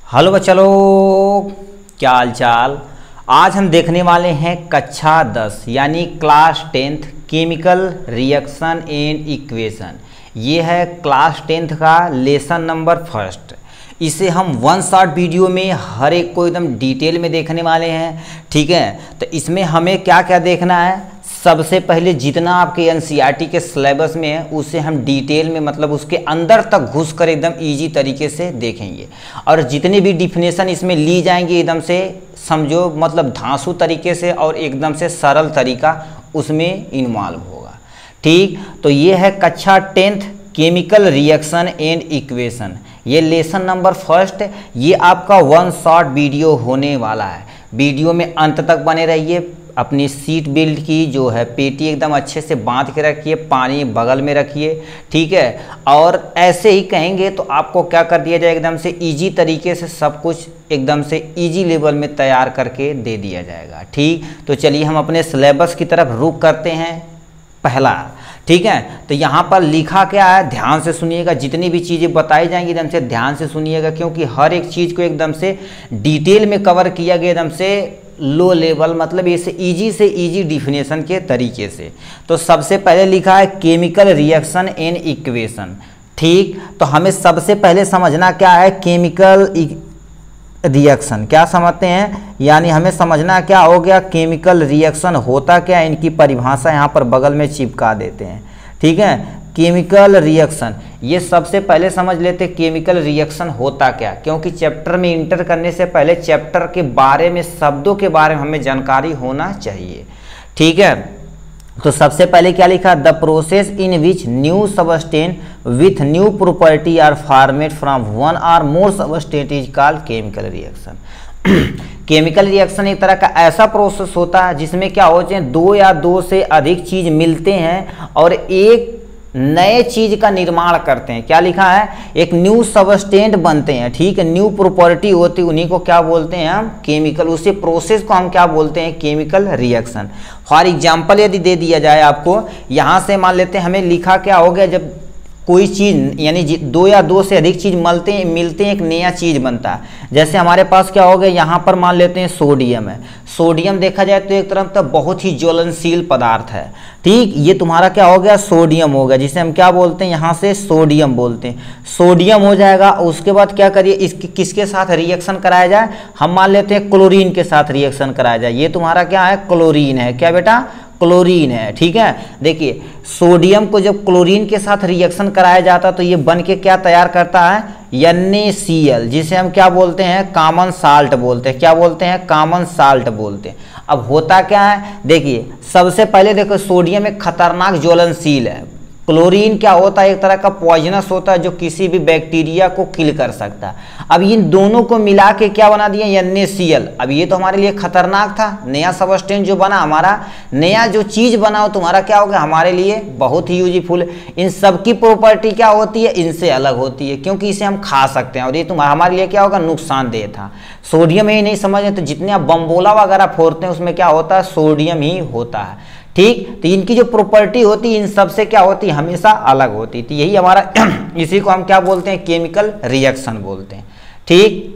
Hello बच्चों, क्या हाल चाल। आज हम देखने वाले हैं कक्षा 10 यानी class 10th chemical reaction and equation. ये है क्लास 10th का लेसन नंबर फर्स्ट। इसे हम वन शॉट वीडियो में हर एक को एकदम डिटेल में देखने वाले हैं, ठीक है। तो इसमें हमें क्या क्या देखना है, सबसे पहले जितना आपके एनसीईआरटी के सिलेबस में है उसे हम डिटेल में मतलब उसके अंदर तक घुस कर एकदम इजी तरीके से देखेंगे। और जितनी भी डिफिनेशन इसमें ली जाएंगी एकदम से समझो मतलब धांसू तरीके से और एकदम से सरल तरीका उसमें इन्वॉल्व होगा, ठीक। तो ये है कक्षा 10th chemical reaction and equation. ये लेसन नंबर फर्स्ट, ये आपका वन शॉट वीडियो होने वाला है। वीडियो में अंत तक बने रहिए। अपनी सीट बेल्ट की जो है पेटी एकदम अच्छे से बांध के रखिए, पानी बगल में रखिए, ठीक है। और ऐसे ही कहेंगे तो आपको क्या कर दिया जाए, एकदम से इजी तरीके से सब कुछ एकदम से इजी लेवल में तैयार करके दे दिया जाएगा, ठीक। तो चलिए हम अपने सिलेबस की तरफ रुख करते हैं। पहला, ठीक है। तो यहाँ पर लिखा क्या है, ध्यान से सुनिएगा। जितनी भी चीज़ें बताई जाएंगी एकदम से ध्यान से सुनिएगा, क्योंकि हर एक चीज़ को एकदम से डिटेल में कवर किया गया, एकदम से लो लेवल मतलब इसे इजी से इजी डिफिनेशन के तरीके से। तो सबसे पहले लिखा है केमिकल रिएक्शन एंड इक्वेशन, ठीक। तो हमें सबसे पहले समझना क्या है केमिकल रिएक्शन, क्या समझते हैं, यानी हमें समझना क्या हो गया केमिकल रिएक्शन होता क्या है। इनकी परिभाषा यहाँ पर बगल में चिपका देते हैं, ठीक है। केमिकल रिएक्शन ये सबसे पहले समझ लेते केमिकल रिएक्शन होता क्या, क्योंकि चैप्टर में इंटर करने से पहले चैप्टर के बारे में शब्दों के बारे में हमें जानकारी होना चाहिए, ठीक है। तो सबसे पहले क्या लिखा, the process in which new substance with new property are formed from one or more substance is called chemical reaction. Chemical reaction एक तरह का ऐसा प्रोसेस होता है जिसमें क्या होते हैं, दो या दो से अधिक चीज मिलते हैं और एक नए चीज का निर्माण करते हैं। क्या लिखा है, एक न्यू सबस्टेंट बनते हैं, ठीक है। न्यू प्रॉपर्टी होती है, उन्हीं को क्या बोलते हैं हम केमिकल, उसी प्रोसेस को हम क्या बोलते हैं केमिकल रिएक्शन। फॉर एग्जांपल यदि दे दिया जाए आपको, यहाँ से मान लेते हैं हमें लिखा क्या हो गया, जब कोई चीज़ यानी दो या दो से अधिक चीज़ मिलते हैं एक नया चीज़ बनता है। जैसे हमारे पास क्या हो गया, यहाँ पर मान लेते हैं सोडियम है। सोडियम देखा जाए तो एक तरफ तो बहुत ही ज्वलनशील पदार्थ है, ठीक। ये तुम्हारा क्या हो गया सोडियम हो गया, जिसे हम क्या बोलते हैं यहाँ से सोडियम बोलते हैं। सोडियम हो जाएगा, उसके बाद क्या करिए इसके किसके साथ रिएक्शन कराया जाए, हम मान लेते हैं क्लोरीन के साथ रिएक्शन कराया जाए। ये तुम्हारा क्या है क्लोरीन है, क्या बेटा क्लोरीन है, ठीक है। देखिए सोडियम को जब क्लोरीन के साथ रिएक्शन कराया जाता तो ये बन के क्या तैयार करता है NaCl, जिसे हम क्या बोलते हैं कॉमन साल्ट बोलते हैं। क्या बोलते हैं कॉमन साल्ट बोलते हैं। अब होता क्या है, देखिए सबसे पहले देखो सोडियम एक खतरनाक ज्वलनशील है। क्लोरीन क्या होता है, एक तरह का पॉइजनस होता है जो किसी भी बैक्टीरिया को किल कर सकता है। अब इन दोनों को मिला के क्या बना दिया NaCl। अब ये तो हमारे लिए खतरनाक था, नया सबस्टेंस जो बना हमारा, नया जो चीज बना हो तुम्हारा क्या होगा हमारे लिए बहुत ही यूजफुल। इन सब की प्रॉपर्टी क्या होती है, इनसे अलग होती है, क्योंकि इसे हम खा सकते हैं और ये तुम्हारा हमारे लिए क्या होगा नुकसानदेह था। सोडियम ही नहीं समझे तो जितने आप बम्बोला वगैरह फोड़ते हैं उसमें क्या होता है सोडियम ही होता है, ठीक। तो इनकी जो प्रॉपर्टी होती है इन सबसे क्या होती है हमेशा अलग होती थी। यही हमारा इसी को हम क्या बोलते हैं केमिकल रिएक्शन बोलते हैं, ठीक।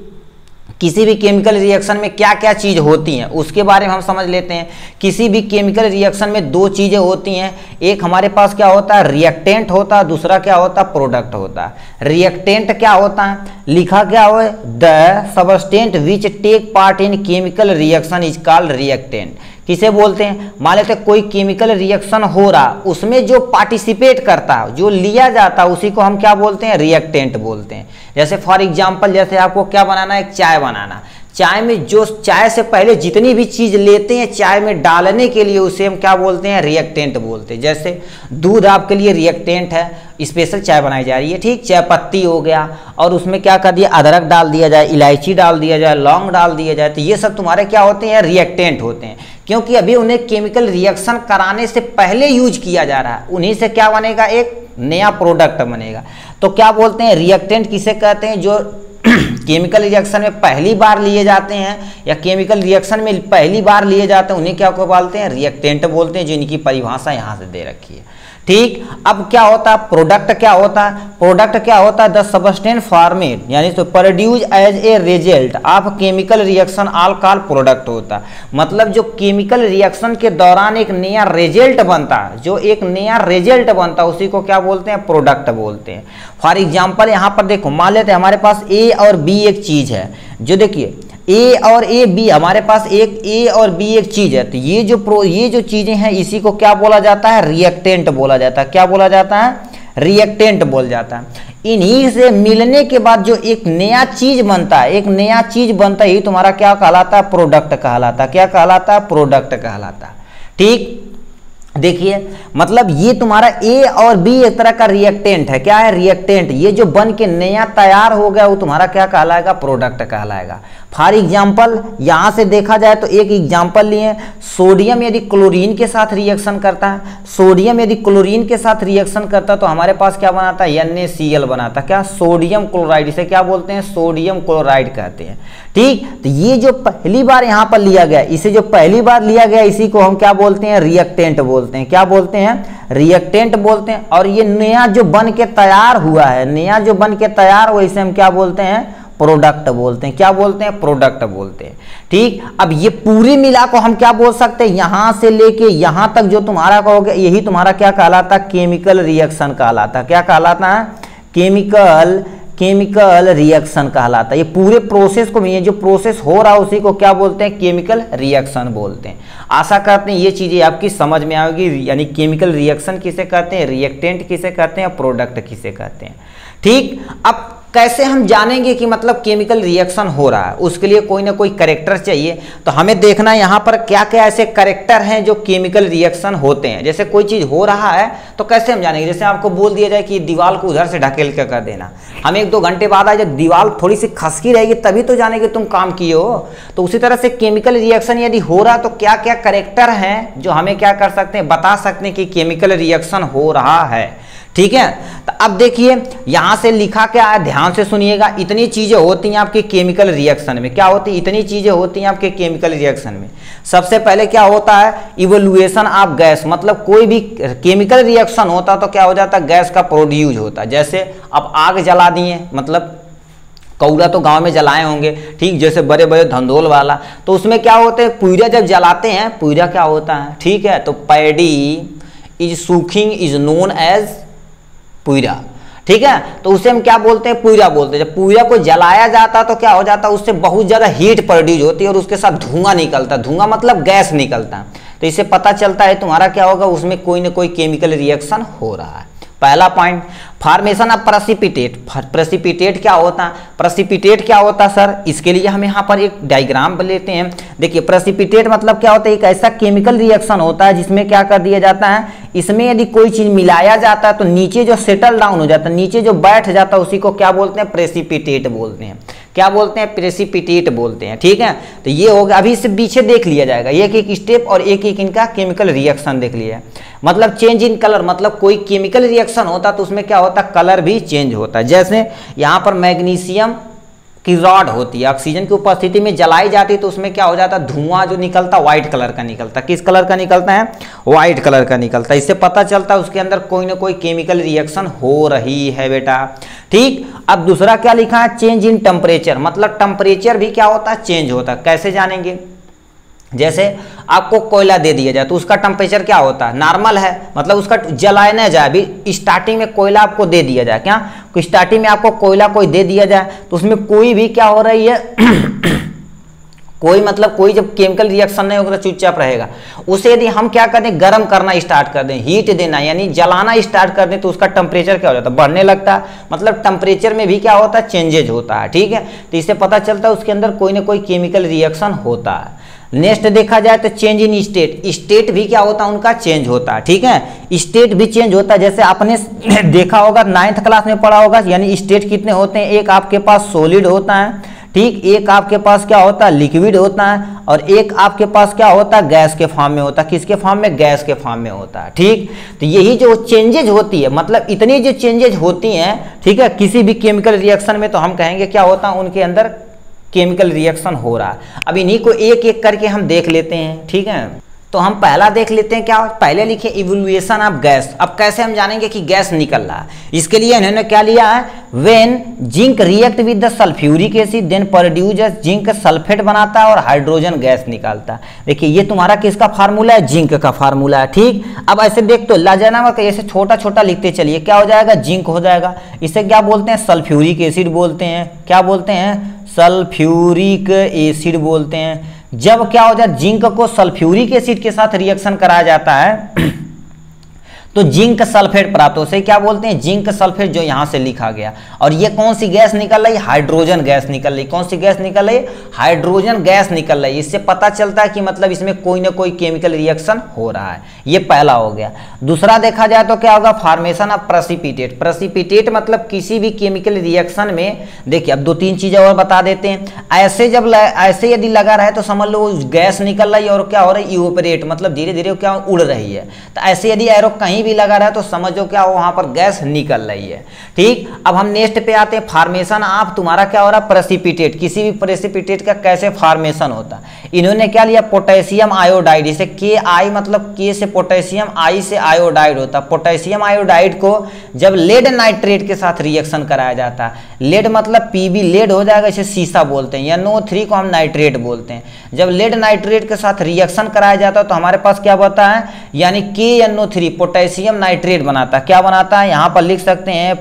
किसी भी केमिकल रिएक्शन में क्या क्या चीज होती हैं उसके बारे में हम समझ लेते हैं। किसी भी केमिकल रिएक्शन में दो चीजें होती हैं, एक हमारे पास क्या होता है रिएक्टेंट होता है, दूसरा क्या होता है प्रोडक्ट होता है। रिएक्टेंट क्या होता है, लिखा क्या हो the substance which take part in chemical reaction is called reactant. किसे बोलते हैं, मान लेते हैं कोई केमिकल रिएक्शन हो रहा, उसमें जो पार्टिसिपेट करता है जो लिया जाता है उसी को हम क्या बोलते हैं रिएक्टेंट बोलते हैं। जैसे फॉर एग्जांपल जैसे आपको क्या बनाना है, एक चाय बनाना। चाय में जो चाय से पहले जितनी भी चीज लेते हैं चाय में डालने के लिए उसे हम क्या बोलते हैं रिएक्टेंट बोलते हैं। जैसे दूध आपके लिए रिएक्टेंट है, स्पेशल चाय बनाई जा रही है, ठीक। चाय पत्ती हो गया और उसमें क्या कर दिया अदरक डाल दिया जाए, इलायची डाल दिया जाए, लौंग डाल दिया जाए, तो ये सब तुम्हारे क्या होते हैं रिएक्टेंट होते हैं, क्योंकि अभी उन्हें केमिकल रिएक्शन कराने से पहले यूज किया जा रहा है। उन्हीं से क्या बनेगा एक नया प्रोडक्ट बनेगा। तो क्या बोलते हैं रिएक्टेंट किसे कहते हैं, जो केमिकल रिएक्शन में पहली बार लिए जाते हैं या केमिकल रिएक्शन में पहली बार लिए जाते हैं उन्हें क्या को बोलते हैं रिएक्टेंट बोलते हैं, जो इनकी परिभाषा यहाँ से दे रखी है, ठीक। अब क्या होता है प्रोडक्ट, क्या होता है प्रोडक्ट, क्या होता है द सब्सटेंस फॉर्मेट यानी तो produce as a result of chemical reaction all call product होता है। मतलब जो केमिकल रिएक्शन के दौरान एक नया रिजल्ट बनता है, जो एक नया रिजल्ट बनता है उसी को क्या बोलते हैं, प्रोडक्ट बोलते हैं। फॉर एग्जाम्पल यहाँ पर देखो, मान लेते हैं हमारे पास ए और बी एक चीज है, जो देखिए ए और ए बी, हमारे पास एक ए और बी एक चीज है, तो ये जो चीजें हैं इसी को क्या बोला जाता है, रिएक्टेंट बोला जाता है। क्या बोला जाता है, रिएक्टेंट बोल जाता है। इन्हीं से मिलने के बाद जो एक नया चीज बनता है, एक नया चीज बनता है, ये तुम्हारा क्या कहलाता है, प्रोडक्ट कहलाता है। क्या कहलाता है, प्रोडक्ट कहलाता है। ठीक, देखिए मतलब ये तुम्हारा ए और बी एक तरह का रिएक्टेंट है। क्या है, रिएक्टेंट। ये जो बन के नया तैयार हो गया वो तुम्हारा क्या कहलाएगा, प्रोडक्ट कहलाएगा। फॉर एग्जाम्पल यहां से देखा जाए तो एक एग्जाम्पल लिए, सोडियम यदि क्लोरीन के साथ रिएक्शन करता है, सोडियम यदि क्लोरीन के साथ रिएक्शन करता है तो हमारे पास क्या बनाता है, NaCl बनाता है। क्या, सोडियम क्लोराइड। इसे क्या बोलते हैं, सोडियम क्लोराइड कहते हैं। ठीक, तो ये जो पहली बार यहां पर लिया गया, इसे जो पहली बार लिया गया इसी को हम क्या बोलते हैं, रिएक्टेंट बोलते हैं। क्या बोलते हैं, रिएक्टेंट बोलते हैं। और ये नया जो बन के तैयार हुआ है, नया जो बन के तैयार हुआ, इसे हम क्या बोलते हैं, प्रोडक्ट बोलते हैं। क्या बोलते हैं, प्रोडक्ट बोलते हैं। ठीक, अब ये पूरी मिला को हम क्या बोल सकते हैं, यहां से लेके यहां तक जो तुम्हारा कहोगे यही तुम्हारा क्या कहलाता है, केमिकल रिएक्शन कहलाता। क्या कहलाता है, केमिकल रिएक्शन कहलाता है। ये पूरे प्रोसेस को, ये जो प्रोसेस हो रहा है उसी को क्या बोलते हैं, केमिकल रिएक्शन बोलते हैं। आशा करते हैं ये चीजें आपकी समझ में आएगी, यानी केमिकल रिएक्शन किसे कहते हैं, रिएक्टेंट किसे कहते हैं, प्रोडक्ट किसे कहते हैं। ठीक, अब कैसे हम जानेंगे कि मतलब केमिकल रिएक्शन हो रहा है, उसके लिए कोई ना कोई कैरेक्टर चाहिए। तो हमें देखना यहाँ पर क्या क्या ऐसे कैरेक्टर हैं जो केमिकल रिएक्शन होते हैं। जैसे कोई चीज़ हो रहा है तो कैसे हम जानेंगे, जैसे आपको बोल दिया जाए कि दीवार को उधर से ढकेल के कर देना, हम 1-2 घंटे बाद आए, जब दीवार थोड़ी सी खसकी रहेगी तभी तो जानेंगे तुम काम किए हो। तो उसी तरह से केमिकल रिएक्शन यदि हो रहा है तो क्या क्या कैरेक्टर हैं जो हमें क्या कर सकते हैं, बता सकते हैं कि केमिकल रिएक्शन हो रहा है। ठीक है, तो अब देखिए यहां से लिखा क्या है, ध्यान से सुनिएगा। इतनी चीजें होती हैं आपके केमिकल रिएक्शन में। क्या होती है, इतनी चीजें होती हैं आपके केमिकल रिएक्शन में। सबसे पहले क्या होता है, इवोल्यूशन ऑफ गैस। मतलब कोई भी केमिकल रिएक्शन होता तो क्या हो जाता है, गैस का प्रोड्यूस होता। जैसे अब आग जला दिए, मतलब कौड़ा तो गांव में जलाए होंगे, ठीक, जैसे बड़े बड़े धंधोल वाला, तो उसमें क्या होते हैं, पुइरा जब जलाते हैं, पुइरा क्या होता है, ठीक है, तो paddy is soaking is known as पुइरा। ठीक है, तो उसे हम क्या बोलते हैं, पुइरा बोलते हैं। जब पुइरा को जलाया जाता तो क्या हो जाता, उससे बहुत ज्यादा हीट प्रोड्यूस होती है और उसके साथ धुआं निकलता। धुआं मतलब गैस निकलता। तो इससे पता चलता है तुम्हारा क्या होगा, उसमें कोई ना कोई केमिकल रिएक्शन हो रहा है। पहला point, formation of precipitate. Precipitate क्या होता है, प्रेसिपिटेट क्या होता है सर, इसके लिए हम यहाँ पर एक डायग्राम लेते हैं। देखिए प्रेसिपिटेट मतलब क्या होता है, एक ऐसा केमिकल रिएक्शन होता है जिसमें क्या कर दिया जाता है, इसमें यदि कोई चीज मिलाया जाता है तो नीचे जो सेटल डाउन हो जाता है, नीचे जो बैठ जाता है, उसी को क्या बोलते हैं, प्रेसिपिटेट बोलते हैं। क्या बोलते हैं, प्रेसिपिटेट बोलते हैं। ठीक है, तो ये हो गया। अभी इससे पीछे देख लिया जाएगा, एक एक स्टेप और एक एक इनका केमिकल रिएक्शन देख लिया। मतलब चेंज इन कलर, मतलब कोई केमिकल रिएक्शन होता तो उसमें क्या होता, कलर भी चेंज होता है। जैसे यहाँ पर मैग्नीशियम की रॉड होती है, ऑक्सीजन की उपस्थिति में जलाई जाती है तो उसमें क्या हो जाता है, धुआं जो निकलता व्हाइट कलर का निकलता। किस कलर का निकलता है, व्हाइट कलर का निकलता है। इससे पता चलता है उसके अंदर कोई ना कोई केमिकल रिएक्शन हो रही है बेटा। ठीक, अब दूसरा क्या लिखा है, चेंज इन टेम्परेचर। मतलब टेम्परेचर भी क्या होता है, चेंज होता है। कैसे जानेंगे, जैसे आपको कोयला दे दिया जाए तो उसका टेम्परेचर क्या होता है, नॉर्मल है, मतलब उसका जलाया न जाए। अभी स्टार्टिंग में कोयला आपको दे दिया जाए, क्या स्टार्टिंग में आपको कोयला कोई दे दिया जाए तो उसमें कोई भी क्या हो रही है कोई मतलब कोई जब केमिकल रिएक्शन नहीं होगा तो चुपचाप रहेगा। उसे यदि हम क्या कर दें, गर्म करना स्टार्ट कर दें, हीट देना यानी जलाना स्टार्ट कर दें, तो उसका टेम्परेचर क्या हो जाता है, बढ़ने लगता है। मतलब टेम्परेचर में भी क्या होता है, चेंजेज होता है। ठीक है, तो इससे पता चलता है उसके अंदर कोई ना कोई केमिकल रिएक्शन होता है। नेक्स्ट देखा जाए तो चेंज इन स्टेट। स्टेट भी क्या होता है, उनका चेंज होता है। ठीक है, स्टेट भी चेंज होता है। जैसे आपने देखा होगा 9th क्लास में पढ़ा होगा, यानी स्टेट कितने होते हैं, एक आपके पास सॉलिड होता है, ठीक, एक आपके पास क्या होता है, लिक्विड होता है, और एक आपके पास क्या होता है, गैस के फॉर्म में होता है। किसके फॉर्म में, गैस के फॉर्म में होता है। ठीक, तो यही जो चेंजेज होती है, मतलब इतनी जो चेंजेज होती हैं, ठीक है, किसी भी केमिकल रिएक्शन में, तो हम कहेंगे क्या होता है, उनके अंदर केमिकल रिएक्शन हो रहा है। अब इन्हीं को एक एक करके हम देख लेते हैं। ठीक है, तो हम पहला देख लेते हैं क्या, पहले लिखे इवोल्यूशन ऑफ गैस। अब कैसे हम जानेंगे कि गैस निकल रहा है, इसके लिए इन्होंने क्या लिया है, when zinc react with the sulphuric acid then produce zinc sulphate बनाता है और हाइड्रोजन गैस निकालता है। देखिए ये तुम्हारा किसका फार्मूला है, जिंक का फार्मूला है। ठीक, अब ऐसे देख तो लाजनामा ऐसे छोटा छोटा लिखते चलिए, क्या हो जाएगा, जिंक हो जाएगा। इसे क्या बोलते हैं, सल्फ्यूरिक एसिड बोलते हैं। क्या बोलते हैं, सल्फ्यूरिक एसिड बोलते हैं। जब क्या हो जाए, जिंक को सल्फ्यूरिक एसिड के साथ रिएक्शन कराया जाता है तो जिंक सल्फेट प्राप्त हो, उसे क्या बोलते हैं, जिंक सल्फेट, जो यहां से लिखा गया। और ये कौन सी गैस निकल रही, हाइड्रोजन गैस निकल रही। कौन सी गैस निकल रही, हाइड्रोजन गैस निकल रही। इससे पता चलता है कि मतलब इसमें कोई ना कोई केमिकल रिएक्शन हो रहा है। ये पहला हो गया। दूसरा देखा जाए तो क्या होगा, फॉर्मेशन ऑफ प्रेसिपिटेट। प्रेसिपिटेट मतलब किसी भी केमिकल रिएक्शन में, देखिए अब 2-3 चीजें और बता देते हैं। ऐसे यदि लगा रहा है तो समझ लो गैस निकल रही है और क्या हो रहा है, इवोपरेट, मतलब धीरे धीरे क्या उड़ रही है। तो ऐसे यदि एरो कहीं भी लगा रहा है तो समझो क्या हो, वहां पर गैस निकल रही है। ठीक, अब हम नेक्स्ट पे आते हैं, फॉर्मेशन ऑफ तुम्हारा क्या हो रहा है, प्रेसिपिटेट। किसी भी प्रेसिपिटेट का कैसे फॉर्मेशन होता है, इन्होंने क्या लिया, पोटेशियम आयोडाइड। इसे Ki मतलब K से पोटेशियम, I से आयोडाइड होता है। पोटेशियम आयोडाइड को जब लेड नाइट्रेट के साथ रिएक्शन कराया जाता है, लेड मतलब Pb लेड हो जाएगा, इसे सीसा बोलते हैं। NO3 को हम नाइट्रेट बोलते हैं। जब लेड नाइट्रेट के साथ रिएक्शन कराया जाता है तो हमारे पास क्या होता है, यानी KNO3 पोटेशियम नाइट्रेट बनाता है। क्या बनाता है, यहां पर लिख सकते हैं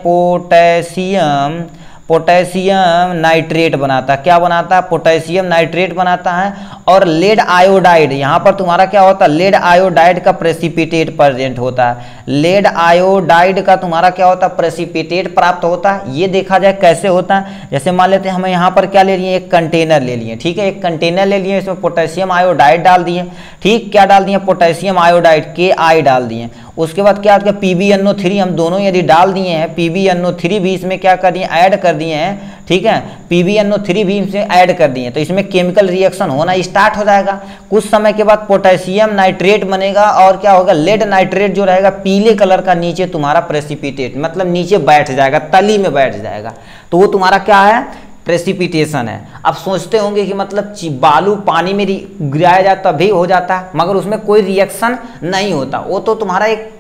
पोटेशियम नाइट्रेट बनाता है। क्या बनाता है, पोटेशियम नाइट्रेट बनाता है। और लेड आयोडाइड, यहां पर तुम्हारा क्या होता है, लेड आयोडाइड का प्रेसिपिटेट प्रेजेंट होता है। लेड आयोडाइड का तुम्हारा क्या होता है, प्रेसिपिटेट प्राप्त होता है। ये देखा जाए कैसे होता है, जैसे मान लेते हैं हमें यहाँ पर क्या ले लिए, एक कंटेनर ले लिए। ठीक है, एक कंटेनर ले लिए, इसमें पोटेशियम आयोडाइड डाल दिए। ठीक, क्या डाल दिए, पोटेशियम आयोडाइड Ki डाल दिए। उसके बाद क्या PbNO3 हम दोनों यदि डाल दिए हैं, PbNO3 भी इसमें क्या कर दिए, ऐड कर दिए हैं। ठीक है, PbNO3 भी इसमें ऐड कर दिए, तो इसमें केमिकल रिएक्शन होना स्टार्ट हो जाएगा। कुछ समय के बाद पोटेशियम नाइट्रेट बनेगा और क्या होगा, लेड नाइट्रेट जो रहेगा पीले कलर का, नीचे तुम्हारा प्रेसिपिटेट, मतलब नीचे बैठ जाएगा, तली में बैठ जाएगा। तो वो तुम्हारा क्या है, प्रेसिपिटेशन है। अब सोचते होंगे कि मतलब बालू पानी में गिराया जाए तभी हो जाता है, मगर उसमें कोई रिएक्शन नहीं होता। वो तो तुम्हारा एक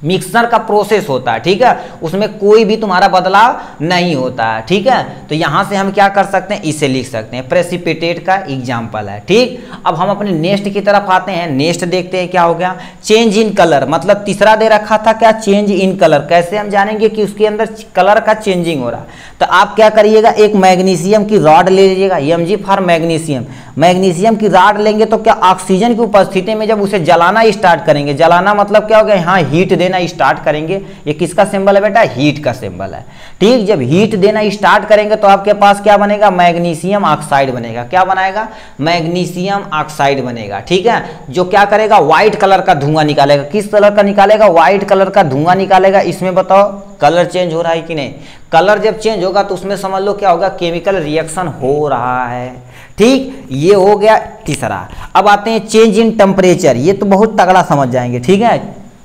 मिक्सर का प्रोसेस होता है। ठीक है, उसमें कोई भी तुम्हारा बदलाव नहीं होता है। ठीक है, तो यहां से हम क्या कर सकते हैं, इसे लिख सकते हैं, प्रेसिपिटेट का एग्जांपल है। ठीक, अब हम अपने नेक्स्ट की तरफ आते हैं। नेक्स्ट देखते हैं क्या हो गया, चेंज इन कलर, मतलब तीसरा दे रखा था क्या, चेंज इन कलर। कैसे हम जानेंगे कि उसके अंदर कलर का चेंजिंग हो रहा है, तो आप क्या करिएगा, एक मैग्नीशियम की रॉड ले लीजिएगा, Mg फॉर मैग्नीशियम। मैग्नीशियम की रॉड लेंगे तो क्या ऑक्सीजन की उपस्थिति में जब उसे जलाना स्टार्ट करेंगे, जलाना मतलब क्या हो गया, यहाँ हीट देना स्टार्ट करेंगे। ये किसका सिंबल है बेटा, हीट का सिंबल है। ठीक, जब हीट देना स्टार्ट करेंगे तो आपके पास क्या बनेगा, मैग्नीशियम ऑक्साइड बनेगा। क्या बनाएगा, मैग्नीशियम ऑक्साइड बनेगा। ठीक है, जो क्या करेगा, व्हाइट कलर का धुआं निकालेगा। किस कलर का निकालेगा, व्हाइट कलर का धुआं निकालेगा। इसमें बताओ कलर चेंज हो रहा है कि नहीं, कलर जब चेंज होगा तो उसमें समझ लो क्या होगा, केमिकल रिएक्शन हो रहा है। ठीक, ये हो गया तीसरा। अब आते हैं चेंज इन टेम्परेचर। ये तो बहुत तगड़ा समझ जाएंगे। ठीक है,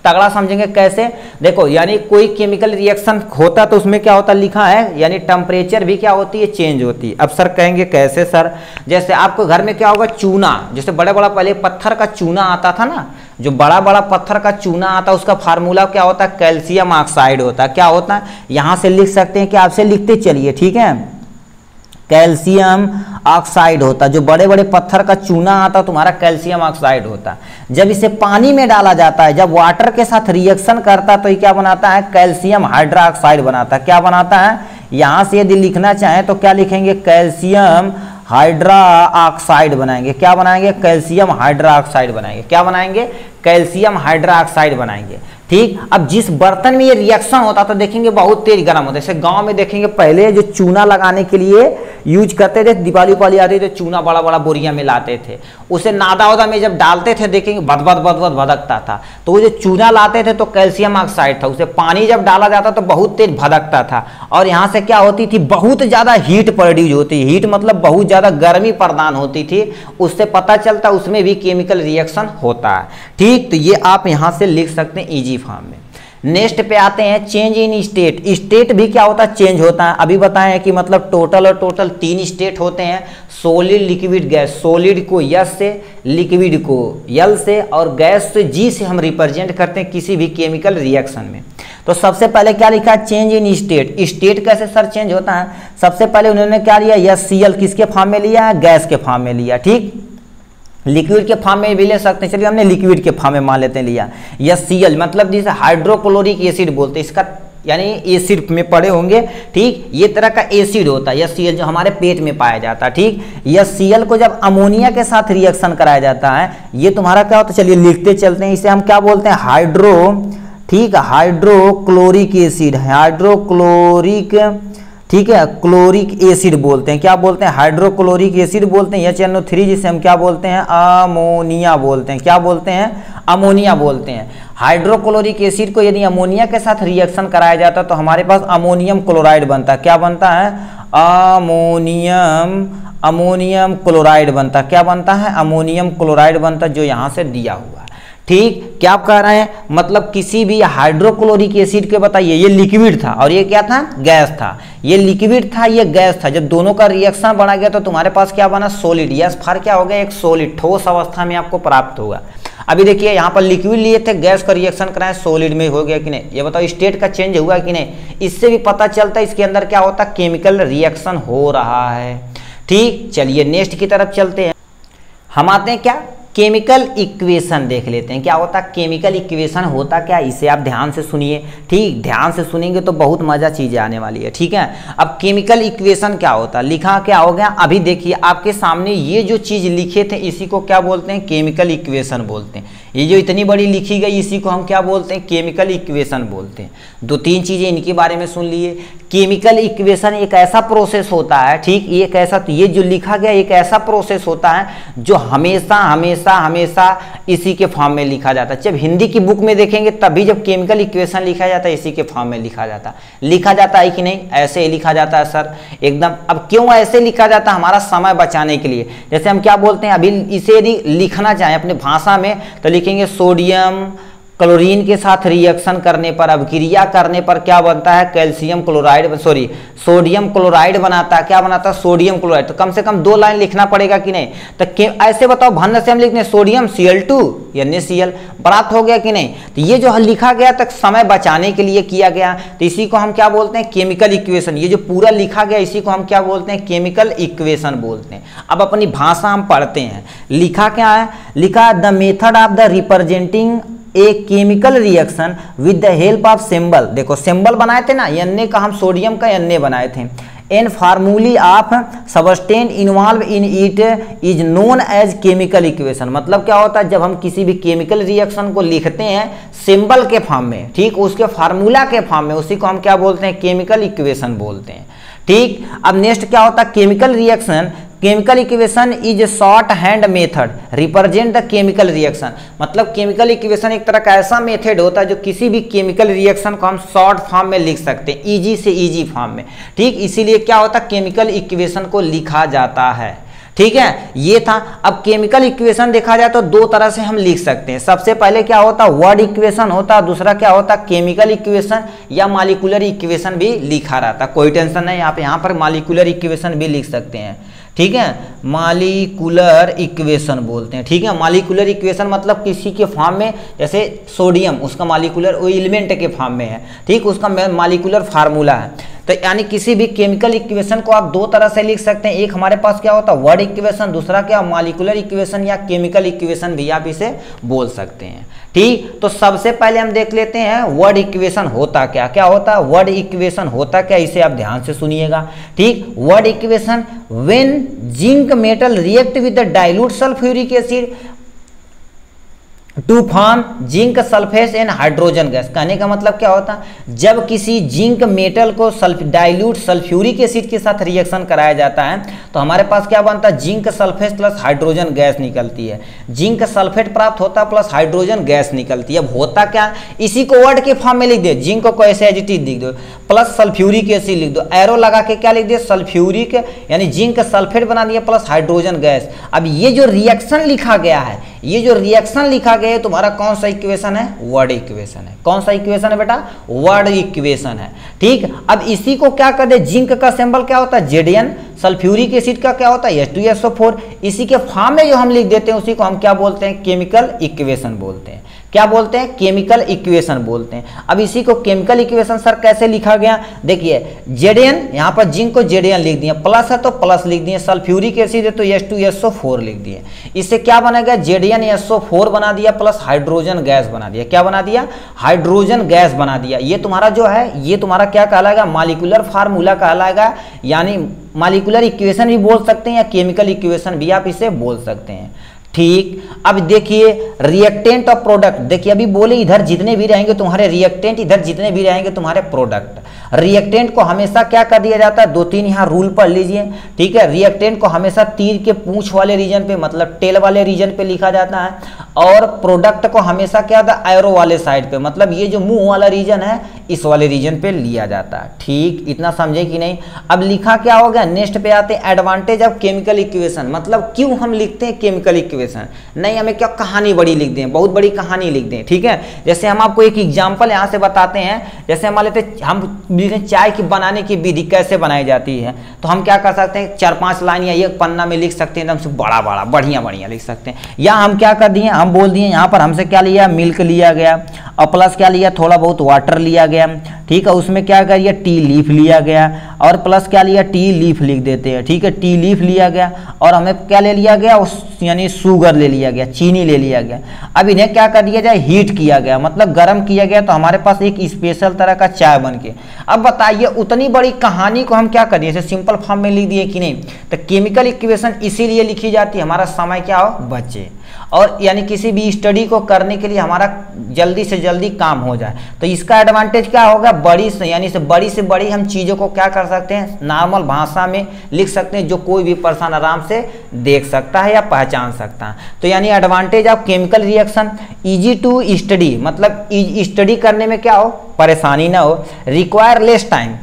तगड़ा समझेंगे कैसे, देखो यानी कोई केमिकल रिएक्शन होता तो उसमें क्या होता लिखा है, यानी टेम्परेचर भी क्या होती है, चेंज होती है। अब सर कहेंगे कैसे सर, जैसे आपको घर में क्या होगा, चूना, जैसे बड़ा बड़ा पहले पत्थर का चूना आता था ना, जो बड़ा बड़ा पत्थर का चूना आता है उसका फार्मूला क्या होता है, कैल्शियम ऑक्साइड होता है। क्या होता है, यहां से लिख सकते हैं कि आपसे लिखते चलिए। ठीक है, कैल्शियम ऑक्साइड होता है। जो बड़े बड़े पत्थर का चूना आता तुम्हारा कैल्शियम ऑक्साइड होता। जब इसे पानी में डाला जाता है, जब वाटर के साथ रिएक्शन करता तो ये क्या बनाता है, कैल्शियम हाइड्रोक्साइड बनाता है। क्या बनाता है, यहां से यदि लिखना चाहें तो क्या लिखेंगे, कैल्शियम हाइड्रोक्साइड बनाएंगे। क्या बनाएंगे, कैल्शियम हाइड्रोक्साइड बनाएंगे। क्या बनाएंगे, कैल्शियम हाइड्रोक्साइड बनाएंगे। ठीक, अब जिस बर्तन में ये रिएक्शन होता तो देखेंगे बहुत तेज गर्म होता है। जैसे गांव में देखेंगे पहले जो चूना लगाने के लिए यूज करते थे, दिवाली वाली आती थी, चूना बड़ा बड़ा बोरिया में लाते थे, उसे नादा उदा में जब डालते थे देखेंगे बदबद बदबद भदकता था। तो वो जो चूना लाते थे तो कैल्शियम ऑक्साइड था, उसे पानी जब डाला जाता तो बहुत तेज भदकता था। और यहाँ से क्या होती थी, बहुत ज्यादा हीट प्रोड्यूस होती, हीट मतलब बहुत ज्यादा गर्मी प्रदान होती थी। उससे पता चलता उसमें भी केमिकल रिएक्शन होता है। ठीक, तो ये आप यहाँ से लिख सकते हैं इजी फॉर्म में। नेक्स्ट पे आते हैं चेंज इन स्टेट। स्टेट भी क्या होता है, चेंज होता है। अभी बताएं कि मतलब टोटल और टोटल 3 स्टेट होते हैं, सॉलिड, लिक्विड, गैस। सॉलिड को एस से, लिक्विड को एल से और गैस से जी से हम रिप्रेजेंट करते हैं किसी भी केमिकल रिएक्शन में। तो सबसे पहले क्या लिखा है, चेंज इन स्टेट। स्टेट कैसे सर चेंज होता है, सबसे पहले उन्होंने क्या लिया, HCl किसके फॉर्म में लिया है, गैस के फॉर्म में लिया। ठीक, लिक्विड के फॉर्म में भी ले सकते हैं, चलिए हमने लिक्विड के फॉर्म में मान लेते हैं लिया। HCl मतलब जिसे हाइड्रोक्लोरिक एसिड बोलते हैं, इसका यानी एसिड में पड़े होंगे। ठीक, ये तरह का एसिड होता है HCl जो हमारे पेट में पाया जाता है। ठीक, HCl को जब अमोनिया के साथ रिएक्शन कराया जाता है, ये तुम्हारा क्या होता है, चलिए लिखते चलते हैं, इसे हम क्या बोलते हैं, ठीक, हाइड्रोक्लोरिक एसिड, हाइड्रोक्लोरिक, ठीक है, क्लोरिक एसिड बोलते हैं। क्या बोलते हैं, हाइड्रोक्लोरिक एसिड बोलते हैं। HNO3 जिसे हम क्या बोलते हैं, अमोनिया बोलते हैं। क्या बोलते हैं, अमोनिया बोलते हैं। हाइड्रोक्लोरिक एसिड को यदि अमोनिया के साथ रिएक्शन कराया जाता है तो हमारे पास अमोनियम क्लोराइड बनता है। क्या बनता है, अमोनियम क्लोराइड बनता है। क्या बनता है, अमोनियम क्लोराइड बनता है, जो यहाँ से दिया हुआ है। ठीक, क्या आप कह रहे हैं, मतलब किसी भी हाइड्रोक्लोरिक एसिड के बताइए, ये लिक्विड था और ये क्या था, गैस था। ये लिक्विड था, ये गैस था। जब दोनों का रिएक्शन बना गया तो तुम्हारे पास क्या बना, सॉलिड। यस फार क्या हो गया, एक सॉलिड, ठोस अवस्था में आपको प्राप्त होगा। अभी देखिए यहाँ पर लिक्विड लिए थे, गैस का रिएक्शन कराएं, सॉलिड में हो गया कि नहीं, ये बताओ स्टेट का चेंज हुआ कि नहीं। इससे भी पता चलता है इसके अंदर क्या होता है, केमिकल रिएक्शन हो रहा है। ठीक, चलिए नेक्स्ट की तरफ चलते हैं। हम आते हैं क्या, केमिकल इक्वेशन देख लेते हैं। क्या होता है केमिकल इक्वेशन, होता क्या, इसे आप ध्यान से सुनिए। ठीक, ध्यान से सुनेंगे तो बहुत मजा चीजें आने वाली है। ठीक है, अब केमिकल इक्वेशन क्या होता है, लिखा क्या हो गया, अभी देखिए आपके सामने ये जो चीज लिखे थे इसी को क्या बोलते हैं, केमिकल इक्वेशन बोलते हैं। ये जो इतनी बड़ी लिखी गई इसी को हम क्या बोलते हैं, केमिकल इक्वेशन बोलते हैं। 2-3 चीजें इनके बारे में सुन लिए। केमिकल इक्वेशन एक ऐसा प्रोसेस होता है, ठीक, एक ऐसा, तो ये जो लिखा गया एक ऐसा प्रोसेस होता है जो हमेशा हमेशा हमेशा इसी के फॉर्म में लिखा जाता है। जब हिंदी की बुक में देखेंगे तभी जब केमिकल इक्वेशन लिखा जाता है इसी के फॉर्म में लिखा जाता है कि नहीं, ऐसे ही लिखा जाता है सर एकदम। अब क्यों ऐसे लिखा जाता है, हमारा समय बचाने के लिए। जैसे हम क्या बोलते हैं, अभी इसे यदि लिखना चाहें अपनी भाषा में तो लिखेंगे सोडियम क्लोरीन के साथ रिएक्शन करने पर, अभिक्रिया करने पर क्या बनता है, calcium chloride, sorry sodium chloride बनाता है। क्या बनाता है, सोडियम क्लोराइड। तो कम से कम 2 लाइन लिखना पड़ेगा कि नहीं। तो ऐसे बताओ, भन्न से हम लिखते सोडियम Cl2 NaCl, प्राप्त हो गया कि नहीं। तो ये जो लिखा गया तक समय बचाने के लिए किया गया, तो इसी को हम क्या बोलते हैं, केमिकल इक्वेशन। ये जो पूरा लिखा गया इसी को हम क्या बोलते हैं, केमिकल इक्वेशन बोलते हैं। अब अपनी भाषा हम पढ़ते हैं, लिखा क्या है, लिखा the method of the representing a chemical reaction with the help of symbol. देखो सिंबल बनाए थे ना, Na का हम सोडियम का Na बनाए थे। An formula of substance involve in it is known as chemical equation. मतलब क्या होता है, जब हम किसी भी केमिकल रिएक्शन को लिखते हैं सिंबल के फॉर्म में, ठीक, उसके फार्मूला के फॉर्म में, उसी को हम क्या बोलते हैं, केमिकल इक्वेशन बोलते हैं। ठीक, अब नेक्स्ट क्या होता है, chemical reaction, chemical equation is short hand method represent the chemical reaction. मतलब केमिकल इक्वेशन एक तरह का ऐसा मेथड होता है जो किसी भी केमिकल रिएक्शन को हम शॉर्ट फॉर्म में लिख सकते हैं, इजी से इजी फॉर्म में। ठीक, इसीलिए क्या होता है, केमिकल इक्वेशन को लिखा जाता है। ठीक है, ये था। अब केमिकल इक्वेशन देखा जाए तो 2 तरह से हम लिख सकते हैं। सबसे पहले क्या होता है, वर्ड इक्वेशन होता है, दूसरा क्या होता है, केमिकल इक्वेशन या मॉलिक्यूलर इक्वेशन भी लिखा रहता है। कोई टेंशन नहीं, आप यहाँ पर मॉलिक्यूलर इक्वेशन भी लिख सकते हैं। ठीक है, मॉलिक्यूलर इक्वेशन बोलते हैं। ठीक है, मॉलिक्यूलर इक्वेशन मतलब किसी के फॉर्म में, जैसे सोडियम उसका मॉलिक्यूलर वो एलिमेंट के फॉर्म में है। ठीक, उसका मॉलिक्यूलर फार्मूला है। तो यानी किसी भी केमिकल इक्वेशन को आप 2 तरह से लिख सकते हैं। एक हमारे पास क्या होता है, वर्ड इक्वेशन, दूसरा क्या, मॉलिक्यूलर इक्वेशन या केमिकल इक्वेशन भी आप इसे बोल सकते हैं। ठीक, तो सबसे पहले हम देख लेते हैं वर्ड इक्वेशन होता क्या। क्या होता है वर्ड इक्वेशन होता क्या, इसे आप ध्यान से सुनिएगा। ठीक, word equation, when zinc metal react with the dilute sulphuric acid to form zinc sulphate and hydrogen gas. कहने का मतलब क्या होता है, जब किसी जिंक मेटल को डाइल्यूट सल्फ्यूरिक एसिड के साथ रिएक्शन कराया जाता है तो हमारे पास क्या बनता है, zinc sulphate plus hydrogen gas निकलती है। जिंक सल्फेट प्राप्त होता है प्लस हाइड्रोजन गैस निकलती है। अब होता क्या, इसी को वर्ड के फॉर्म में लिख दे, जिंक को ऐसे एज इट इज लिख दो, प्लस सल्फ्यूरिक एसिड लिख दो, एरो लगा के क्या लिख दे, सल्फ्यूरिक, यानी जिंक सल्फेट बना दिया प्लस हाइड्रोजन गैस। अब ये जो रिएक्शन लिखा गया है ये जो रिएक्शन लिखा गया है तुम्हारा कौन सा इक्वेशन है, वर्ड इक्वेशन है। कौन सा इक्वेशन है बेटा, वर्ड इक्वेशन है। ठीक, अब इसी को क्या कर दे, जिंक का सिंबल क्या होता है Zn, सल्फ्यूरिक एसिड का क्या होता है H2SO4, इसी के फॉर्म में जो हम लिख देते हैं उसी को हम क्या बोलते हैं, केमिकल इक्वेशन बोलते हैं। क्या बोलते हैं, केमिकल इक्वेशन बोलते हैं। अब इसी को केमिकल इक्वेशन सर कैसे लिखा गया, देखिए Zn, यहाँ पर जिंक को Zn लिख दिए, प्लस है तो प्लस लिख दिए, सल्फ्यूरिक एसिड है तो H2SO4 लिख दिए। इससे क्या बना गया, ZnSO4 बना दिया प्लस हाइड्रोजन गैस बना दिया। क्या बना दिया, हाइड्रोजन गैस बना दिया। ये तुम्हारा जो है ये तुम्हारा क्या कहलाएगा, मॉलिक्यूलर फार्मूला कहलाएगा, यानी मॉलिक्यूलर इक्वेशन भी बोल सकते हैं या केमिकल इक्वेशन भी आप इसे बोल सकते हैं। ठीक, अब देखिए रिएक्टेंट और प्रोडक्ट, देखिए अभी बोले इधर जितने भी रहेंगे तुम्हारे रिएक्टेंट, इधर जितने भी रहेंगे तुम्हारे प्रोडक्ट। रिएक्टेंट को हमेशा क्या कर दिया जाता है, 2-3 यहाँ रूल पढ़ लीजिए। ठीक है, रिएक्टेंट को हमेशा तीर के पूंछ वाले रीजन पे, मतलब टेल वाले रीजन पे लिखा जाता है, और प्रोडक्ट को हमेशा क्या होता है, एरो वाले साइड पे, मतलब ये जो मुंह वाला रीजन है इस वाले रीजन पे लिया जाता है। ठीक, इतना समझे कि नहीं। अब लिखा क्या हो गया, नेक्स्ट पे आते हैं एडवांटेज ऑफ केमिकल इक्वेशन, मतलब क्यों हम लिखते हैं केमिकल इक्वेशन। नहीं हमें क्या कहानी बड़ी लिख दें, बहुत बड़ी कहानी लिख दें। ठीक है, जैसे हम आपको एक एग्जांपल यहाँ से बताते हैं, जैसे मान लेते हम चाय की बनाने की विधि कैसे बनाई जाती है, तो हम क्या कर सकते हैं, 4-5 लाइन या एक पन्ना में लिख सकते हैं, एकदम से बड़ा बड़ा बढ़िया बढ़िया लिख सकते हैं। या हम क्या कर दिए, हम बोल दिए यहाँ पर हमसे क्या लिया, मिल्क लिया गया और प्लस क्या लिया, थोड़ा बहुत वाटर लिया गया। ठीक है, उसमें क्या करिए, टी लीफ लिया गया और प्लस क्या लिया, टी लीफ लिख देते हैं। ठीक है, टी लीफ लिया गया और हमें क्या ले लिया गया, उस यानी शुगर ले लिया गया, चीनी ले लिया गया। अब इन्हें क्या कर दिया जाए, हीट किया गया, मतलब गर्म किया गया, तो हमारे पास एक स्पेशल तरह का चाय बन के। अब बताइए उतनी बड़ी कहानी को हम क्या करिए, इसे सिंपल फॉर्म में लिख दिए कि नहीं। तो केमिकल इक्वेशन इसीलिए लिखी जाती है, हमारा समय क्या हो बचे, और यानी किसी भी स्टडी को करने के लिए हमारा जल्दी से जल्दी काम हो जाए। तो इसका एडवांटेज क्या होगा, बड़ी से यानी से बड़ी हम चीज़ों को क्या कर सकते हैं, नॉर्मल भाषा में लिख सकते हैं, जो कोई भी पर्सन आराम से देख सकता है या पहचान सकता है। तो यानी advantage of chemical reaction, easy to study, मतलब स्टडी करने में क्या हो, परेशानी ना हो, रिक्वायर लेस टाइम।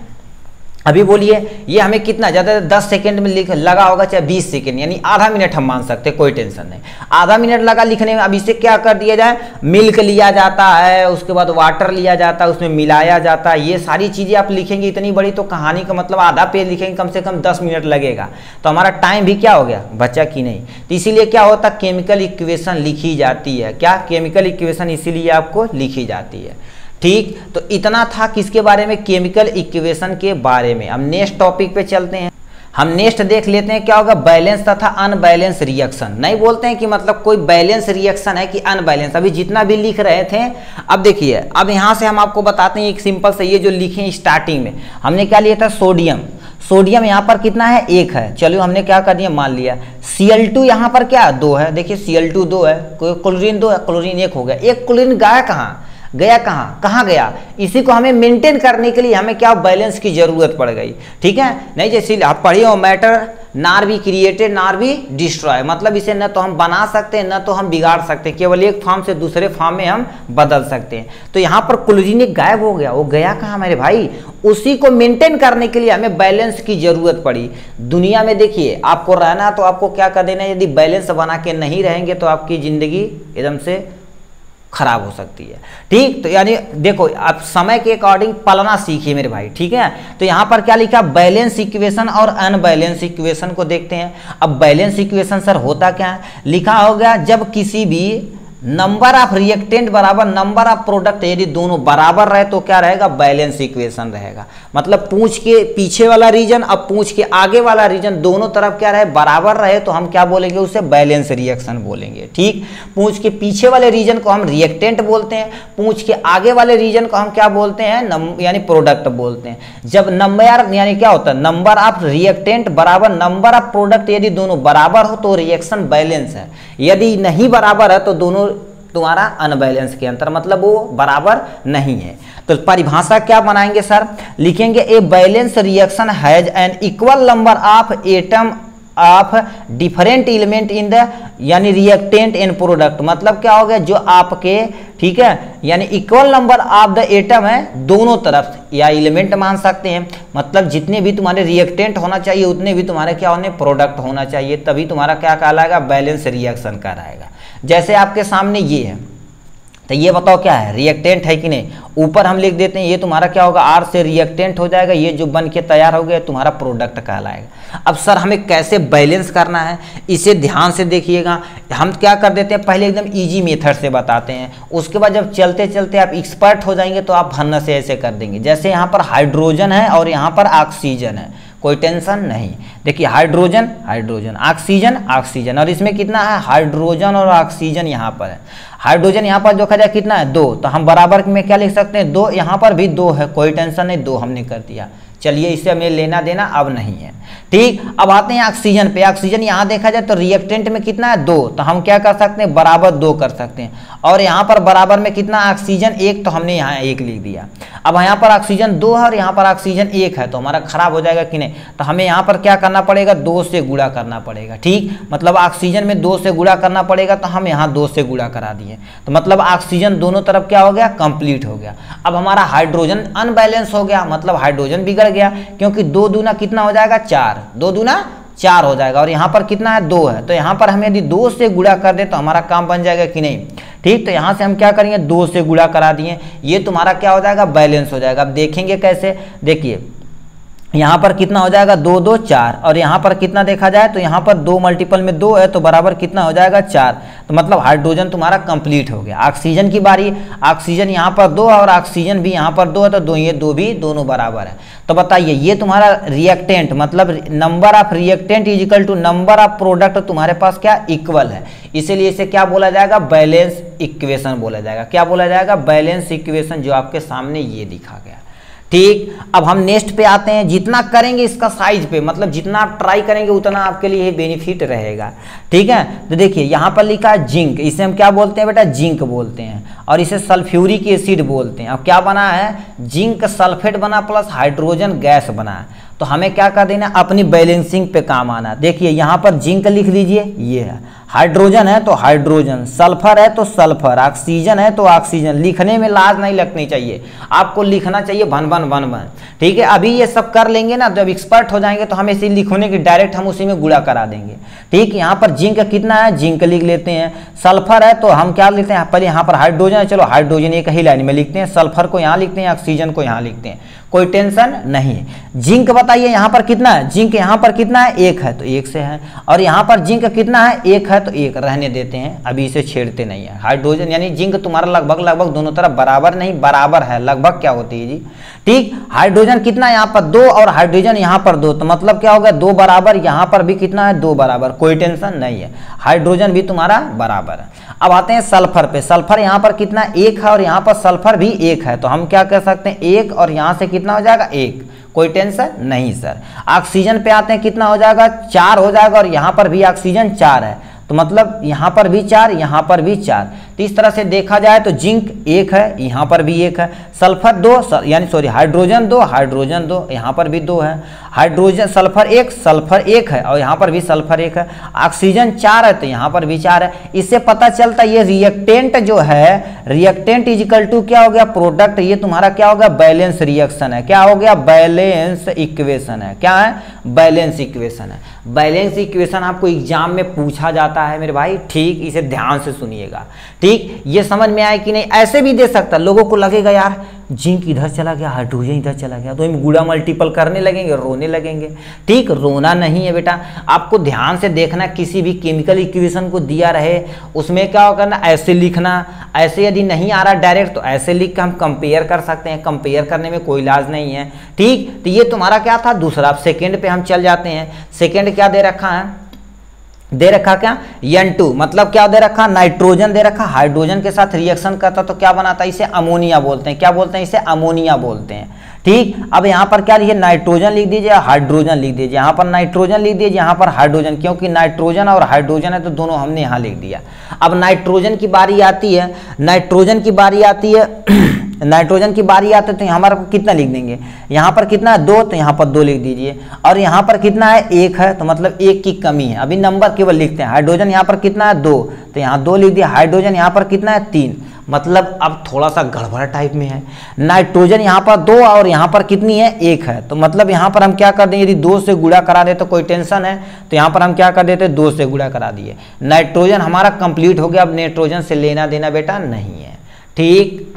अभी बोलिए ये हमें कितना ज़्यादा 10 सेकेंड में लगा होगा, चाहे 20 सेकेंड, यानी आधा मिनट हम मान सकते हैं, कोई टेंशन नहीं, आधा मिनट लगा लिखने में। अब इसे क्या कर दिया जाए, मिल्क लिया जाता है, उसके बाद वाटर लिया जाता है, उसमें मिलाया जाता है, ये सारी चीज़ें आप लिखेंगे इतनी बड़ी, तो कहानी का मतलब आधा पेज लिखेंगे, कम से कम 10 मिनट लगेगा, तो हमारा टाइम भी क्या हो गया, बचा कि नहीं। तो इसीलिए क्या होता है, केमिकल इक्वेशन लिखी जाती है। क्या, केमिकल इक्वेशन इसीलिए आपको लिखी जाती है। ठीक, तो इतना था किसके बारे में, केमिकल इक्वेशन के बारे में। अब नेक्स्ट टॉपिक पे चलते हैं। हम नेक्स्ट देख लेते हैं क्या होगा, बैलेंस तथा अनबैलेंस रिएक्शन। नहीं बोलते हैं कि मतलब कोई बैलेंस रिएक्शन है कि अनबैलेंस, अभी जितना भी लिख रहे थे। अब देखिए, अब यहाँ से हम आपको बताते हैं एक सिंपल से, ये जो लिखे स्टार्टिंग में हमने क्या लिया था, सोडियम। सोडियम यहाँ पर कितना है, 1 है। चलो हमने क्या कर दिया, मान लिया Cl2 यहाँ पर क्या 2 है, देखिए Cl2 2 है, क्लोरीन 2 है, क्लोरीन 1 हो गया। एक क्लोरीन गया कहाँ, गया कहाँ गया, इसी को हमें मेंटेन करने के लिए हमें क्या बैलेंस की जरूरत पड़ गई। ठीक है, नहीं जैसे आप पढ़िए हो, मैटर नार भी क्रिएटेड नार भी डिस्ट्रॉय, मतलब इसे न तो हम बना सकते हैं न तो हम बिगाड़ सकते हैं, केवल एक फॉर्म से दूसरे फॉर्म में हम बदल सकते हैं। तो यहाँ पर क्लोरीन गायब हो गया, वो गया कहाँ मेरे भाई, उसी को मेंटेन करने के लिए हमें बैलेंस की जरूरत पड़ी। दुनिया में देखिए आपको रहना तो आपको क्या कर देना है, यदि बैलेंस बना के नहीं रहेंगे तो आपकी जिंदगी एकदम से खराब हो सकती है। ठीक, तो यानी देखो आप समय के अकॉर्डिंग पलना सीखिए मेरे भाई। ठीक है, तो यहाँ पर क्या लिखा, बैलेंस इक्वेशन और अनबैलेंस इक्वेशन को देखते हैं। अब बैलेंस इक्वेशन सर होता क्या है, लिखा हो गया जब किसी भी नंबर ऑफ रिएक्टेंट बराबर नंबर ऑफ प्रोडक्ट, यदि दोनों बराबर रहे तो क्या रहेगा, बैलेंस इक्वेशन रहेगा। मतलब पूंछ के पीछे वाला रीजन और पूंछ के आगे वाला रीजन दोनों तरफ क्या रहे, बराबर रहे, तो हम क्या बोलेंगे, उसे बैलेंस रिएक्शन बोलेंगे। ठीक, पूंछ के पीछे वाले रीजन को हम रिएक्टेंट बोलते हैं, पूंछ के आगे वाले रीजन को हम क्या बोलते हैं, यानी प्रोडक्ट बोलते हैं। जब नंबर यानी क्या होता है, नंबर ऑफ रिएक्टेंट बराबर नंबर ऑफ प्रोडक्ट, यदि दोनों बराबर हो तो रिएक्शन बैलेंस है, यदि नहीं बराबर है तो दोनों तुम्हारा अनबैलेंस के अंतर, मतलब वो बराबर नहीं है। तो परिभाषा क्या बनाएंगे सर, लिखेंगे a balance reaction has an equal number of atom of different element in the यानी रिएक्टेंट एंड प्रोडक्ट। मतलब क्या हो गया, जो आपके ठीक है यानी equal number of the atom है दोनों तरफ, या एलिमेंट मान सकते हैं, मतलब जितने भी तुम्हारे रिएक्टेंट होना चाहिए उतने भी तुम्हारे क्या होने, प्रोडक्ट होना चाहिए, तभी तुम्हारा क्या कहलाएगा, बैलेंस रिएक्शन कहलाएगा। जैसे आपके सामने ये है, तो ये बताओ क्या है, रिएक्टेंट है कि नहीं। ऊपर हम लिख देते हैं ये तुम्हारा क्या होगा, R से रिएक्टेंट हो जाएगा, ये जो बन के तैयार हो गया तुम्हारा प्रोडक्ट कहलाएगा। अब सर हमें कैसे बैलेंस करना है, इसे ध्यान से देखिएगा। हम क्या कर देते हैं, पहले एकदम इजी मेथड से बताते हैं, उसके बाद जब चलते चलते आप एक्सपर्ट हो जाएंगे तो आप भन्न से ऐसे कर देंगे। जैसे यहाँ पर हाइड्रोजन है और यहाँ पर ऑक्सीजन है, कोई टेंशन नहीं। देखिए हाइड्रोजन हाइड्रोजन, ऑक्सीजन ऑक्सीजन, और इसमें कितना है, हाइड्रोजन और ऑक्सीजन यहाँ पर है। हाइड्रोजन यहाँ पर देखा जाए कितना है, 2, तो हम बराबर में क्या लिख सकते हैं, 2, यहाँ पर भी 2 है, कोई टेंशन नहीं, 2 हमने कर दिया। चलिए इससे हमें लेना देना अब नहीं है, ठीक। अब आते हैं ऑक्सीजन पे। ऑक्सीजन यहाँ देखा जाए तो रिएक्टेंट में कितना है, 2, तो हम क्या कर सकते हैं, बराबर 2 कर सकते हैं। और यहाँ पर बराबर में कितना, ऑक्सीजन 1, तो हमने यहाँ 1 लिख दिया। अब यहाँ पर ऑक्सीजन 2 है और यहाँ पर ऑक्सीजन 1 है, तो हमारा खराब हो जाएगा कि नहीं, तो हमें यहाँ पर क्या करना पड़ेगा, 2 से गुणा करना पड़ेगा, ठीक। मतलब ऑक्सीजन में 2 से गुणा करना पड़ेगा, तो हम यहाँ 2 से गुणा करा दिए, तो मतलब ऑक्सीजन दोनों तरफ क्या हो गया, कंप्लीट हो गया। अब हमारा हाइड्रोजन अनबैलेंस हो गया, मतलब हाइड्रोजन बिगड़ गया, क्योंकि 2 दूना कितना हो जाएगा, 4, 2 दूना 4 हो जाएगा, और यहाँ पर कितना है, 2 है, तो यहाँ पर हमें यदि 2 से गुणा कर दे तो हमारा काम बन जाएगा कि नहीं, ठीक। तो यहाँ से हम क्या करेंगे, 2 से गुणा करा दिए, ये तुम्हारा क्या हो जाएगा, बैलेंस हो जाएगा। अब देखेंगे कैसे, देखिए यहाँ पर कितना हो जाएगा, 2 2 4, और यहाँ पर कितना देखा जाए तो यहाँ पर 2 मल्टीपल में 2 है, तो बराबर कितना हो जाएगा, 4, तो मतलब हाइड्रोजन तुम्हारा कंप्लीट हो गया। ऑक्सीजन की बारी, ऑक्सीजन यहाँ पर 2 और ऑक्सीजन भी यहाँ पर 2 है, तो 2 ये 2 भी दोनों बराबर है। तो बताइए ये तुम्हारा रिएक्टेंट, मतलब number of reactant is equal to number of product तुम्हारे पास क्या इक्वल है, इसीलिए इसे क्या बोला जाएगा, बैलेंस इक्वेशन बोला जाएगा। क्या बोला जाएगा, बैलेंस इक्वेशन, जो आपके सामने ये दिखा गया, ठीक। अब हम नेक्स्ट पे आते हैं। जितना करेंगे इसका साइज पे, मतलब जितना आप ट्राई करेंगे उतना आपके लिए बेनिफिट रहेगा, ठीक है। तो देखिए यहाँ पर लिखा है जिंक, इसे हम क्या बोलते हैं बेटा, जिंक बोलते हैं, और इसे सल्फ्यूरिक एसिड बोलते हैं। अब क्या बना है, जिंक सल्फेट बना प्लस हाइड्रोजन गैस बना है, तो हमें क्या कर देना, अपनी बैलेंसिंग पे काम आना। देखिए यहाँ पर जिंक लिख लीजिए, ये है, हाइड्रोजन है तो हाइड्रोजन, सल्फर है तो सल्फर, ऑक्सीजन है तो ऑक्सीजन। लिखने में लाज नहीं लगनी चाहिए, आपको लिखना चाहिए भन भन भन भन, ठीक है। अभी ये सब कर लेंगे ना, जब एक्सपर्ट हो जाएंगे तो हम इसे लिखने की डायरेक्ट हम उसी में गुणा करा देंगे, ठीक। यहाँ पर जिंक कितना है, जिंक लिख लेते हैं। सल्फर है तो हम क्या लिखते हैं, पहले यहाँ पर हाइड्रोजन है, चलो हाइड्रोजन एक ही लाइन में लिखते हैं, सल्फर को यहाँ लिखते हैं, ऑक्सीजन को यहाँ लिखते हैं, कोई टेंशन नहीं। जिंक बताइए यहाँ पर कितना है, जिंक यहाँ पर कितना है, 1 है, तो 1 से है, और यहाँ पर जिंक कितना है, 1 है, तो 1 रहने देते हैं, अभी इसे छेड़ते नहीं है। हाइड्रोजन यानी जिंक तुम्हारा लगभग लगभग दोनों तरफ बराबर नहीं, बराबर है, लगभग क्या होती है जी, ठीक। हाइड्रोजन कितना है, यहाँ पर 2 और हाइड्रोजन यहाँ पर 2, तो मतलब क्या होगा, 2 बराबर, यहाँ पर भी कितना है, 2 बराबर, कोई टेंशन नहीं है, हाइड्रोजन भी तुम्हारा बराबर है। अब आते हैं सल्फर पे। सल्फर यहाँ पर कितना 1 है और यहाँ पर सल्फर भी 1 है, तो हम क्या कर सकते हैं, 1 और यहाँ से कितना हो जाएगा, 1, कोई टेंशन नहीं सर। ऑक्सीजन पे आते हैं, कितना हो जाएगा, 4 हो जाएगा, और यहाँ पर भी ऑक्सीजन 4 है, तो मतलब यहाँ पर भी 4, यहाँ पर भी 4, तो इस तरह से देखा जाए तो जिंक 1 है, यहाँ पर भी 1 है, सल्फर 2 यानी सॉरी हाइड्रोजन 2, हाइड्रोजन 2, यहाँ पर भी 2 है, हाइड्रोजन सल्फर 1 है, और यहाँ पर भी सल्फर 1 है, ऑक्सीजन 4 है, तो यहाँ पर भी 4 है। इससे पता चलता है ये रिएक्टेंट जो है, रिएक्टेंट इज इक्वल टू क्या हो गया, प्रोडक्ट, ये तुम्हारा क्या हो गया, बैलेंस रिएक्शन है। क्या हो गया, बैलेंस इक्वेशन है। क्या है, बैलेंस इक्वेशन है। बैलेंस इक्वेशन आपको एग्जाम में पूछा जाता है मेरे भाई, ठीक, इसे ध्यान से सुनिएगा, ठीक। ये समझ में आए कि नहीं, ऐसे भी दे सकता, लोगों को लगेगा यार जिंक इधर चला गया, हाइड्रोजन इधर चला गया, तो हम गुणा मल्टीपल करने लगेंगे, रोने लगेंगे, ठीक। रोना नहीं है बेटा, आपको ध्यान से देखना, किसी भी केमिकल इक्वेशन को दिया रहे उसमें क्या करना, ऐसे लिखना, ऐसे यदि नहीं आ रहा डायरेक्ट तो ऐसे लिख के हम कंपेयर कर सकते हैं, कंपेयर करने में कोई लाज नहीं है, ठीक। तो ये तुम्हारा क्या था, दूसरा। सेकेंड पे हम चल जाते हैं। सेकेंड क्या दे रखा है, दे रखा क्या, N2, मतलब क्या दे रखा, नाइट्रोजन दे रखा, हाइड्रोजन के साथ रिएक्शन करता तो क्या बनाता, इसे अमोनिया बोलते हैं। क्या बोलते हैं, इसे अमोनिया बोलते हैं, ठीक। अब यहाँ पर क्या लिखिए, नाइट्रोजन लिख दीजिए, हाइड्रोजन लिख दीजिए, यहाँ पर नाइट्रोजन लिख दीजिए, यहाँ पर हाइड्रोजन, क्योंकि नाइट्रोजन और हाइड्रोजन है तो दोनों हमने यहाँ लिख दिया। अब नाइट्रोजन की बारी आती है, नाइट्रोजन की बारी आती है नाइट्रोजन की बारी आती है तो हमारे को कितना लिख देंगे, यहाँ पर कितना है 2, तो यहाँ पर 2 लिख दीजिए, और यहाँ पर कितना है 1 है, तो मतलब 1 की कमी है, अभी नंबर केवल लिखते हैं। हाइड्रोजन यहाँ पर कितना है 2, तो यहाँ 2 लिख दिया, हाइड्रोजन यहाँ पर कितना है 3, मतलब अब थोड़ा सा गड़बड़ टाइप में है। नाइट्रोजन यहाँ पर 2 और यहाँ पर कितनी है, 1 है, तो मतलब यहाँ पर हम क्या कर दें, यदि 2 से गुणा करा दे तो कोई टेंशन है, तो यहाँ पर हम क्या कर देते, 2 से गुणा करा दिए। नाइट्रोजन हमारा कंप्लीट हो गया, अब नाइट्रोजन से लेना देना बेटा नहीं है, ठीक।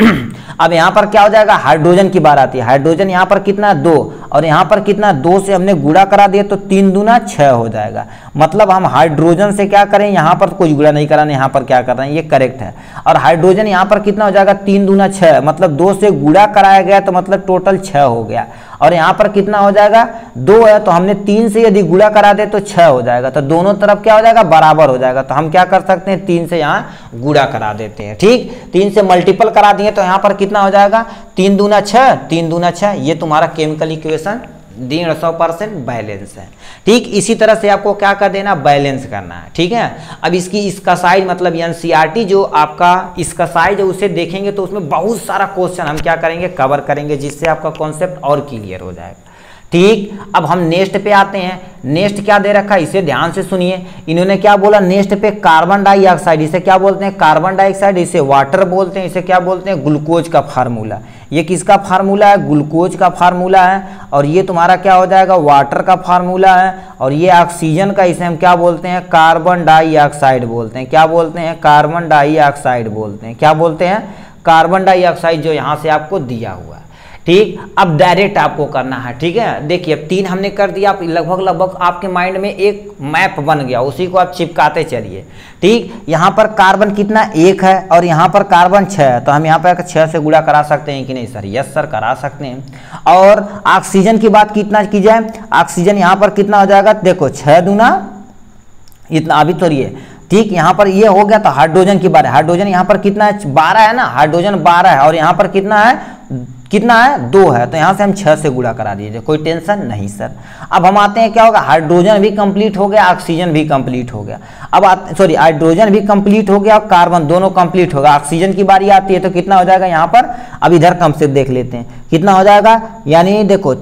अब यहाँ पर क्या हो जाएगा, हाइड्रोजन की बात आती है। हाइड्रोजन यहाँ पर कितना 2 और यहाँ पर कितना 2 से हमने गुणा करा दिया तो 3 दूना 6 हो जाएगा। मतलब हम हाइड्रोजन से क्या करें, यहाँ पर कोई गुणा नहीं कराना, यहाँ पर क्या कर रहे हैं, ये करेक्ट है। और हाइड्रोजन यहाँ पर कितना हो जाएगा, 3 दूना 6, मतलब 2 से गुणा कराया गया तो मतलब टोटल 6 हो गया। और यहाँ पर कितना हो जाएगा, 2 है, तो हमने 3 से यदि गुणा करा दे तो 6 हो जाएगा, तो दोनों तरफ क्या हो जाएगा, बराबर हो जाएगा। तो हम क्या कर सकते हैं, 3 से यहाँ गुणा करा देते हैं, ठीक। 3 से मल्टीपल करा दिए तो यहाँ पर कितना हो जाएगा, 3 दूना 6, 3 दूना 6। ये तुम्हारा केमिकल इक्वेशन 150% बैलेंस है, ठीक। इसी तरह से आपको क्या कर देना, बैलेंस करना है, ठीक है। अब इसका साइज मतलब एनसीईआरटी जो आपका इसका साइज है उसे देखेंगे तो उसमें बहुत सारा क्वेश्चन हम क्या करेंगे, कवर करेंगे, जिससे आपका कॉन्सेप्ट और क्लियर हो जाएगा, ठीक। अब हम नेक्स्ट पे आते हैं। नेक्स्ट क्या दे रखा है, इसे ध्यान से सुनिए। इन्होंने क्या बोला, नेक्स्ट पे कार्बन डाइऑक्साइड, इसे क्या बोलते हैं, कार्बन डाइऑक्साइड, इसे वाटर बोलते हैं, इसे क्या बोलते हैं, ग्लूकोज का फार्मूला। ये किसका फार्मूला है, ग्लूकोज का फार्मूला है। और ये तुम्हारा क्या हो जाएगा, वाटर का फार्मूला है। और ये ऑक्सीजन का, इसे हम क्या बोलते हैं, कार्बन डाइऑक्साइड बोलते हैं। क्या बोलते हैं, कार्बन डाइऑक्साइड बोलते हैं। क्या बोलते हैं, कार्बन डाइऑक्साइड, जो यहाँ से आपको दिया हुआ है, ठीक। अब डायरेक्ट आपको करना है, ठीक है। देखिए अब 3 हमने कर दिया, लगभग आपके माइंड में एक मैप बन गया, उसी को आप चिपकाते चलिए, ठीक। यहाँ पर कार्बन कितना 1 है और यहाँ पर कार्बन 6 है, तो हम यहाँ पर 6 से गुणा करा सकते हैं कि नहीं सर, यस सर करा सकते हैं। और ऑक्सीजन की बात कितना की जाए, ऑक्सीजन यहाँ पर कितना हो जाएगा, देखो 6 दूना इतना, अभी थोड़िए, ठीक। यहाँ पर ये हो गया, तो हाइड्रोजन की बात है। हाइड्रोजन यहाँ पर कितना है, 12 है ना, हाइड्रोजन 12 है। और यहाँ पर कितना है 2 है, तो यहाँ से हम 6 से गुणा करा दीजिए, कोई टेंशन नहीं सर। अब हम आते हैं, क्या होगा, हाइड्रोजन भी कंप्लीट हो गया, ऑक्सीजन भी कंप्लीट हो गया। अब सॉरी, हाइड्रोजन भी कंप्लीट हो गया और कार्बन दोनों कंप्लीट होगा। ऑक्सीजन की बारी आती है तो कितना हो जाएगा यहाँ पर, अब इधर कम से देख लेते हैं कितना हो जाएगा। यानी देखो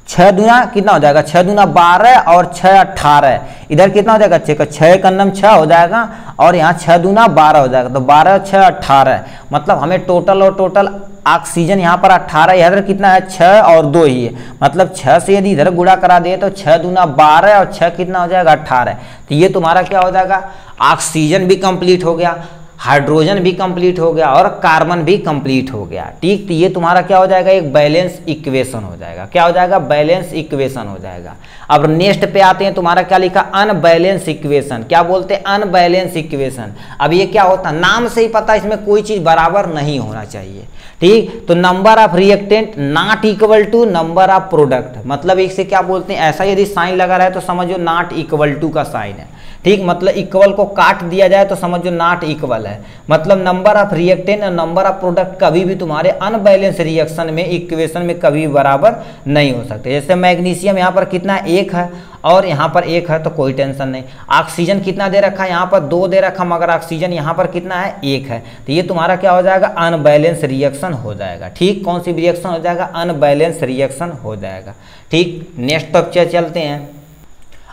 6 दूना कितना हो जाएगा, 6 दूना 12 और 6 18, इधर कितना हो जाएगा, 6 का नम 6 हो जाएगा और यहाँ 6 दूना 12 हो जाएगा, तो 12 और 6 18। मतलब हमें टोटल ऑक्सीजन यहाँ पर 18, इधर कितना है 6 और 2 ही है, मतलब 6 से यदि इधर गुणा करा दे तो 6 दूना 12 और 6 कितना हो जाएगा 18। तो ये तुम्हारा क्या हो जाएगा, ऑक्सीजन भी कंप्लीट हो गया, हाइड्रोजन भी कंप्लीट हो गया और कार्बन भी कंप्लीट हो गया, ठीक। तो ये तुम्हारा क्या हो जाएगा, एक बैलेंस इक्वेशन हो जाएगा। क्या हो जाएगा, बैलेंस इक्वेशन हो जाएगा। अब नेक्स्ट पे आते हैं, तुम्हारा क्या लिखा, अनबैलेंस इक्वेशन। क्या बोलते हैं, अनबैलेंस इक्वेशन। अब ये क्या होता है, नाम से ही पता, इसमें कोई चीज बराबर नहीं होना चाहिए, ठीक। तो number of reactant not equal to number of product, मतलब इससे क्या बोलते हैं, ऐसा यदि साइन लगा रहा है तो समझो नॉट इक्वल टू का साइन है, ठीक। मतलब इक्वल को काट दिया जाए तो समझो नॉट इक्वल है, मतलब नंबर ऑफ रिएक्टेंट और नंबर ऑफ प्रोडक्ट कभी भी तुम्हारे अनबैलेंस रिएक्शन में, इक्वेशन में कभी बराबर नहीं हो सकते। जैसे मैग्नीशियम यहाँ पर कितना 1 है और यहाँ पर 1 है, तो कोई टेंशन नहीं। ऑक्सीजन कितना दे रखा है, यहाँ पर 2 दे रखा, मगर ऑक्सीजन यहाँ पर कितना है 1 है, तो ये तुम्हारा क्या हो जाएगा, अनबैलेंस रिएक्शन हो जाएगा, ठीक। कौन सी रिएक्शन हो जाएगा, अनबैलेंस रिएक्शन हो जाएगा, ठीक। नेक्स्ट टॉपिक चलते हैं।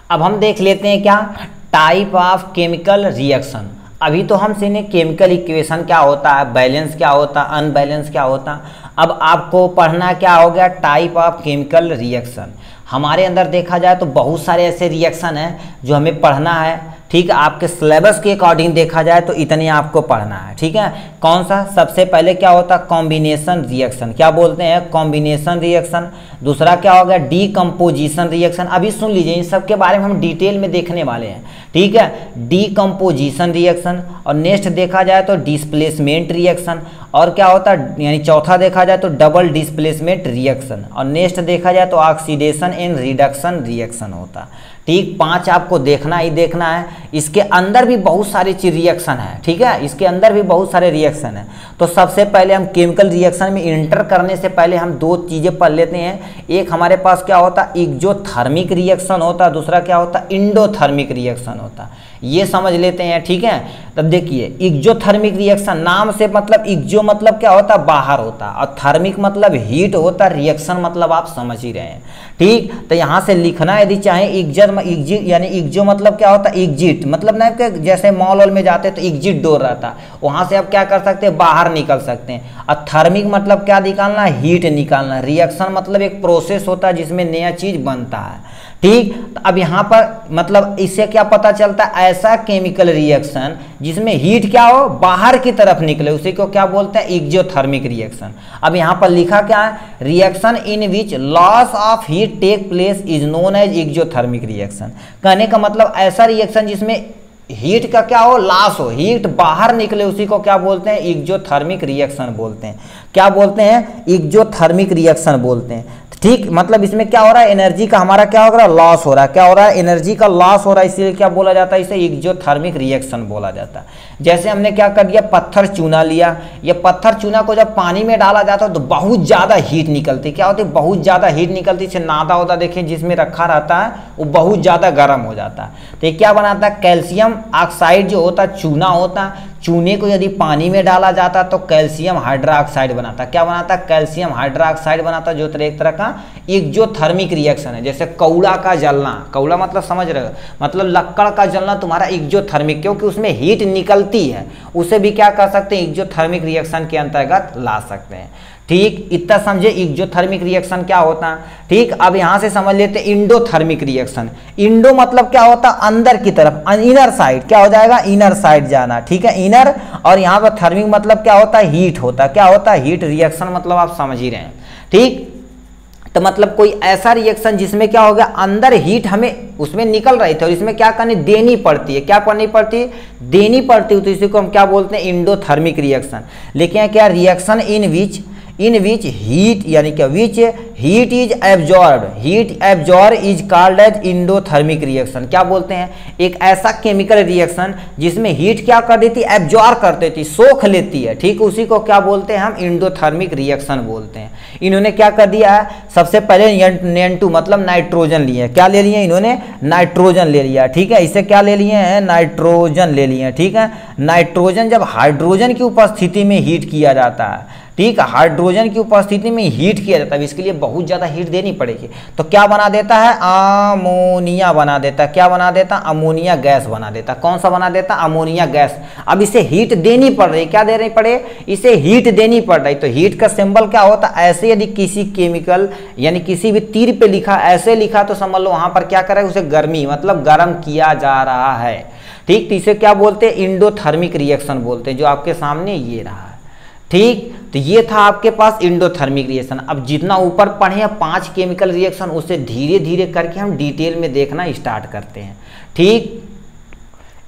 अब हम देख लेते हैं क्या, टाइप ऑफ केमिकल रिएक्शन। अभी तो हम सीने केमिकल इक्वेशन क्या होता है, बैलेंस क्या होता है, अनबैलेंस क्या होता है। अब आपको पढ़ना क्या हो गया, टाइप ऑफ केमिकल रिएक्शन। हमारे अंदर देखा जाए तो बहुत सारे ऐसे रिएक्शन हैं जो हमें पढ़ना है, ठीक है। आपके सिलेबस के अकॉर्डिंग देखा जाए तो इतने आपको पढ़ना है, ठीक है। कौन सा, सबसे पहले क्या होता है, कॉम्बिनेशन रिएक्शन। क्या बोलते हैं, कॉम्बिनेशन रिएक्शन। दूसरा क्या होगा, डीकम्पोजिशन रिएक्शन। अभी सुन लीजिए, इन सब के बारे में हम डिटेल में देखने वाले हैं, ठीक है। Decomposition reaction. और नेक्स्ट देखा जाए तो डिस्प्लेसमेंट रिएक्शन। और क्या होता है, यानी चौथा देखा जाए तो डबल डिस्प्लेसमेंट रिएक्शन। और नेक्स्ट देखा जाए तो ऑक्सीडेशन एंड रिडक्शन रिएक्शन होता है, ठीक। 5 आपको देखना ही देखना है। इसके अंदर भी बहुत सारे रिएक्शन है, ठीक है, इसके अंदर भी बहुत सारे रिएक्शन है। तो सबसे पहले हम केमिकल रिएक्शन में इंटर करने से पहले हम 2 चीज़ें पढ़ लेते हैं। एक हमारे पास क्या होता है, एक्सोथर्मिक रिएक्शन होता है, दूसरा क्या होता है, इंडोथर्मिक रिएक्शन होता है। ये समझ लेते हैं, ठीक है। तब देखिए एक्जोथर्मिक रिएक्शन नाम से मतलब एक्जो मतलब क्या होता है, बाहर होता, और थर्मिक मतलब हीट होता, रिएक्शन मतलब आप समझ ही रहे हैं। ठीक, तो यहाँ से लिखना यदि चाहे एग्जिट यानी एक्जो मतलब क्या होता है, एग्जिट मतलब ना कि जैसे मॉल वॉल में जाते हैं तो एग्जिट डोर रहता है, वहाँ से आप क्या कर सकते हैं, बाहर निकल सकते हैं। और थर्मिक मतलब क्या निकालना, हीट निकालना। रिएक्शन मतलब एक प्रोसेस होता है जिसमें नया चीज बनता है। ठीक, तो अब यहाँ पर मतलब इससे क्या पता चलता है, ऐसा केमिकल रिएक्शन जिसमें हीट क्या हो, बाहर की तरफ निकले, उसी को क्या बोलते हैं, एक्जोथर्मिक रिएक्शन। अब यहाँ पर लिखा क्या है, reaction in which loss of heat take place is known as exothermic reaction. कहने का मतलब ऐसा रिएक्शन जिसमें हीट का क्या हो, लॉस हो, हीट बाहर निकले, उसी को क्या बोलते हैं, एक्जोथर्मिक रिएक्शन बोलते हैं। क्या बोलते हैं, एक्जोथर्मिक रिएक्शन बोलते हैं। ठीक, मतलब इसमें क्या हो रहा है, एनर्जी का हमारा क्या हो रहा है, लॉस हो रहा है। क्या हो रहा है, एनर्जी का लॉस हो रहा है, इसलिए क्या बोला जाता है, इसे एक्जोथर्मिक रिएक्शन बोला जाता है। जैसे हमने क्या कर दिया, पत्थर चूना लिया, ये पत्थर चूना को जब पानी में डाला जाता है तो बहुत ज़्यादा हीट निकलती, क्या होती है, बहुत ज़्यादा हीट निकलती। इसे नादा होता देखें जिसमें रखा रहता है वो बहुत ज़्यादा गर्म हो जाता है। तो ये क्या बनाता है, कैल्शियम ऑक्साइड जो होता है, चूना होता है, चूने को यदि पानी में डाला जाता तो कैल्शियम हाइड्रोक्साइड बनाता। क्या बनाता, कैल्शियम हाइड्रोक्साइड बनाता, जो एक तरह का एक्जोथर्मिक रिएक्शन है। जैसे कौड़ा का जलना, कौड़ा मतलब समझ रहे हो, मतलब लक्कड़ का जलना तुम्हारा एक्जोथर्मिक, क्योंकि उसमें हीट निकलती है, उसे भी क्या कर सकते हैं, एक्जोथर्मिक रिएक्शन के अंतर्गत ला सकते हैं। ठीक, इतना समझे एक्जोथर्मिक रिएक्शन क्या होता है। ठीक, अब यहां से समझ लेते हैं इंडोथर्मिक रिएक्शन। इंडो मतलब क्या होता है, अंदर की तरफ, इनर साइड, क्या हो जाएगा, इनर साइड जाना। ठीक है, इनर, और यहाँ पर थर्मिक मतलब क्या होता है, हीट होता है। क्या होता है, हीट। रिएक्शन मतलब आप समझ ही रहे हैं। ठीक, तो मतलब कोई ऐसा रिएक्शन जिसमें क्या हो गया, अंदर हीट हमें उसमें निकल रही थी और इसमें क्या करनी, देनी पड़ती है। क्या करनी पड़ती है, देनी पड़ती है। तो इसी को हम क्या बोलते हैं, इंडोथर्मिक रिएक्शन। लेकिन क्या, रिएक्शन इन विच हीट यानी क्या, which heat is absorb, heat absorb is called as endothermic reaction. क्या बोलते हैं, एक ऐसा केमिकल रिएक्शन जिसमें हीट क्या कर देती, एब्जॉर्ब कर देती, सोख लेती है। ठीक, उसी को क्या बोलते हैं, हम इंडोथर्मिक रिएक्शन बोलते हैं। इन्होंने क्या कर दिया है, सबसे पहले N2 मतलब नाइट्रोजन लिए। क्या ले लिए इन्होंने, नाइट्रोजन ले लिया। ठीक है, इसे क्या ले लिए हैं, नाइट्रोजन ले लिए। ठीक है, नाइट्रोजन जब हाइड्रोजन की उपस्थिति में हीट किया जाता है, ठीक है, हाइड्रोजन की उपस्थिति में हीट किया जाता है, इसके लिए बहुत ज़्यादा हीट देनी पड़ेगी, तो क्या बना देता है, अमोनिया बना देता है। क्या बना देता, अमोनिया गैस बना देता। कौन सा बना देता, अमोनिया गैस। अब इसे हीट देनी पड़ रही, क्या देनी पड़े, इसे हीट देनी पड़ रही। तो हीट का सिंबल क्या होता है, ऐसे यदि किसी केमिकल यानी किसी भी तीर पे लिखा, ऐसे लिखा, तो समझ लो वहां पर क्या करे, उसे गर्मी मतलब गर्म किया जा रहा है। ठीक, तो इसे क्या बोलते हैं, इंडोथर्मिक रिएक्शन बोलते हैं, जो आपके सामने ये रहा है। ठीक, तो ये था आपके पास इंडोथर्मिक रिएक्शन। अब जितना ऊपर पढ़े हैं 5 केमिकल रिएक्शन, उसे धीरे धीरे करके हम डिटेल में देखना स्टार्ट करते हैं। ठीक,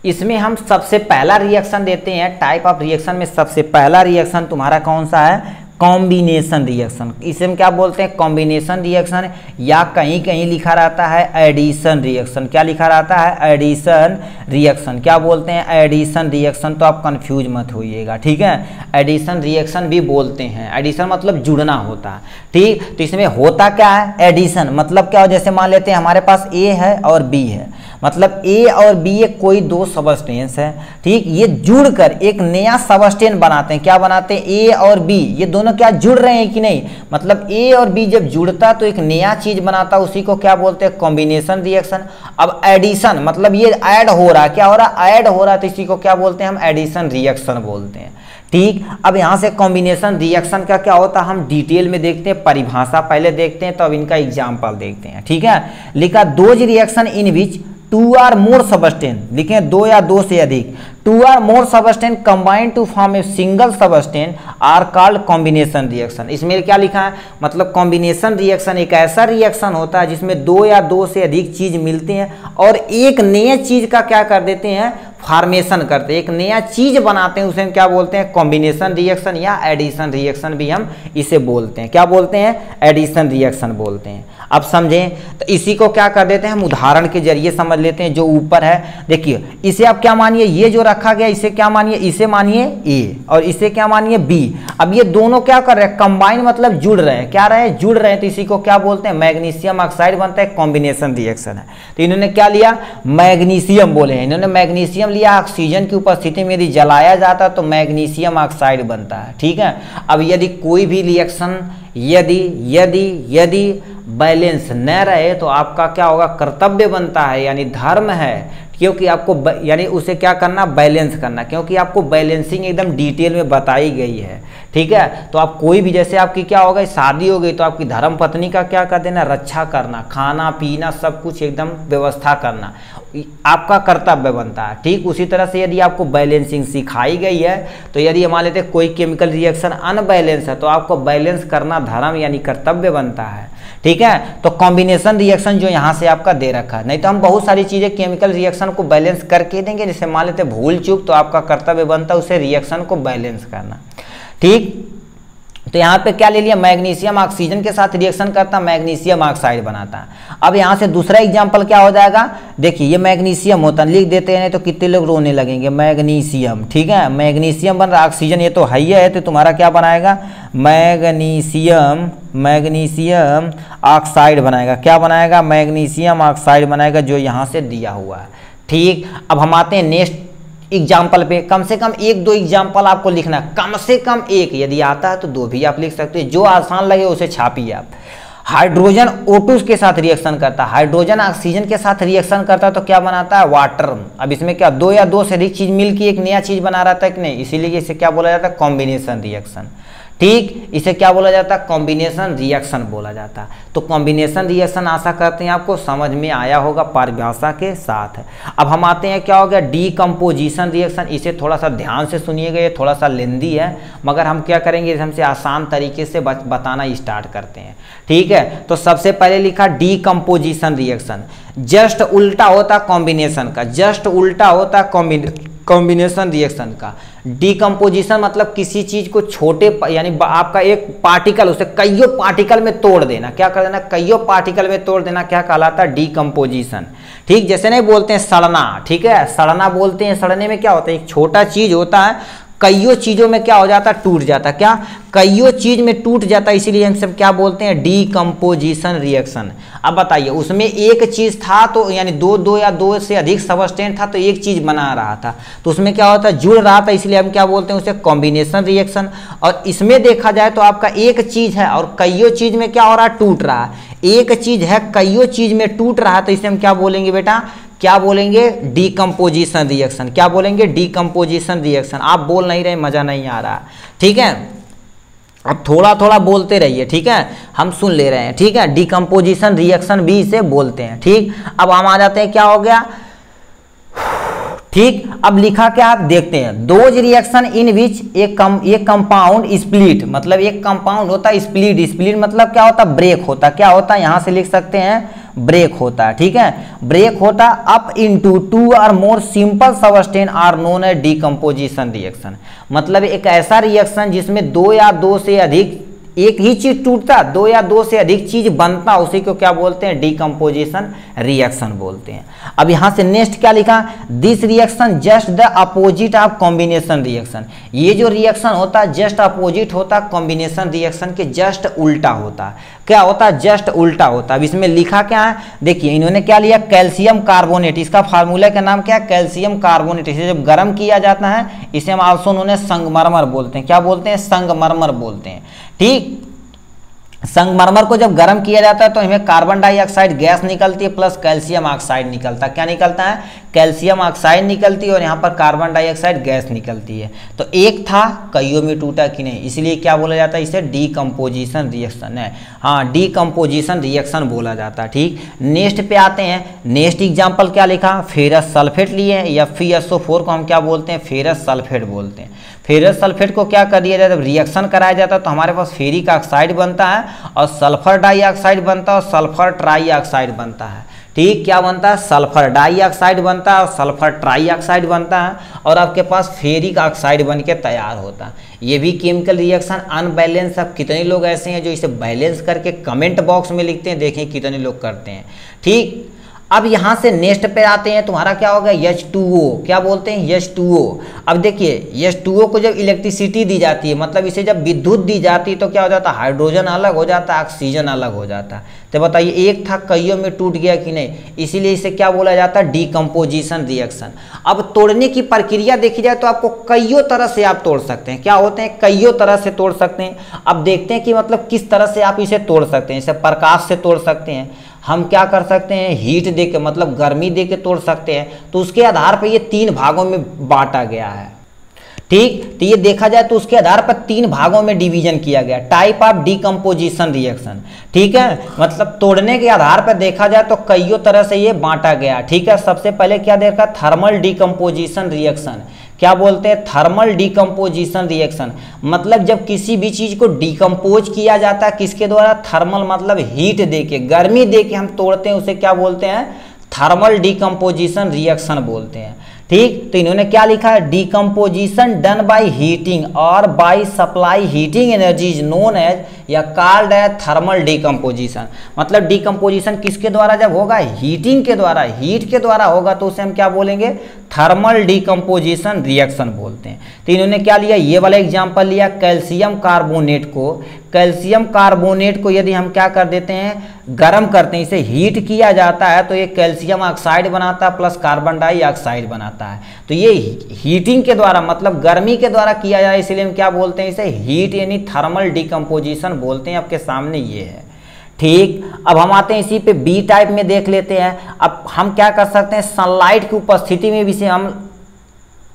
इसमें हम सबसे पहला रिएक्शन देते हैं, टाइप ऑफ रिएक्शन में सबसे पहला रिएक्शन तुम्हारा कौन सा है, कॉम्बिनेशन रिएक्शन। इसे हम क्या बोलते हैं, कॉम्बिनेशन रिएक्शन, या कहीं कहीं लिखा रहता है एडिशन रिएक्शन। क्या लिखा रहता है, एडिशन रिएक्शन। क्या बोलते हैं, एडिशन रिएक्शन। तो आप कंफ्यूज मत होइएगा। ठीक है, एडिशन रिएक्शन भी बोलते हैं। एडिशन मतलब जुड़ना होता है। ठीक, तो इसमें होता क्या है, एडिशन मतलब क्या हो, जैसे मान लेते हैं हमारे पास ए है और बी है, मतलब ए और बी ये कोई दो सबस्टेंस है। ठीक, ये जुड़कर एक नया सबस्टेंस बनाते हैं। क्या बनाते हैं, ए और बी ये दोनों क्या जुड़ रहे हैं कि नहीं, मतलब ए और बी जब जुड़ता तो एक नया चीज बनाता, उसी को क्या बोलते हैं, कॉम्बिनेशन रिएक्शन। अब एडिशन मतलब ये ऐड हो रहा है, क्या हो रहा है, ऐड हो रहा है, तो इसी को क्या बोलते हैं, हम एडिशन रिएक्शन बोलते हैं। ठीक, अब यहाँ से कॉम्बिनेशन रिएक्शन का क्या होता है हम डिटेल में देखते हैं, परिभाषा पहले देखते हैं, तो अब इनका एग्जाम्पल देखते हैं। ठीक है, लिखा those reaction in which 2 or more substance, लिखे 2 या 2 से अधिक, 2 or more substance combined to form a single substance are called combination reaction. इसमें क्या लिखा है, मतलब कॉम्बिनेशन रिएक्शन एक ऐसा रिएक्शन होता है जिसमें 2 या 2 से अधिक चीज मिलती हैं और एक नए चीज का क्या कर देते हैं, फॉर्मेशन करते हैं, एक नया चीज बनाते हैं, उसे हम क्या बोलते हैं, कॉम्बिनेशन रिएक्शन या एडिशन रिएक्शन भी हम इसे बोलते हैं। क्या बोलते हैं, एडिशन रिएक्शन बोलते हैं। अब समझें, तो इसी को क्या कर देते हैं हम उदाहरण के जरिए समझ लेते हैं। जो ऊपर है देखिए, इसे आप क्या मानिए, ये जो रखा गया इसे क्या मानिए, इसे मानिए ए और इसे क्या मानिए बी। अब ये दोनों क्या कर रहे हैं, कंबाइन मतलब जुड़ रहे हैं, क्या रहे, जुड़ रहे हैं, तो इसी को क्या बोलते हैं, मैग्नीशियम ऑक्साइड बनता है, कॉम्बिनेशन रिएक्शन है। तो इन्होंने क्या लिया, मैग्नीशियम बोले हैं, इन्होंने मैग्नीशियम मैग्नीशियम लिया, ऑक्सीजन की उपस्थिति में यदि जलाया जाता है तो मैग्नीशियम ऑक्साइड बनता है। ठीक है, अब यदि कोई भी रिएक्शन यदि यदि यदि बैलेंस न रहे तो आपका क्या होगा, कर्तव्य बनता है यानी धर्म है, क्योंकि आपको यानी उसे क्या करना, बैलेंस करना, क्योंकि आपको बैलेंसिंग एकदम डिटेल में बताई गई है। ठीक है, तो आप कोई भी, जैसे आपकी क्या हो गई, शादी हो गई तो आपकी धर्म पत्नी का क्या कर देना, रक्षा करना, खाना पीना सब कुछ एकदम व्यवस्था करना आपका कर्तव्य बनता है। ठीक, उसी तरह से यदि आपको बैलेंसिंग सिखाई गई है तो यदि मान लेते कोई केमिकल रिएक्शन अनबैलेंस है तो आपको बैलेंस करना धर्म यानी कर्तव्य बनता है। ठीक है, तो कॉम्बिनेशन रिएक्शन जो यहाँ से आपका दे रखा है, नहीं तो हम बहुत सारी चीज़ें केमिकल रिएक्शन को बैलेंस करके देंगे, जैसे मान लेते भूल चूक, तो आपका कर्तव्य बनता है उसे रिएक्शन को बैलेंस करना। ठीक, तो यहाँ पे क्या ले लिया, मैग्नीशियम ऑक्सीजन के साथ रिएक्शन करता, मैग्नीशियम ऑक्साइड बनाता है। अब यहाँ से दूसरा एग्जांपल क्या हो जाएगा, देखिए ये मैग्नीशियम होता है, लिख देते हैं तो कितने लोग रोने लगेंगे, मैग्नीशियम। ठीक है, मैग्नीशियम बन रहा, ऑक्सीजन ये तो है, तो तुम्हारा क्या बनाएगा, मैग्नीशियम ऑक्साइड बनाएगा। क्या बनाएगा, मैग्नीशियम ऑक्साइड बनाएगा, जो यहाँ से दिया हुआ है। ठीक, अब हम आते हैं नेक्स्ट एग्जाम्पल पे। कम से कम एक दो एग्जाम्पल आपको लिखना, कम से कम एक, यदि आता है तो दो भी आप लिख सकते हैं, जो आसान लगे उसे छापिए आप। हाइड्रोजन O2 के साथ रिएक्शन करता है, हाइड्रोजन ऑक्सीजन के साथ रिएक्शन करता है तो क्या बनाता है, वाटर। अब इसमें क्या दो या दो से अधिक चीज मिलकर एक नया चीज बना रहा था कि नहीं, इसीलिए इसे क्या बोला जाता है, कॉम्बिनेशन रिएक्शन। ठीक, इसे क्या बोला जाता है, कॉम्बिनेशन रिएक्शन बोला जाता है। तो कॉम्बिनेशन रिएक्शन आशा करते हैं आपको समझ में आया होगा परिभाषा के साथ। अब हम आते हैं क्या हो गया, डीकम्पोजिशन रिएक्शन। इसे थोड़ा सा ध्यान से सुनिएगा, ये थोड़ा सा लेंदी है, मगर हम क्या करेंगे, हमसे आसान तरीके से बताना स्टार्ट करते हैं। ठीक है, तो सबसे पहले लिखा डीकम्पोजिशन रिएक्शन, जस्ट उल्टा होता कॉम्बिनेशन का, जस्ट उल्टा होता कॉम्बिनेशन रिएक्शन का। डीकम्पोजिशन मतलब किसी चीज को छोटे यानी आपका एक पार्टिकल उसे कईयों पार्टिकल में तोड़ देना, क्या कर देना, कईयों पार्टिकल में तोड़ देना, क्या कहलाता है, डीकम्पोजिशन। ठीक, जैसे नहीं बोलते हैं सड़ना, ठीक है, सड़ना बोलते हैं, सड़ने में क्या होता है, एक छोटा चीज होता है, कईयों चीजों में क्या हो जाता है, टूट जाता है, क्या कईयों चीज में टूट जाता है, इसीलिए हम सब क्या बोलते हैं, डीकम्पोजिशन रिएक्शन। अब बताइए, उसमें एक चीज था तो यानी दो या दो से अधिक सबस्टेंट था तो एक चीज बना रहा था, तो उसमें क्या होता है, जुड़ रहा था, इसलिए हम क्या बोलते हैं, उसे कॉम्बिनेशन रिएक्शन। और इसमें देखा जाए तो आपका एक चीज है और कईयों चीज में क्या हो रहा है, टूट रहा है, एक चीज है कईयों चीज में टूट रहा है, तो इसे हम क्या बोलेंगे बेटा, क्या बोलेंगे, डीकम्पोजिशन रिएक्शन। क्या बोलेंगे, डीकम्पोजिशन रिएक्शन। आप बोल नहीं रहे, मजा नहीं आ रहा। ठीक है, अब थोड़ा थोड़ा बोलते रहिए, ठीक है, हम सुन ले रहे हैं। ठीक है, डीकम्पोजिशन रिएक्शन भी इसे बोलते हैं। ठीक, अब हम आ जाते हैं, क्या हो गया, ठीक, अब लिखा क्या आप देखते हैं, दोज रिएक्शन इन विच एक कंपाउंड स्प्लिट, मतलब एक कंपाउंड होता है स्प्लिट, स्प्लिट मतलब क्या होता है, ब्रेक होता, क्या होता है, यहां से लिख सकते हैं ब्रेक होता है। ठीक है, ब्रेक होता अप इनटू टू और more simple substance are known as decomposition reaction. मतलब एक ऐसा रिएक्शन जिसमें दो या दो से अधिक, एक ही चीज टूटता, दो या दो से अधिक चीज बनता, उसी को क्या बोलते हैं, डीकम्पोजिशन रिएक्शन बोलते हैं। अब यहां से नेक्स्ट क्या लिखा, this reaction just the opposite of combination reaction. ये जो रिएक्शन होता है जस्ट अपोजिट होता, कॉम्बिनेशन रिएक्शन के जस्ट उल्टा होता। क्या होता, जस्ट उल्टा होता। अब इसमें लिखा क्या है, देखिए इन्होंने क्या लिया, कैल्शियम कार्बोनेट, इसका फार्मूला का नाम क्या है, कैल्शियम कार्बोनेट। इसे जब गर्म किया जाता है इसे हम आल्सो उन्होंने संगमरमर बोलते हैं। क्या बोलते हैं, संगमरमर बोलते हैं। ठीक, संगमरमर को जब गर्म किया जाता है तो हमें कार्बन डाइऑक्साइड गैस निकलती है प्लस कैल्शियम ऑक्साइड निकलता है। क्या निकलता है, कैल्शियम ऑक्साइड निकलती है और यहाँ पर कार्बन डाइऑक्साइड गैस निकलती है। तो एक था कईयों में टूटा कि नहीं, इसलिए क्या बोला जाता है, इसे डीकम्पोजिशन रिएक्शन है। हाँ, डीकम्पोजिशन रिएक्शन बोला जाता है। ठीक, नेक्स्ट पे आते हैं। नेक्स्ट एग्जाम्पल क्या लिखा, फेरस सल्फेट लिए, या FeSO4 को हम क्या बोलते हैं, फेरस सल्फेट बोलते हैं। फेरस सल्फेट को क्या कर दिया जाता है, जब रिएक्शन कराया जाता है तो हमारे पास फेरिक ऑक्साइड बनता है और सल्फर डाइऑक्साइड बनता है और सल्फर ट्राइऑक्साइड बनता है। ठीक, क्या बनता है, सल्फर डाइऑक्साइड बनता है और सल्फर ट्राइऑक्साइड बनता है और आपके पास फेरिक ऑक्साइड बन के तैयार होता है। ये भी केमिकल रिएक्शन अनबैलेंस। अब कितने लोग ऐसे हैं जो इसे बैलेंस करके कमेंट बॉक्स में लिखते हैं, देखें कितने लोग करते हैं। ठीक, अब यहाँ से नेक्स्ट पे आते हैं, तुम्हारा क्या होगा H2O, क्या बोलते हैं H2O। अब देखिए H2O को जब इलेक्ट्रिसिटी दी जाती है, मतलब इसे जब विद्युत दी जाती है तो क्या हो जाता है, हाइड्रोजन अलग हो जाता है, ऑक्सीजन अलग हो जाता है। तो बताइए एक था कईयों में टूट गया कि नहीं, इसीलिए इसे क्या बोला जाता है, डीकम्पोजिशन रिएक्शन। अब तोड़ने की प्रक्रिया देखी जाए तो आपको कईयों तरह से आप तोड़ सकते हैं, क्या होते हैं, कईयों तरह से तोड़ सकते हैं। अब देखते हैं कि मतलब किस तरह से आप इसे तोड़ सकते हैं। इसे प्रकाश से तोड़ सकते हैं, हम क्या कर सकते हैं, हीट दे के मतलब गर्मी दे के तोड़ सकते हैं। तो उसके आधार पर ये 3 भागों में बांटा गया है, ठीक। तो ये देखा जाए तो उसके आधार पर 3 भागों में डिवीजन किया गया, टाइप ऑफ डीकम्पोजिशन रिएक्शन, ठीक है। मतलब तोड़ने के आधार पर देखा जाए तो कईयों तरह से ये बांटा गया, ठीक है। सबसे पहले क्या देखा, थर्मल डीकम्पोजिशन रिएक्शन, क्या बोलते हैं, थर्मल डीकम्पोजिशन रिएक्शन। मतलब जब किसी भी चीज को डीकम्पोज किया जाता है किसके द्वारा, थर्मल मतलब हीट देके, गर्मी देके हम तोड़ते हैं, उसे क्या बोलते हैं, थर्मल डीकम्पोजिशन रिएक्शन बोलते हैं, ठीक। तो इन्होंने क्या लिखा है, डीकम्पोजिशन डन बाय हीटिंग और by supply heating energy is known as या कॉल्ड एज थर्मल डीकम्पोजिशन। मतलब डीकम्पोजिशन किसके द्वारा जब होगा, हीटिंग के द्वारा, हीट के द्वारा होगा तो उसे हम क्या बोलेंगे, थर्मल डीकम्पोजिशन रिएक्शन बोलते हैं। तो इन्होंने क्या लिया, ये वाला एग्जांपल लिया, कैल्शियम कार्बोनेट को, कैल्शियम कार्बोनेट को यदि हम क्या कर देते हैं, गर्म करते हैं, इसे हीट किया जाता है तो ये कैल्शियम ऑक्साइड बनाता है प्लस कार्बन डाइऑक्साइड बनाता है। तो ये हीटिंग के द्वारा मतलब गर्मी के द्वारा किया जाए, इसलिए हम क्या बोलते हैं, इसे हीट यानी थर्मल डीकम्पोजिशन बोलते हैं। आपके सामने ये है, ठीक। अब हम आते हैं इसी पे बी टाइप में देख लेते हैं। अब हम क्या कर सकते हैं, सनलाइट की उपस्थिति में भी इसे हम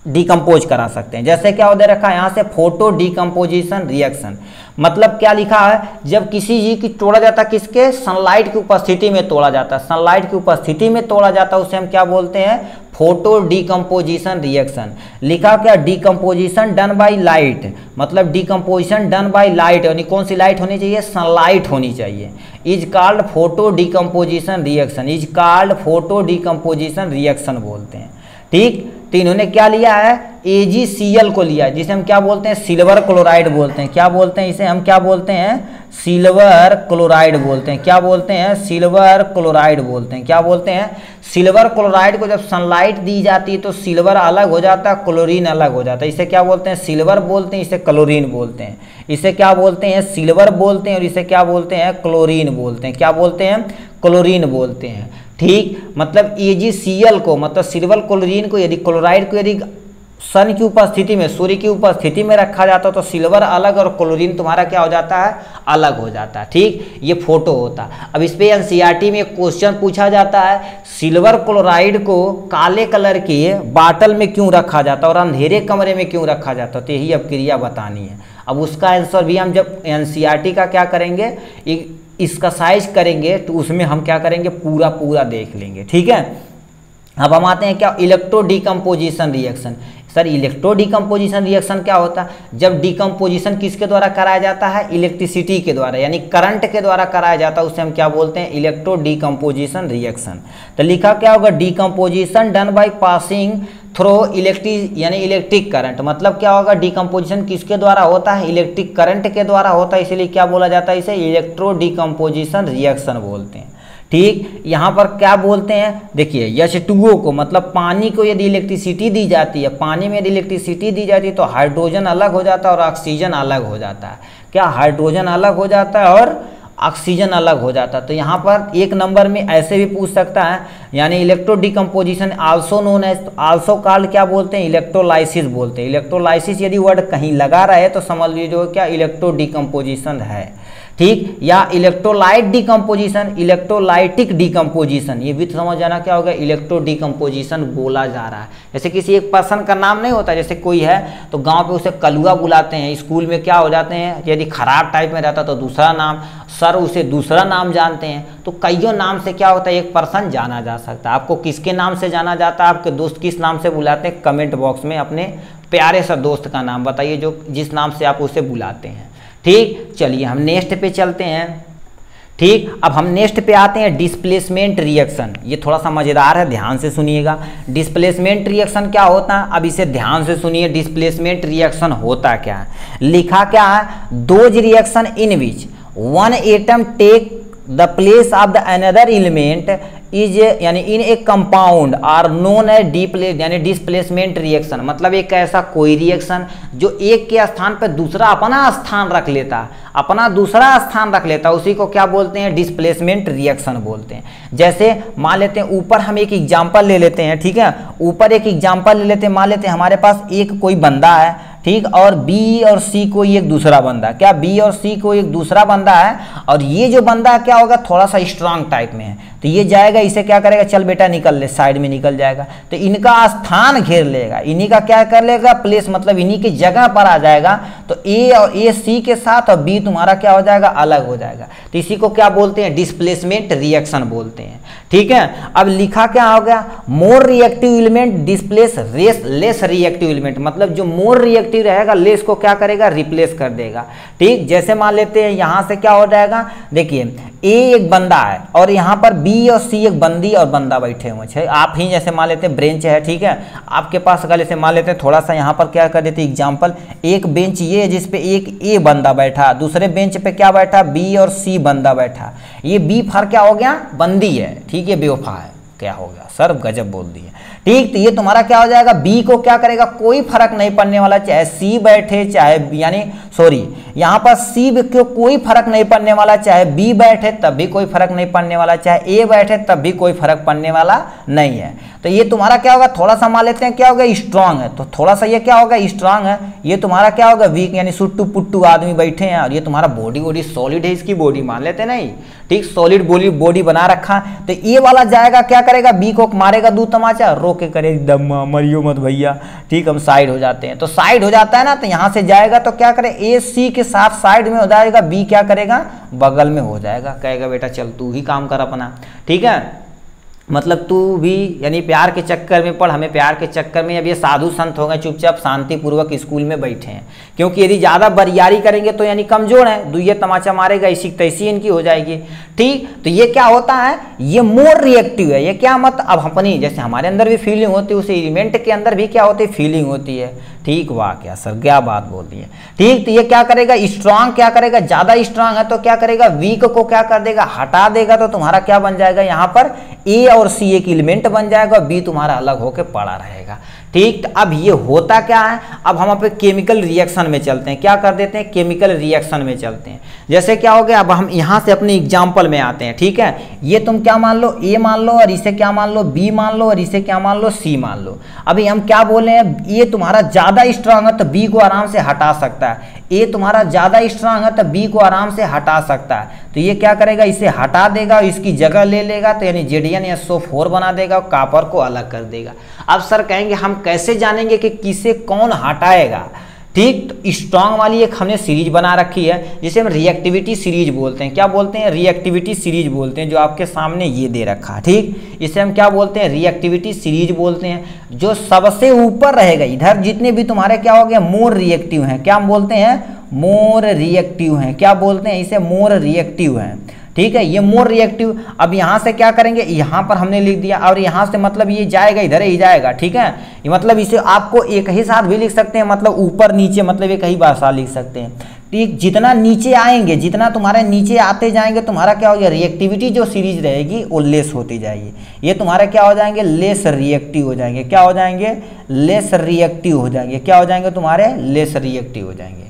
डीकम्पोज करा सकते हैं। जैसे क्या दे रखा है यहाँ से, फोटो डीकम्पोजिशन रिएक्शन। मतलब क्या लिखा है, जब किसी चीज की तोड़ा जाता है किसके, सनलाइट की उपस्थिति में तोड़ा जाता है, सनलाइट की उपस्थिति में तोड़ा जाता है, उसे हम क्या बोलते हैं, फोटो डीकम्पोजिशन रिएक्शन। लिखा क्या, डीकम्पोजिशन डन बाय लाइट, मतलब डीकम्पोजिशन डन बाय लाइट, यानी कौन सी लाइट होनी चाहिए, सनलाइट होनी चाहिए, is called photo decomposition reaction, is called photo decomposition reaction बोलते हैं, ठीक। तो इन्होंने क्या लिया है, AgCl को लिया, जिसे हम क्या बोलते हैं, सिल्वर क्लोराइड बोलते हैं। क्या बोलते हैं इसे, हम क्या बोलते हैं, सिल्वर क्लोराइड बोलते हैं। क्या बोलते हैं, सिल्वर क्लोराइड बोलते हैं। क्या बोलते हैं, सिल्वर क्लोराइड को जब सनलाइट दी जाती है तो सिल्वर अलग हो जाता है, क्लोरीन अलग हो जाता है। इसे क्या बोलते हैं, सिल्वर बोलते हैं, इसे क्लोरीन बोलते हैं। इसे क्या बोलते हैं, सिल्वर बोलते हैं, और इसे क्या बोलते हैं, क्लोरीन बोलते हैं। क्या बोलते हैं, क्लोरीन बोलते हैं, ठीक। मतलब AgCl को मतलब सिल्वर क्लोरीन को यदि क्लोराइड को यदि सन की उपस्थिति में, सूर्य की उपस्थिति में रखा जाता है तो सिल्वर अलग और क्लोरीन तुम्हारा क्या हो जाता है, अलग हो जाता है, ठीक। ये फोटो होता है। अब इस पे NCERT में एक क्वेश्चन पूछा जाता है, सिल्वर क्लोराइड को काले कलर के बाटल में क्यों रखा जाता है और अंधेरे कमरे में क्यों रखा जाता है, तो यही अब क्रिया बतानी है। अब उसका आंसर भी हम जब NCERT का क्या करेंगे, इसका साइज करेंगे तो उसमें हम क्या करेंगे, पूरा देख लेंगे, ठीक है। अब हम आते हैं क्या, electro decomposition reaction. Sir electro decomposition reaction क्या होता है, जब डीकम्पोजिशन किसके द्वारा कराया जाता है, इलेक्ट्रिसिटी के द्वारा यानी करंट के द्वारा कराया जाता है, उसे हम क्या बोलते हैं, इलेक्ट्रो डीकम्पोजिशन रिएक्शन। तो लिखा क्या होगा, decomposition done by passing through electric current. मतलब क्या होगा, डीकम्पोजिशन किसके द्वारा होता है, इलेक्ट्रिक करंट के द्वारा होता है, इसीलिए क्या बोला जाता है, इसे इलेक्ट्रो डीकम्पोजिशन रिएक्शन बोलते हैं, ठीक। यहाँ पर क्या बोलते हैं, देखिए H2O को मतलब पानी को यदि इलेक्ट्रिसिटी दी जाती है, पानी में यदि इलेक्ट्रिसिटी दी जाती है तो हाइड्रोजन अलग हो जाता है और ऑक्सीजन अलग हो जाता है। क्या, हाइड्रोजन अलग हो जाता है और ऑक्सीजन अलग हो जाता है। तो यहाँ पर 1 नंबर में ऐसे भी पूछ सकता है, यानी electro decomposition also known as, also called क्या बोलते हैं, इलेक्ट्रोलाइसिस बोलते हैं। इलेक्ट्रोलाइसिस यदि वर्ड कहीं लगा रहे तो समझ लीजिए क्या इलेक्ट्रो डीकम्पोजिशन है, ठीक। या इलेक्ट्रोलाइट डीकम्पोजिशन, इलेक्ट्रोलाइटिक डीकम्पोजिशन, ये भी समझ जाना क्या होगा, इलेक्ट्रो डीकम्पोजिशन बोला जा रहा है। जैसे किसी एक पर्सन का नाम नहीं होता, जैसे कोई है तो गांव पे उसे कलुआ बुलाते हैं, स्कूल में क्या हो जाते हैं, यदि खराब टाइप में रहता तो दूसरा नाम, सर उसे दूसरा नाम जानते हैं। तो कईयों नाम से क्या होता है, एक पर्सन जाना जा सकता है। आपको किसके नाम से जाना जाता है, आपके दोस्त किस नाम से बुलाते हैं, कमेंट बॉक्स में अपने प्यारे सा दोस्त का नाम बताइए जो जिस नाम से आप उसे बुलाते हैं, ठीक। चलिए हम नेक्स्ट पे चलते हैं, ठीक। अब हम नेक्स्ट पे आते हैं, डिस्प्लेसमेंट रिएक्शन। ये थोड़ा सा मजेदार है, ध्यान से सुनिएगा। डिस्प्लेसमेंट रिएक्शन क्या होता है, अब इसे ध्यान से सुनिए। डिस्प्लेसमेंट रिएक्शन होता क्या है, लिखा क्या है, those reaction in which one atom take the place of the another element is यानी in a compound are known as यानी डिस्प्लेसमेंट रिएक्शन, मतलब एक ऐसा कोई रिएक्शन जो एक के स्थान पर दूसरा अपना स्थान रख लेता, अपना दूसरा स्थान रख लेता, उसी को क्या बोलते हैं, डिस्प्लेसमेंट रिएक्शन बोलते हैं। जैसे मान लेते हैं ऊपर हम एक एग्जांपल ले लेते हैं, ठीक है, ऊपर एक एग्जांपल ले लेते हैं, मान लेते हैं हमारे पास एक कोई बंदा है, ठीक, और बी और सी कोई एक दूसरा बंदा, क्या बी और सी को एक दूसरा बंदा है, और ये जो बंदा क्या होगा, थोड़ा सा स्ट्रांग टाइप में है, तो ये जाएगा, इसे क्या करेगा, चल बेटा निकल ले, साइड में निकल जाएगा, तो इनका स्थान घेर लेगा, इन्हीं का क्या कर लेगा, प्लेस, मतलब इन्हीं की जगह पर आ जाएगा, तो ए और ए सी के साथ और बी तुम्हारा क्या हो जाएगा, अलग हो जाएगा, तो इसी को क्या बोलते हैं, डिस्प्लेसमेंट रिएक्शन बोलते हैं। ठीक है, अब लिखा क्या हो गया, more reactive element displace less reactive element, मतलब जो मोर रिएक्टिव रहेगा लेस को क्या करेगा, रिप्लेस कर देगा। ठीक, जैसे मान लेते हैं यहां से क्या हो जाएगा, देखिए ए एक बंदा है और यहाँ पर बी और सी एक बंदी और बंदा बैठे हुए हैं, आप ही जैसे मान लेते हैं ब्रेंच है, ठीक है, आपके पास अगर जैसे मान लेते हैं थोड़ा सा यहाँ पर क्या कर देते हैं एग्जाम्पल, एक बेंच ये है जिसपे एक ए बंदा बैठा, दूसरे बेंच पे क्या बैठा, बी और सी बंदा बैठा, ये बी फर क्या हो गया, बंदी है, ठीक है, बेवफा है, क्या हो गया सर, गजब बोल दिए। ठीक, तो ये तुम्हारा क्या हो जाएगा, बी को क्या करेगा, कोई फर्क नहीं पड़ने वाला, चाहे सी बैठे चाहे यानी सॉरी यहाँ पर सी को कोई फर्क नहीं पड़ने वाला, चाहे बी बैठे तब भी कोई फर्क नहीं पड़ने वाला, चाहे ए बैठे तब भी कोई फर्क पड़ने वाला नहीं है। तो ये तुम्हारा क्या होगा, थोड़ा सा मान लेते हैं क्या होगा, स्ट्रांग है, तो थोड़ा सा ये क्या होगा, स्ट्रांग है, ये तुम्हारा क्या होगा, वीक, यानी सुट्टू पुट्टू आदमी बैठे हैं, और ये तुम्हारा बॉडी सॉलिड है, इसकी बॉडी मान लेते नहीं, ठीक, सॉलिड बॉडी बना रखा, तो ये वाला जाएगा क्या करेगा, बी को मारेगा दो तमाचा, रोके करे एकदम मरियो मत भैया, ठीक, हम साइड हो जाते हैं, तो साइड हो जाता है ना, तो यहाँ से जाएगा तो क्या करे, ए सी के साथ साइड में हो जाएगा, बी क्या करेगा, बगल में हो जाएगा, कहेगा बेटा चल तू ही काम कर अपना, ठीक है, मतलब तू भी, यानी प्यार के चक्कर में पढ़, हमें प्यार के चक्कर में, अब ये साधु संत हो गए, चुपचाप शांतिपूर्वक स्कूल में बैठे हैं, क्योंकि यदि ज़्यादा बरियारी करेंगे तो यानी कमजोर है, दुइये तमाचा मारेगा, इसी तैसी इनकी हो जाएगी। ठीक, तो ये क्या होता है, ये मोर रिएक्टिव है, ये क्या मत, अब अपनी जैसे हमारे अंदर भी फीलिंग होती है, उस एलिमेंट के अंदर भी क्या होती है, फीलिंग होती है। ठीक, वाह क्या सर, क्या बात बोल दी है। ठीक, तो ये क्या करेगा, स्ट्रांग क्या करेगा, ज्यादा स्ट्रांग है तो क्या करेगा, वीक को क्या कर देगा, हटा देगा, तो तुम्हारा क्या बन जाएगा, यहाँ पर ए और सी एक एलिमेंट बन जाएगा, बी तुम्हारा अलग होकर पड़ा रहेगा। ठीक, तो अब ये होता क्या है, अब हम अपने केमिकल रिएक्शन में चलते हैं, क्या कर देते हैं, केमिकल रिएक्शन में चलते हैं। जैसे क्या हो गया, अब हम यहाँ से अपने एग्जाम्पल में आते हैं। ठीक है, ये तुम क्या मान लो, ए मान लो, और इसे क्या मान लो, बी मान लो, और इसे क्या मान लो, सी मान लो। अभी हम क्या बोल रहे हैं, ये तुम्हारा ज्यादा स्ट्रांग है तो बी को आराम से हटा सकता है, ए तुम्हारा ज्यादा स्ट्रांग है तो बी को आराम से हटा सकता है, तो ये क्या करेगा, इसे हटा देगा और इसकी जगह ले लेगा, तो यानी ZnSO4 बना देगा और कॉपर को अलग कर देगा। अब सर कहेंगे हम कैसे जानेंगे कि किसे कौन हटाएगा। ठीक, तो स्ट्रांग वाली एक हमने सीरीज बना रखी है जिसे हम रिएक्टिविटी सीरीज बोलते हैं। क्या बोलते हैं, रिएक्टिविटी सीरीज बोलते हैं, जो आपके सामने ये दे रखा है। ठीक, इसे हम क्या बोलते हैं, रिएक्टिविटी सीरीज बोलते हैं। जो सबसे ऊपर रहेगा, इधर जितने भी तुम्हारे क्या हो गया, मोर रिएक्टिव हैं, क्या हम बोलते हैं, मोर रिएक्टिव हैं, क्या बोलते हैं, इसे मोर रिएक्टिव हैं। ठीक है, ये मोर रिएक्टिव। अब यहाँ से क्या करेंगे, यहाँ पर हमने लिख दिया, और यहाँ से मतलब ये जाएगा इधर ही जाएगा। ठीक है, ये मतलब इसे आपको एक ही साथ भी लिख सकते हैं, मतलब ऊपर नीचे, मतलब एक ही भाषा लिख सकते हैं। ठीक, जितना नीचे आएंगे, जितना तुम्हारे नीचे आते जाएंगे, तुम्हारा क्या हो गया, रिएक्टिविटी जो सीरीज रहेगी वो लेस होती जाएगी। ये तुम्हारे क्या हो जाएंगे, लेस रिएक्टिव हो जाएंगे। क्या हो जाएंगे, लेस रिएक्टिव हो जाएंगे। क्या हो जाएंगे तुम्हारे, लेस रिएक्टिव हो जाएंगे।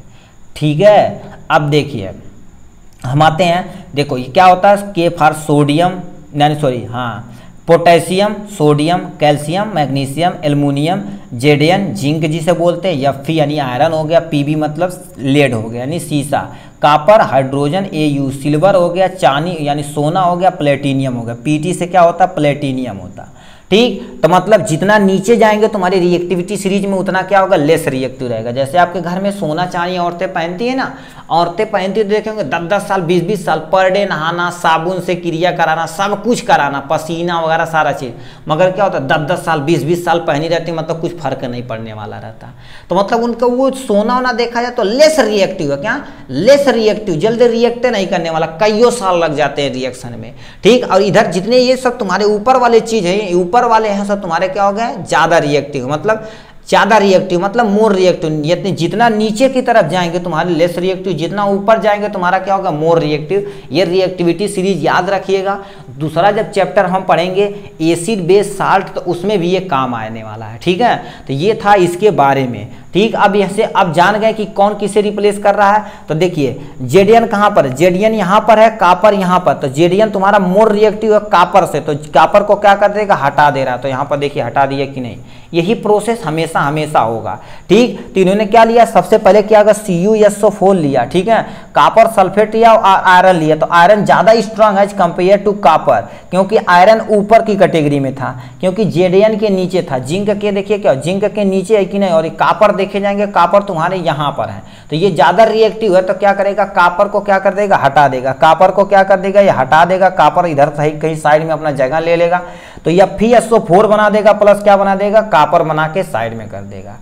ठीक है, अब देखिए हम आते हैं, देखो ये क्या होता है, के फॉर सोडियम, यानी सॉरी हाँ, potassium, sodium, calcium, magnesium, aluminium, Zn zinc जिसे बोलते हैं, Fe यानी आयरन हो गया, Pb मतलब लेड हो गया यानी सीसा, कापर, हाइड्रोजन, Au सिल्वर हो गया, चांदी यानी सोना हो गया, प्लेटिनियम हो गया। Pt से क्या होता है, प्लेटिनियम होता। ठीक, तो मतलब जितना नीचे जाएंगे तुम्हारी रिएक्टिविटी सीरीज में उतना क्या होगा, लेस रिएक्टिव रहेगा। जैसे आपके घर में सोना चांदी औरतें पहनती है ना, औरतें पहनती है तो देखेंगे 10-10 साल 20-20 साल पर डे नहाना, साबुन से क्रिया कराना, सब कुछ कराना, पसीना वगैरह सारा चीज़, मगर क्या होता है 10-10 साल 20-20 साल पहनी रहती, मतलब कुछ फर्क नहीं पड़ने वाला रहता। तो मतलब उनका वो सोना वोना देखा जाए तो लेस रिएक्टिव है। क्या, लेस रिएक्टिव, जल्दी रिएक्ट नहीं करने वाला, कईयों साल लग जाते हैं रिएक्शन में। ठीक, और इधर जितने ये सब तुम्हारे ऊपर वाले चीज़ है, ऊपर वाले हैं सब तुम्हारे क्या हो गए, ज़्यादा रिएक्टिव, मतलब ज़्यादा रिएक्टिव मतलब मोर रिएक्टिव, जितना नीचे की तरफ जाएंगे तुम्हारे लेस रिएक्टिव, जितना ऊपर जाएंगे तुम्हारा क्या होगा मोर रिएक्टिव। ये रिएक्टिविटी सीरीज याद रखिएगा। दूसरा जब चैप्टर हम पढ़ेंगे एसिड बेस साल्ट, तो उसमें भी ये काम आने वाला है, ठीक है। तो ये था इसके बारे में, ठीक। अब यहाँ से अब जान गए कि कौन किसे रिप्लेस कर रहा है। तो देखिए जेडियन कहाँ पर, जेडियन यहाँ पर है, कापर यहाँ पर। तो जेडियन तुम्हारा मोर रिएक्टिव है कापर से, तो कापर को क्या कर देगा, हटा दे रहा है। तो यहाँ पर देखिए हटा दिया कि नहीं। यही प्रोसेस हमेशा हमेशा होगा, ठीक। तो इन्होंने क्या लिया, सबसे पहले क्या होगा CuSO4 लिया, ठीक है। कापर सल्फेट लिया और आयरन लिया। तो आयरन ज्यादा स्ट्रांग है कंपेयर टू कापर, क्योंकि आयरन ऊपर की कैटेगरी में था, क्योंकि जेडियन के नीचे था। जिंक के देखिए क्या, जिंक के नीचे है कि नहीं। और कापर देखे जाएंगे, कापर तुम्हारे यहाँ पर है। तो ये ज्यादा रिएक्टिव है, तो क्या करेगा, कापर को क्या कर देगा, हटा देगा। कापर को क्या कर देगा, ये हटा देगा। कापर इधर सही कहीं साइड में अपना जगह ले लेगा। तो ये FeSO4 बना देगा, प्लस क्या बना देगा, कापर बना के साइड में कर देगा,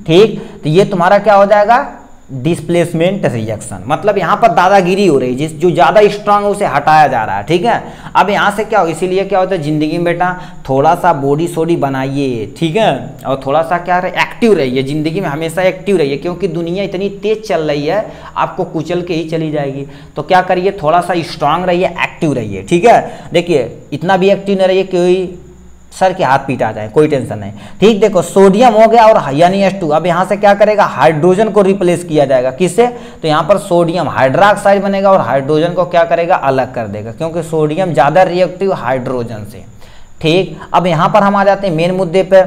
ठीक। तो ये तुम्हारा क्या हो जाएगा, डिस्प्लेसमेंट रिएक्शन। मतलब यहाँ पर दादागिरी हो रही है, जो ज्यादा स्ट्रांग है उसे हटाया जा रहा है, ठीक है। अब यहाँ से क्या हो, इसीलिए क्या होता है जिंदगी में बेटा, थोड़ा सा बॉडी सोडी बनाइए, ठीक है। और थोड़ा सा क्या रहे, एक्टिव रहिए जिंदगी में, हमेशा एक्टिव रहिए, क्योंकि दुनिया इतनी तेज चल रही है, आपको कुचल के ही चली जाएगी। तो क्या करिए, थोड़ा सा स्ट्रांग रहिए, एक्टिव रहिए, ठीक है। देखिए इतना भी एक्टिव न रहिए कोई सर के हाथ पीटा जाए, कोई टेंशन नहीं, ठीक। देखो सोडियम हो गया और यानी H2। अब यहाँ से क्या करेगा, हाइड्रोजन को रिप्लेस किया जाएगा, किससे, तो यहाँ पर सोडियम हाइड्रोक्साइड बनेगा और हाइड्रोजन को क्या करेगा, अलग कर देगा, क्योंकि सोडियम ज्यादा रिएक्टिव हाइड्रोजन से, ठीक। अब यहाँ पर हम आ जाते हैं मेन मुद्दे पे,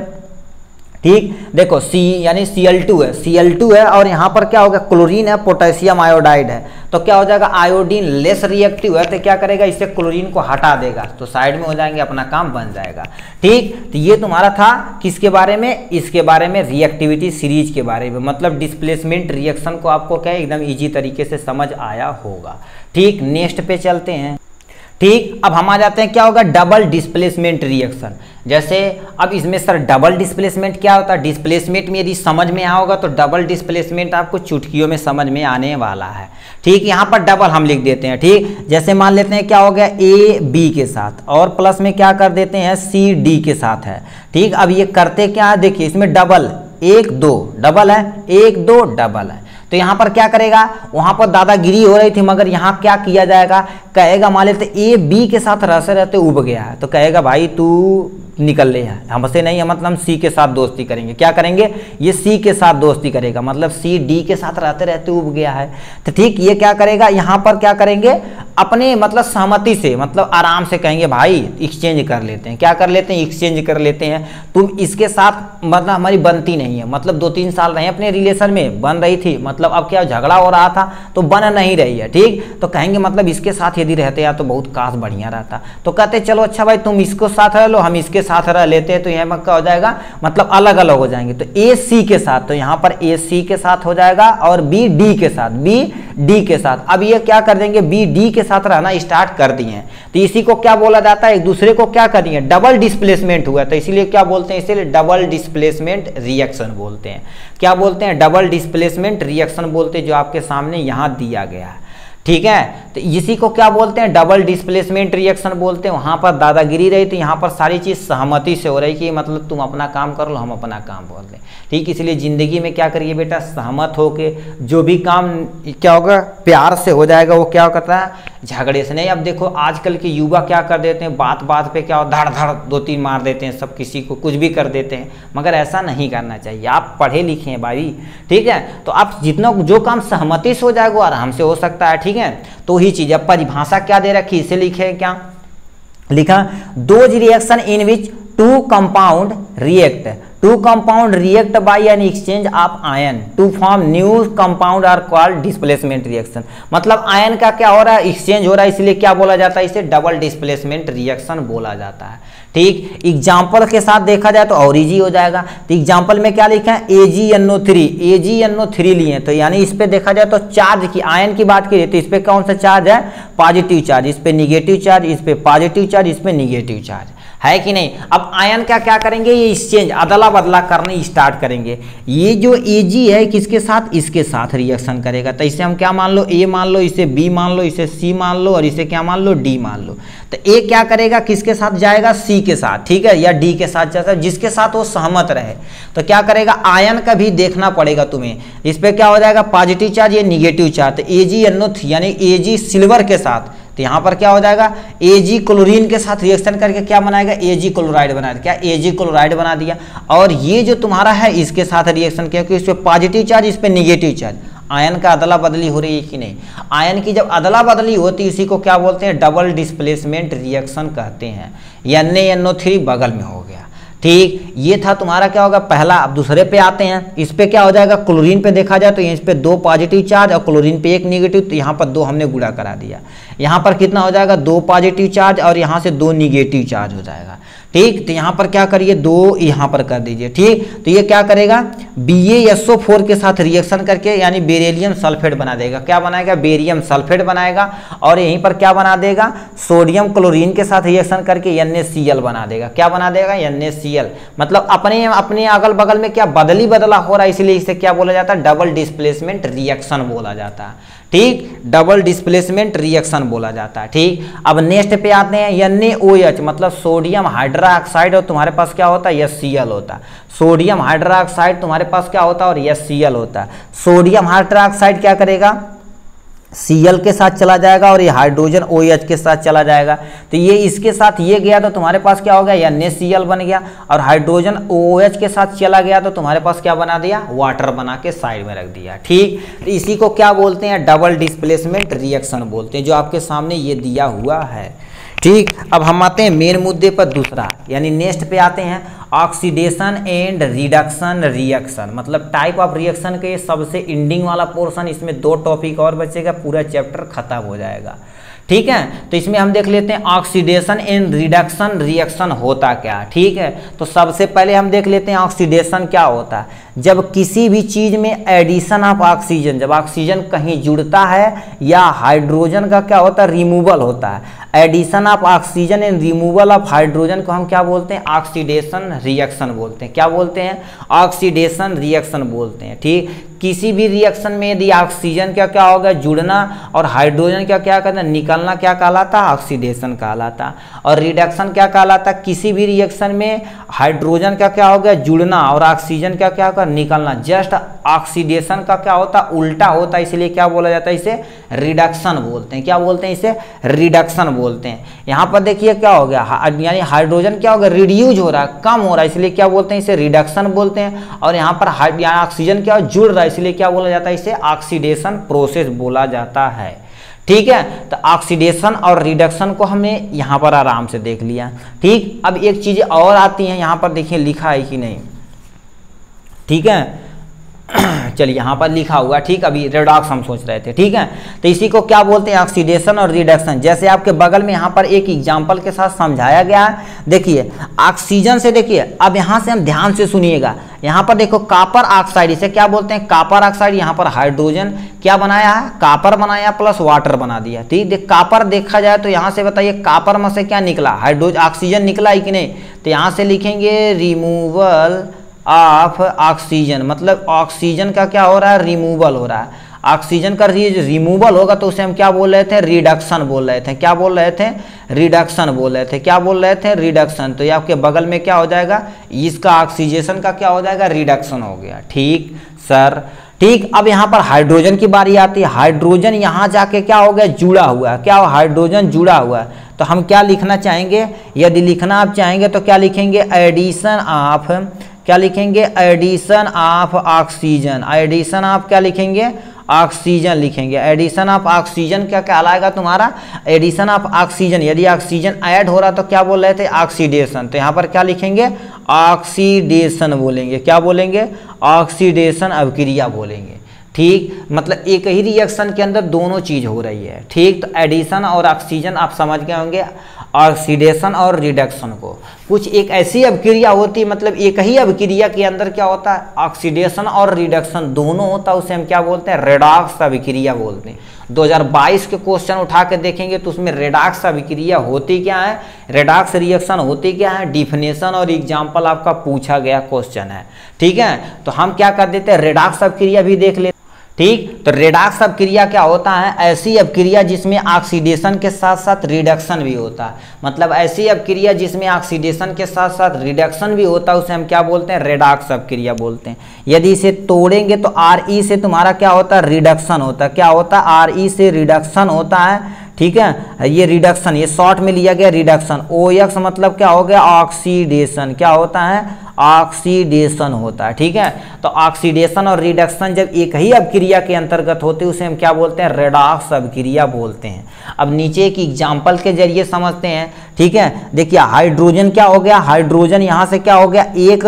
ठीक। देखो C यानी Cl2 है, Cl2 है और यहाँ पर क्या होगा, क्लोरीन है, पोटेशियम आयोडाइड है। तो क्या हो जाएगा, आयोडीन लेस रिएक्टिव है, तो क्या करेगा, इससे क्लोरीन को हटा देगा, तो साइड में हो जाएंगे, अपना काम बन जाएगा, ठीक। तो ये तुम्हारा था किसके बारे में, इसके बारे में, रिएक्टिविटी सीरीज के बारे में। मतलब डिस्प्लेसमेंट रिएक्शन को आपको क्या एकदम ईजी तरीके से समझ आया होगा, ठीक। नेक्स्ट पे चलते हैं, ठीक। अब हम आ जाते हैं क्या होगा, डबल डिस्प्लेसमेंट रिएक्शन। जैसे अब इसमें सर डबल डिस्प्लेसमेंट क्या होता है, डिस्प्लेसमेंट में यदि समझ में आया होगा तो डबल डिस्प्लेसमेंट आपको चुटकियों में समझ में आने वाला है, ठीक। यहाँ पर डबल हम लिख देते हैं, ठीक। जैसे मान लेते हैं क्या हो गया, AB के साथ और प्लस में क्या कर देते हैं, CD के साथ है, ठीक। अब ये करते क्या है, देखिए इसमें डबल 1 2 डबल है, 1 2 डबल है। तो यहाँ पर क्या करेगा, वहां पर दादागिरी हो रही थी, मगर यहाँ क्या किया जाएगा, कहेगा मान लेते AB के साथ रहते रहते उब गया है, तो कहेगा भाई तू निकल ले है, हमसे नहीं है, मतलब हम C के साथ दोस्ती करेंगे। क्या करेंगे, ये C के साथ दोस्ती करेगा, मतलब C D के साथ रहते रहते उब गया है। तो ठीक, ये क्या करेगा, यहाँ पर क्या करेंगे, अपने मतलब सहमति से, मतलब आराम से कहेंगे भाई एक्सचेंज कर लेते हैं। क्या कर लेते हैं, एक्सचेंज कर लेते हैं। तुम इसके साथ मतलब हमारी बनती नहीं है, मतलब 2-3 साल रहे अपने रिलेशन में, बन रही थी, मतलब अब क्या झगड़ा हो रहा था तो बन नहीं रही है, ठीक। तो कहेंगे मतलब इसके साथ यदि रहते या तो बहुत काश बढ़िया रहता। तो कहते चलो अच्छा भाई तुम इसको साथ रह लो, हम इसके साथ रह लेते हैं। तो यहाँ क्या हो जाएगा, मतलब अलग अलग हो जाएंगे। तो A C के साथ, तो यहाँ पर A C के साथ हो जाएगा और B D के साथ, B D के साथ। अब ये क्या कर देंगे, B D के साथ रहना स्टार्ट कर दिए। तो इसी को क्या बोला जाता है, एक दूसरे को क्या कर दिए, डबल डिस्प्लेसमेंट हुआ। तो इसीलिए क्या बोलते हैं, इसीलिए डबल डिस्प्लेसमेंट रिएक्शन बोलते हैं। क्या बोलते हैं, डबल डिस्प्लेसमेंट रिएक्शन बोलते हैं, जो आपके सामने यहाँ दिया गया है, ठीक है। तो इसी को क्या बोलते हैं, डबल डिस्प्लेसमेंट रिएक्शन बोलते हैं। वहां पर दादागिरी रही, तो यहाँ पर सारी चीज सहमति से हो रही कि मतलब तुम अपना काम कर लो, हम अपना काम बोल दें, ठीक। इसलिए जिंदगी में क्या करिए बेटा, सहमत होके जो भी काम क्या होगा प्यार से हो जाएगा, वो क्या करता है, झगड़े से नहीं। अब देखो आजकल के युवा क्या कर देते हैं, बात बात पे क्या धड़ धड़ 2-3 मार देते हैं, सब किसी को कुछ भी कर देते हैं। मगर ऐसा नहीं करना चाहिए, आप पढ़े लिखे हैं भाई, ठीक है। तो आप जितना जो काम सहमति से हो जाएगा वो आराम से हो सकता है, ठीक है। तो ही चीज, अब परिभाषा क्या दे रखी, इसे लिखे क्या लिखा, those reaction in which 2 compound react, 2 compound react by an exchange of ion to form new compound are called displacement reaction. मतलब आयन का क्या हो रहा है, एक्सचेंज हो रहा है, इसलिए क्या बोला जाता है, इसे डबल डिस्प्लेसमेंट रिएक्शन बोला जाता है, ठीक। एग्जाम्पल के साथ देखा जाए तो और इजी हो जाएगा। तो एग्जाम्पल में क्या लिखा है, AgNO3, AgNO3 लिए, तो यानी इस पे देखा जाए तो चार्ज की, आयन की बात की तो इस पे कौन सा चार्ज है, पॉजिटिव चार्ज, इस पे निगेटिव चार्ज, इस पे पॉजिटिव चार्ज, इस पे निगेटिव चार्ज। है कि नहीं। अब आयन का क्या करेंगे, ये एक्सचेंज अदला बदला करने स्टार्ट करेंगे। ये जो Ag है किसके साथ, इसके साथ रिएक्शन करेगा। तो इसे हम क्या मान लो, A मान लो, इसे B मान लो, इसे C मान लो और इसे क्या मान लो, D मान लो। तो A क्या करेगा, किसके साथ जाएगा, C के साथ, ठीक है, या D के साथ जाएगा, जिसके साथ वो सहमत रहे। तो क्या करेगा, आयन का भी देखना पड़ेगा तुम्हें। इस पे क्या हो जाएगा, पॉजिटिव चार्ज, ये निगेटिव चार्ज। AgNO3 यानी Ag सिल्वर के साथ, तो यहाँ पर क्या हो जाएगा, Ag क्लोरीन के साथ रिएक्शन करके क्या बनाएगा, Ag क्लोराइड बना दिया। क्या Ag क्लोराइड बना दिया। और ये जो तुम्हारा है इसके साथ रिएक्शन किया, क्योंकि इस पे पॉजिटिव चार्ज, इस पे निगेटिव चार्ज। आयन का अदला बदली हो रही है कि नहीं। आयन की जब अदला बदली होती है इसी को क्या बोलते हैं, डबल डिस्प्लेसमेंट रिएक्शन कहते हैं। NaNO3 बगल में हो गया, ठीक। ये था तुम्हारा क्या होगा पहला। अब दूसरे पे आते हैं। इस पे क्या हो जाएगा, क्लोरीन पे देखा जाए तो इस पे 2 पॉजिटिव चार्ज और क्लोरीन पे 1 निगेटिव, तो यहाँ पर 2 हमने गुणा करा दिया। यहाँ पर कितना हो जाएगा, 2 पॉजिटिव चार्ज और यहाँ से 2 निगेटिव चार्ज हो जाएगा, ठीक। तो यहाँ पर क्या करिए, 2 यहाँ पर कर दीजिए, ठीक। तो ये क्या करेगा, BaSO4 के साथ रिएक्शन करके यानी बेरिलियम सल्फेट बना देगा। क्या बनाएगा, बेरियम सल्फेट बनाएगा। और यहीं पर क्या बना देगा, सोडियम क्लोरीन के साथ रिएक्शन करके NaCl बना देगा। क्या बना देगा, NaCl। मतलब अपने अपने अगल बगल में क्या बदली बदला हो रहा है, इसलिए इसे क्या बोला जाता है, डबल डिस्प्लेसमेंट रिएक्शन बोला जाता है, ठीक। डबल डिस्प्लेसमेंट रिएक्शन बोला जाता है, ठीक। अब नेक्स्ट पे आते हैं, NaOH मतलब सोडियम हाइड्रोक्साइड और तुम्हारे पास क्या होता है, HCl होता है। सोडियम हाइड्रोक्साइड तुम्हारे पास क्या होता है, और HCl होता है। सोडियम हाइड्रोक्साइड क्या करेगा, Cl के साथ चला जाएगा और ये हाइड्रोजन OH के साथ चला जाएगा। तो ये इसके साथ ये गया तो तुम्हारे पास क्या हो गया, NaCl बन गया। और हाइड्रोजन OH के साथ चला गया तो तुम्हारे पास क्या बना दिया, वाटर बना के साइड में रख दिया, ठीक। तो इसी को क्या बोलते हैं, डबल डिस्प्लेसमेंट रिएक्शन बोलते हैं, जो आपके सामने ये दिया हुआ है, ठीक। अब हम आते हैं मेन मुद्दे पर दूसरा, यानी नेक्स्ट पे आते हैं, ऑक्सीडेशन एंड रिडक्शन रिएक्शन। मतलब टाइप ऑफ रिएक्शन के सबसे एंडिंग वाला पोर्शन, इसमें 2 टॉपिक और बचेगा, पूरा चैप्टर खत्म हो जाएगा, ठीक है। तो इसमें हम देख लेते हैं ऑक्सीडेशन एंड रिडक्शन रिएक्शन होता क्या, ठीक है। तो सबसे पहले हम देख लेते हैं ऑक्सीडेशन क्या होता है। जब किसी भी चीज में एडिशन ऑफ ऑक्सीजन, जब ऑक्सीजन कहीं जुड़ता है या हाइड्रोजन का क्या होता है, रिमूवल होता है। Addition of oxygen and removal of hydrogen को हम क्या बोलते हैं, ऑक्सीडेशन रिएक्शन बोलते हैं। क्या बोलते हैं, ऑक्सीडेशन रिएक्शन बोलते हैं, ठीक। किसी भी रिएक्शन में यदि ऑक्सीजन का क्या होगा, जुड़ना, और हाइड्रोजन का क्या कहते हैं, निकलना, क्या कहलाता है, ऑक्सीडेशन कहलाता। और रिडक्शन क्या कहलाता, किसी भी रिएक्शन में हाइड्रोजन का क्या होगा, जुड़ना, और ऑक्सीजन का क्या होगा, निकलना। जस्ट ऑक्सीडेशन का क्या होता, उल्टा होता है, इसलिए क्या बोला जाता है, इसे रिडक्शन बोलते हैं। क्या बोलते हैं, इसे रिडक्शन बोलते हैं। यहाँ पर देखिए क्या हो गया, यानी हाइड्रोजन क्या होगा, रिड्यूज हो रहा है, कम हो रहा है, इसलिए क्या बोलते हैं, इसे रिडक्शन बोलते हैं। और यहाँ पर ऑक्सीजन क्या जुड़ रहा है, इसलिए क्या बोला जाता है, इसे ऑक्सीडेशन प्रोसेस बोला जाता है, ठीक है। तो ऑक्सीडेशन और रिडक्शन को हमने यहाँ पर आराम से देख लिया, ठीक। अब एक चीज और आती है, यहाँ पर देखिए लिखा है कि नहीं, ठीक है। चलिए यहाँ पर लिखा हुआ, ठीक। अभी रेडॉक्स हम सोच रहे थे, ठीक है। तो इसी को क्या बोलते हैं, ऑक्सीडेशन और रिडक्शन। जैसे आपके बगल में यहाँ पर एक एग्जांपल के साथ समझाया गया है। देखिए ऑक्सीजन से, देखिए अब यहाँ से हम ध्यान से सुनिएगा। यहाँ पर देखो कॉपर ऑक्साइड, इसे क्या बोलते हैं, कॉपर ऑक्साइड। यहाँ पर हाइड्रोजन क्या बनाया है, कॉपर बनाया प्लस वाटर बना दिया, ठीक। देख कॉपर देखा जाए तो यहाँ से बताइए कॉपर में से क्या निकला, हाइड्रोजन, ऑक्सीजन निकला है कि नहीं। तो यहाँ से लिखेंगे रिमूवल ऑफ ऑक्सीजन, मतलब ऑक्सीजन का क्या हो रहा है, रिमूवल हो रहा है। ऑक्सीजन का रिमूवल होगा तो उसे हम क्या बोल रहे थे, रिडक्शन बोल रहे थे। क्या बोल रहे थे, रिडक्शन बोल रहे थे। क्या बोल रहे थे, रिडक्शन। तो ये आपके बगल में क्या हो जाएगा, इसका ऑक्सीडेशन का क्या हो जाएगा, रिडक्शन हो गया, ठीक सर, ठीक। अब यहाँ पर हाइड्रोजन की बारी आती है। हाइड्रोजन यहाँ जाके क्या हो गया, जुड़ा हुआ है। क्या हो, हाइड्रोजन जुड़ा हुआ है। तो हम क्या लिखना चाहेंगे, यदि लिखना आप चाहेंगे तो क्या लिखेंगे, एडिशन ऑफ, क्या लिखेंगे, addition of oxygen. Addition of क्या लिखेंगे, ऑक्सीजन लिखेंगे। एडिशन ऑफ ऑक्सीजन क्या कहलाएगा तुम्हारा, एडिशन ऑफ ऑक्सीजन। यदि ऑक्सीजन ऐड हो रहा तो क्या बोल रहे थे, ऑक्सीडेशन। तो यहाँ पर क्या लिखेंगे, ऑक्सीडेशन बोलेंगे। क्या बोलेंगे, ऑक्सीडेशन अभिक्रिया बोलेंगे, ठीक। मतलब एक ही रिएक्शन के अंदर दोनों चीज हो रही है, ठीक। तो एडिशन और ऑक्सीजन आप समझ गए होंगे। ऑक्सीडेशन और रिडक्शन को। कुछ एक ऐसी अभिक्रिया होती है, मतलब एक ही अभिक्रिया के अंदर क्या होता है, ऑक्सीडेशन और रिडक्शन दोनों होता है, उसे हम क्या बोलते हैं, रेडॉक्स अभिक्रिया बोलते हैं। 2022 के क्वेश्चन उठा के देखेंगे तो उसमें रेडॉक्स अभिक्रिया होती क्या है, रेडॉक्स रिएक्शन होती क्या है, डिफिनेशन और एग्जाम्पल आपका पूछा गया क्वेश्चन है। ठीक है, तो हम क्या कर देते हैं, रेडॉक्स अभिक्रिया भी देख लेते। ठीक, तो रेडॉक्स अभिक्रिया क्या होता है, ऐसी अभिक्रिया जिसमें ऑक्सीडेशन के साथ साथ रिडक्शन भी होता है। मतलब ऐसी अभिक्रिया जिसमें ऑक्सीडेशन के साथ साथ रिडक्शन भी होता है, उसे हम क्या बोलते हैं, रेडॉक्स अभिक्रिया बोलते हैं। यदि इसे तोड़ेंगे तो Re से तुम्हारा क्या होता है, रिडक्शन होता है। क्या होता है, Re से रिडक्शन होता है। ठीक है, ये रिडक्शन, ये शॉर्ट में लिया गया रिडक्शन। OX मतलब क्या हो गया, ऑक्सीडेशन। क्या होता है, ऑक्सीडेशन होता है। ठीक है, तो ऑक्सीडेशन और रिडक्शन जब एक ही अभिक्रिया के अंतर्गत होते हैं उसे हम क्या बोलते हैं, रेडॉक्स अभिक्रिया बोलते हैं। अब नीचे एक एग्जाम्पल के जरिए समझते हैं। ठीक है, देखिए हाइड्रोजन क्या हो गया, हाइड्रोजन यहाँ से क्या हो गया, एक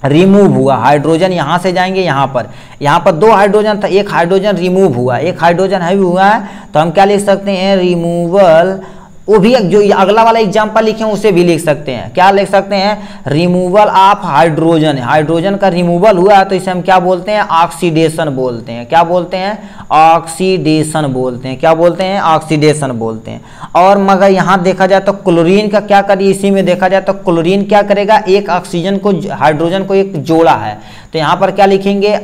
रिमूव हुआ। हाइड्रोजन यहाँ से जाएंगे यहाँ पर 2 हाइड्रोजन था, एक हाइड्रोजन रिमूव हुआ, एक हाइड्रोजन हैवी हुआ है, तो हम क्या लिख सकते हैं, रिमूवल। वो भी जो अगला वाला एग्जाम्पल लिखे हैं उसे भी लिख सकते हैं। क्या लिख सकते हैं, रिमूवल ऑफ हाइड्रोजन। हाइड्रोजन का रिमूवल हुआ तो इसे हम क्या बोलते हैं, ऑक्सीडेशन बोलते हैं। क्या बोलते हैं, ऑक्सीडेशन बोलते हैं। क्या बोलते हैं, ऑक्सीडेशन बोलते हैं। और मगर यहाँ देखा जाए तो क्लोरीन का क्या करिए, इसी में देखा जाए तो क्लोरीन क्या करेगा, एक ऑक्सीजन को, हाइड्रोजन को एक जोड़ा है, तो यहाँ पर क्या लिखेंगे,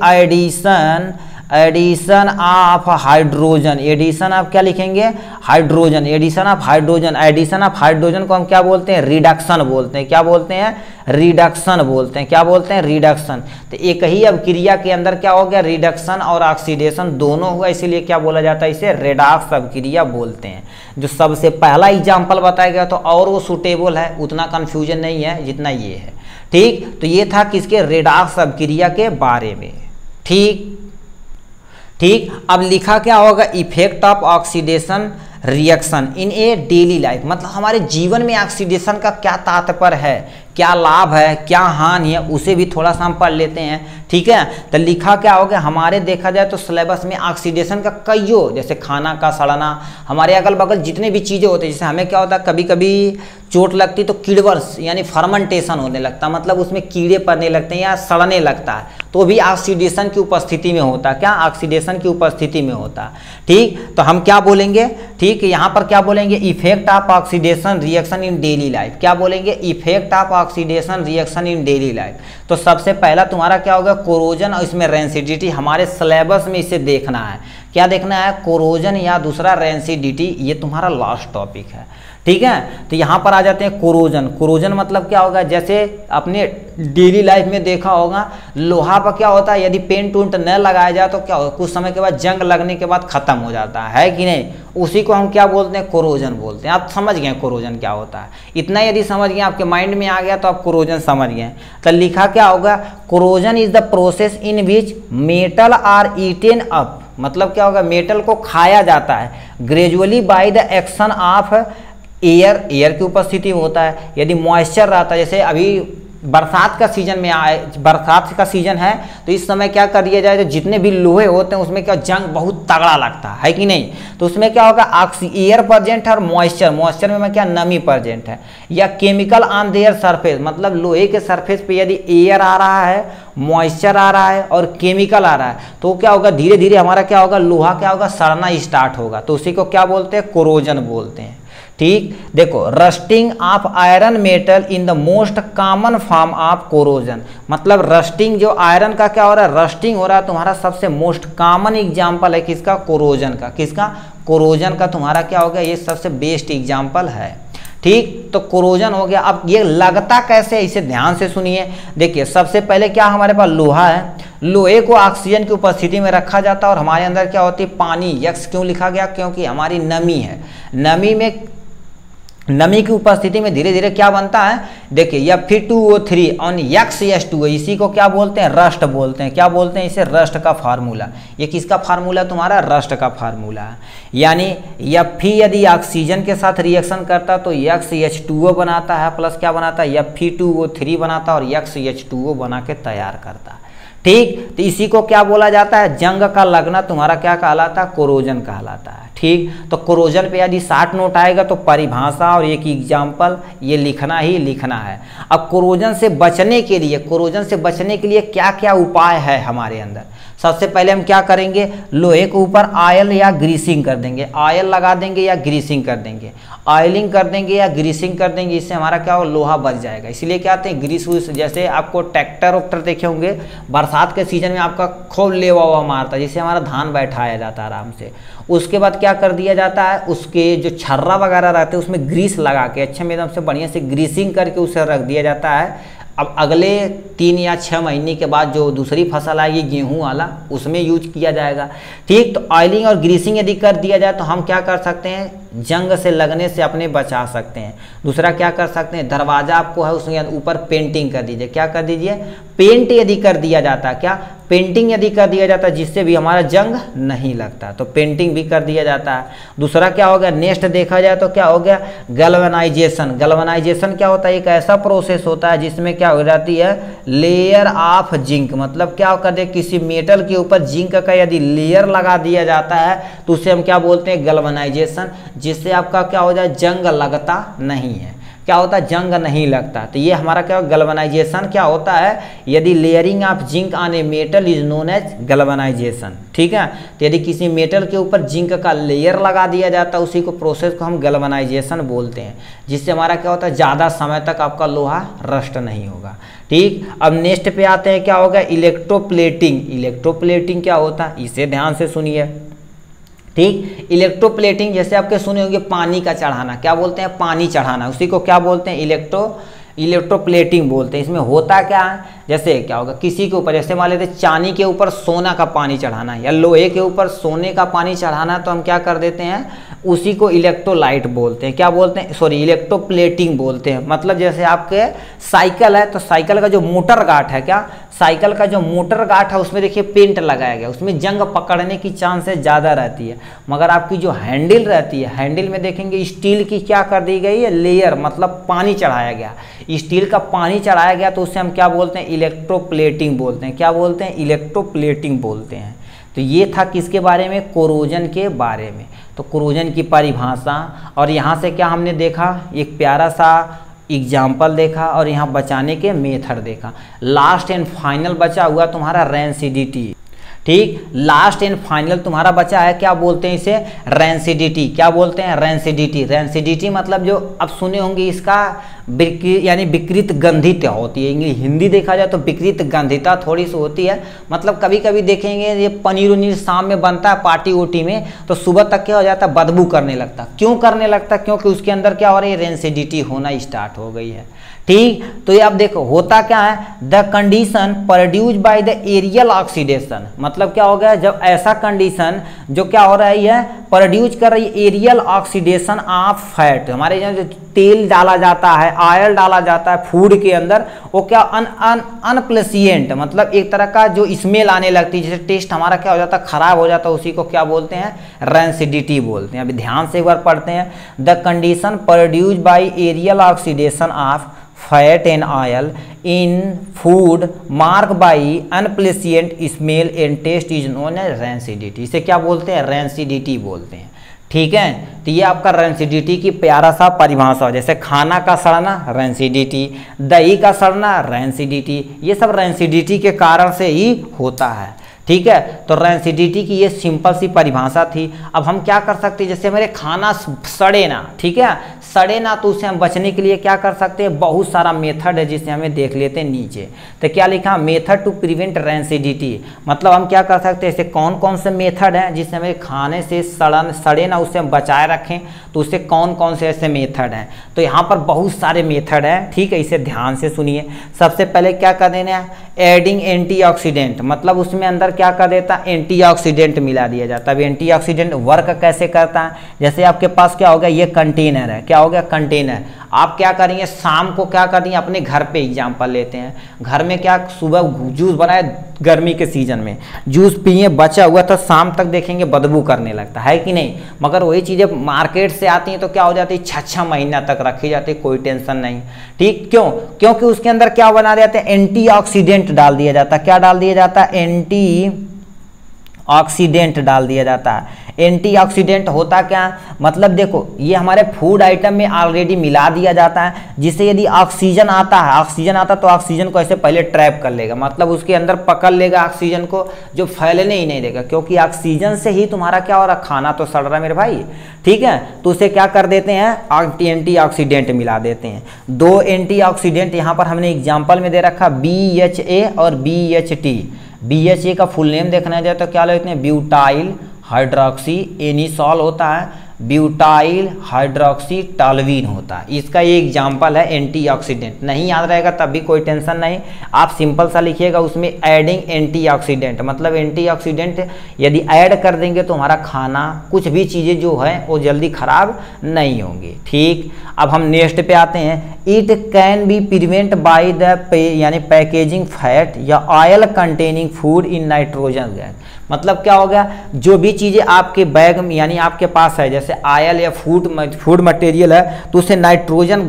addition of hydrogen. Addition of क्या लिखेंगे, hydrogen. Addition of hydrogen, addition of hydrogen को हम क्या बोलते हैं, रिडक्शन बोलते हैं। क्या बोलते हैं, रिडक्शन बोलते हैं। क्या बोलते हैं, रिडक्शन। तो एक ही अभिक्रिया के अंदर क्या हो गया, रिडक्शन और ऑक्सीडेशन दोनों हुआ, इसीलिए क्या बोला जाता है, इसे रेडॉक्स अभिक्रिया बोलते हैं। जो सबसे पहला एग्जाम्पल बताया गया तो और वो सुटेबल है, उतना कंफ्यूजन नहीं है जितना ये है। ठीक, तो ये था किसके, रेडॉक्स अभिक्रिया के बारे में। ठीक, अब लिखा क्या होगा, effect of oxidation reaction in A daily life. मतलब हमारे जीवन में ऑक्सीडेशन का क्या तात्पर्य है, क्या लाभ है, क्या हानि है, उसे भी थोड़ा सा हम पढ़ लेते हैं। ठीक है, तो लिखा क्या होगा, हमारे देखा जाए तो सिलेबस में ऑक्सीडेशन का कईयों, जैसे खाना का सड़ना, हमारे अगल बगल जितने भी चीज़ें होती हैं, जैसे हमें क्या होता है, कभी कभी चोट लगती तो कीड़वर्स यानी फर्मेंटेशन होने लगता, मतलब उसमें कीड़े पड़ने लगते हैं या सड़ने लगता है, तो भी ऑक्सीडेशन की उपस्थिति में होता है। क्या, ऑक्सीडेशन की उपस्थिति में होता है। ठीक, तो हम क्या बोलेंगे, ठीक, यहाँ पर क्या बोलेंगे, effect of oxidation reaction in daily life. क्या बोलेंगे, effect of oxidation reaction in daily life. तो सबसे पहला तुम्हारा क्या होगा, कोरोजन और इसमें रेंसिडिटी। हमारे सिलेबस में इसे देखना है, क्या देखना है, कोरोजन या दूसरा रेंसिडिटी, ये तुम्हारा लास्ट टॉपिक है। ठीक है, तो यहाँ पर आ जाते हैं कोरोजन। कोरोजन मतलब क्या होगा, जैसे अपने डेली लाइफ में देखा होगा, लोहा पर क्या होता है, यदि पेंट उंट न लगाया जाए तो क्या होगा, कुछ समय के बाद जंग लगने के बाद खत्म हो जाता है कि नहीं, उसी को हम क्या बोलते हैं, कोरोजन बोलते हैं। आप समझ गए कोरोजन क्या होता है, इतना यदि समझ गए, आपके माइंड में आ गया तो आप कोरोजन समझ गए। तो लिखा क्या होगा, corrosion is the process in which metal are eaten up. मतलब क्या होगा, मेटल को खाया जाता है gradually by the action of air की उपस्थिति में होता है। यदि मॉइस्चर रहता है, जैसे अभी बरसात का सीजन में आए, बरसात का सीजन है तो इस समय क्या कर दिया जाए, तो जितने भी लोहे होते हैं उसमें क्या जंग बहुत तगड़ा लगता है कि नहीं, तो उसमें क्या होगा, एयर प्रेजेंट है और मॉइस्चर में क्या, नमी प्रेजेंट है। या केमिकल ऑन देयर सरफेस, मतलब लोहे के सरफेस पे यदि एयर आ रहा है, मॉइस्चर आ रहा है और केमिकल आ रहा है, तो क्या होगा, धीरे धीरे हमारा क्या होगा, लोहा क्या होगा, सड़ना स्टार्ट होगा, तो उसी को क्या बोलते हैं, कोरोजन बोलते हैं। ठीक, देखो, rusting of iron metal in the most common form of corrosion. मतलब रस्टिंग, जो आयरन का क्या हो रहा है, रस्टिंग हो रहा है, तुम्हारा सबसे मोस्ट कॉमन एग्जाम्पल है किसका, कोरोजन का। किसका, कोरोजन का तुम्हारा क्या हो गया, ये सबसे बेस्ट एग्जाम्पल है। ठीक, तो कोरोजन हो गया। अब ये लगता कैसे, इसे ध्यान से सुनिए। देखिए, सबसे पहले क्या हमारे पास लोहा है, लोहे को ऑक्सीजन की उपस्थिति में रखा जाता है और हमारे अंदर क्या होती है, पानी। यक्स क्यों लिखा गया, क्योंकि हमारी नमी है, नमी की उपस्थिति में धीरे धीरे क्या बनता है, देखिए Fe2O3 और X इसी को क्या बोलते हैं, रस्ट बोलते हैं। क्या बोलते हैं इसे, रस्ट का फार्मूला। ये किसका फार्मूला, तुम्हारा रस्ट का फार्मूला है। यानी Fe यदि ऑक्सीजन के साथ रिएक्शन करता तो XH2O बनाता है, प्लस क्या बनाता है, Fe2O3 बनाता है और XH2O बना के तैयार करता है। ठीक। तो इसी को क्या बोला जाता है, जंग का लगना तुम्हारा क्या कहलाता है, कोरोजन कहलाता है। ठीक, तो कोरोजन पे यदि 60 नोट आएगा तो परिभाषा और एक एग्जाम्पल ये लिखना ही लिखना है। अब कोरोजन से बचने के लिए, कोरोजन से बचने के लिए क्या क्या उपाय है हमारे अंदर। सबसे पहले हम क्या करेंगे, लोहे के ऊपर ऑयल या ग्रीसिंग कर देंगे, ऑयल लगा देंगे या ग्रीसिंग कर देंगे, ऑयलिंग कर देंगे या ग्रीसिंग कर देंगे, इससे हमारा क्या हो, लोहा बच जाएगा। इसीलिए क्या आते हैं ग्रीस वूस, जैसे आपको ट्रैक्टर वैक्टर देखे होंगे बरसात के सीजन में आपका खूब लेवा हुआ मारता है, जिससे हमारा धान बैठाया जाता है आराम से। उसके बाद क्या कर दिया जाता है, उसके जो छर्रा वगैरह रहते हैं उसमें ग्रीस लगा के अच्छे में एकदम से बढ़िया से ग्रीसिंग करके उसे रख दिया जाता है। अब अगले 3 या 6 महीने के बाद जो दूसरी फसल आएगी गेहूं वाला, उसमें यूज किया जाएगा। ठीक, तो ऑयलिंग और ग्रीसिंग यदि कर दिया जाए तो हम क्या कर सकते हैं, जंग से लगने से अपने बचा सकते हैं। दूसरा क्या कर सकते हैं, दरवाजा आपको है उसके ऊपर पेंटिंग कर दीजिए, क्या कर दीजिए, पेंट यदि कर दिया जाता है, क्या पेंटिंग यदि कर दिया जाता है, जिससे भी हमारा जंग नहीं लगता, तो पेंटिंग भी कर दिया जाता है। दूसरा क्या हो गया, नेक्स्ट देखा जाए तो क्या हो गया, गैल्वेनाइजेशन। गैल्वेनाइजेशन क्या होता है, एक ऐसा प्रोसेस होता है जिसमें क्या हो जाती है, लेयर ऑफ जिंक, मतलब क्या कर दे, किसी मेटल के ऊपर जिंक का यदि लेयर लगा दिया जाता है तो उसे हम क्या बोलते हैं, गैल्वेनाइजेशन, जिससे आपका क्या हो जाए, जंग लगता नहीं है। क्या होता है, जंग नहीं लगता। तो ये हमारा क्या गैल्वेनाइजेशन क्या होता है, यदि layering of zinc on a metal is known as galvanisation. ठीक है, तो यदि किसी मेटल के ऊपर जिंक का लेयर लगा दिया जाता है, उसी को प्रोसेस को हम गैल्वेनाइजेशन बोलते हैं, जिससे हमारा क्या होता है, ज़्यादा समय तक आपका लोहा रस्ट नहीं होगा। ठीक, अब नेक्स्ट पे आते हैं, क्या होगा, इलेक्ट्रोप्लेटिंग। इलेक्ट्रोप्लेटिंग क्या होता है, इसे ध्यान से सुनिए। ठीक, इलेक्ट्रोप्लेटिंग जैसे आपके सुने होंगे पानी का चढ़ाना, क्या बोलते हैं, पानी चढ़ाना, उसी को क्या बोलते हैं, इलेक्ट्रोप्लेटिंग बोलते हैं। इसमें होता क्या है, जैसे क्या होगा, किसी के ऊपर जैसे मान लेते चांदी के ऊपर सोना का पानी चढ़ाना या लोहे के ऊपर सोने का पानी चढ़ाना, तो हम क्या कर देते हैं, उसी को इलेक्ट्रोलाइट बोलते हैं, क्या बोलते हैं, सॉरी इलेक्ट्रोप्लेटिंग बोलते हैं। मतलब जैसे आपके साइकिल है तो साइकिल का जो मोटर गार्ड है, क्या साइकिल का जो मोटर गार्ड है उसमें देखिए पेंट लगाया गया, उसमें जंग पकड़ने की चांसेस ज़्यादा रहती है। मगर आपकी जो हैंडल रहती है, हैंडल में देखेंगे स्टील की क्या कर दी गई है, लेयर, मतलब पानी चढ़ाया गया, स्टील का पानी चढ़ाया गया, तो उससे हम क्या बोलते हैं, इलेक्ट्रोप्लेटिंग बोलते हैं। क्या बोलते हैं, इलेक्ट्रोप्लेटिंग बोलते हैं। तो ये था किसके बारे में, कोरोजन के बारे में। तो कोरोजन की परिभाषा, और यहाँ से क्या हमने देखा, एक प्यारा सा एग्जाम्पल देखा और यहाँ बचाने के मेथड देखा। लास्ट एंड फाइनल बचा हुआ तुम्हारा रेंसिडिटी। ठीक, लास्ट एंड फाइनल तुम्हारा बचा है, क्या बोलते हैं इसे, रेंसिडिटी। क्या बोलते हैं, रेंसिडिटी। रेंसिडिटी मतलब जो अब सुने होंगे इसका यानी विकृत गंधित होती है, इंग्लिश हिंदी देखा जाए तो विकृत गंधिता थोड़ी सी होती है। मतलब कभी कभी देखेंगे ये पनीर उनीर शाम में बनता है पार्टी वोटी में, तो सुबह तक क्या हो जाता है, बदबू करने लगता। क्यों करने लगता, क्योंकि उसके अंदर क्या हो रही है, रेंसिडिटी होना स्टार्ट हो गई है। ठीक, तो ये अब देखो होता क्या है, the condition produce by the aerial oxidation. मतलब क्या हो गया, जब ऐसा कंडीशन जो क्या हो रही है, प्रोड्यूस कर रही है एरियल ऑक्सीडेशन ऑफ फैट। हमारे यहाँ जो तेल डाला जाता है, ऑयल डाला जाता है फूड के अंदर, वो क्या अनप्लेसिएंट, मतलब एक तरह का जो स्मेल आने लगती है, जैसे टेस्ट हमारा क्या हो जाता है, खराब हो जाता है, उसी को क्या बोलते हैं, रेंसिडिटी बोलते हैं। अभी ध्यान से एक बार पढ़ते हैं, the condition produce by aerial oxidation of fat and oil in food mark by unpleasant smell and taste is known as rancidity. इसे क्या बोलते हैं, रेंसिडिटी बोलते हैं। ठीक है, तो ये आपका रेंसिडिटी की प्यारा सा परिभाषा हो, जैसे खाना का सड़ना रेंसिडिटी, दही का सड़ना रेंसिडिटी, ये सब रेंसिडिटी के कारण से ही होता है। ठीक है, तो रेंसिडिटी की ये सिंपल सी परिभाषा थी। अब हम क्या कर सकते हैं, जैसे मेरे खाना सड़े ना, ठीक है, सड़े ना, तो उससे हम बचने के लिए क्या कर सकते हैं, बहुत सारा मेथड है जिसे हमें देख लेते हैं नीचे। तो क्या लिखा, मेथड टू प्रिवेंट रेंसिडिटी। मतलब हम क्या कर सकते हैं, ऐसे कौन कौन से मेथड हैं जिससे हमें खाने से सड़े ना, उससे हम बचाए रखें, तो उससे कौन कौन से ऐसे मेथड हैं। तो यहाँ पर बहुत सारे मेथड हैं। ठीक है, इसे ध्यान से सुनिए। सबसे पहले क्या कर देना है, एडिंग एंटीऑक्सीडेंट, मतलब उसमें अंदर क्या कर देता है, एंटीऑक्सीडेंट मिला दिया जाता है। अब एंटीऑक्सीडेंट वर्क कैसे करता है, जैसे आपके पास क्या होगा, ये कंटेनर है, क्या हो गया कंटेनर। आप क्या करेंगे शाम को क्या करेंगे अपने घर पे एग्जाम्पल लेते हैं, घर में क्या सुबह जूस बनाए गर्मी के सीजन में, जूस पिए बचा हुआ तो शाम तक देखेंगे बदबू करने लगता है कि नहीं। मगर वही चीज़ें मार्केट से आती हैं तो क्या हो जाती है 6-6 महीना तक रखी जाती है, कोई टेंशन नहीं। ठीक क्यों? क्योंकि उसके अंदर क्या बना जाते हैं एंटीऑक्सीडेंट डाल दिया जाता है। क्या डाल दिया जाता है? एंटीऑक्सीडेंट डाल दिया जाता है। एंटीऑक्सीडेंट होता क्या मतलब देखो ये हमारे फूड आइटम में ऑलरेडी मिला दिया जाता है, जिससे यदि ऑक्सीजन आता तो ऑक्सीजन को ऐसे पहले ट्रैप कर लेगा, मतलब उसके अंदर पकड़ लेगा ऑक्सीजन को, जो फैलने ही नहीं देगा, क्योंकि ऑक्सीजन से ही तुम्हारा क्या हो रहा खाना तो सड़ रहा है मेरे भाई। ठीक है, तो उसे क्या कर देते हैं एंटीऑक्सीडेंट मिला देते हैं। 2 एंटीऑक्सीडेंट यहाँ पर हमने एग्जाम्पल में दे रखा BHA और BHT। BHA का फुल नेम देखना जाए तो क्या लेते हैं ब्यूटाइल हाइड्रोक्सी एनिसॉल होता है, ब्यूटाइल हाइड्रोक्सी टॉल्यूइन होता है। इसका ये एग्जाम्पल है एंटीऑक्सीडेंट। नहीं याद रहेगा तब भी कोई टेंशन नहीं, आप सिंपल सा लिखिएगा उसमें एडिंग एंटीऑक्सीडेंट, मतलब एंटीऑक्सीडेंट यदि ऐड कर देंगे तो हमारा खाना कुछ भी चीज़ें जो है वो जल्दी खराब नहीं होंगी। ठीक, अब हम नेक्स्ट पे आते हैं। It can be prevent by the यानी पैकेजिंग फैट या oil containing food in nitrogen gas. मतलब क्या हो गया, जो भी चीज़ें आपके बैग में यानी आपके पास है जैसे ऑयल या फूड मटेरियल है तो उसे नाइट्रोजन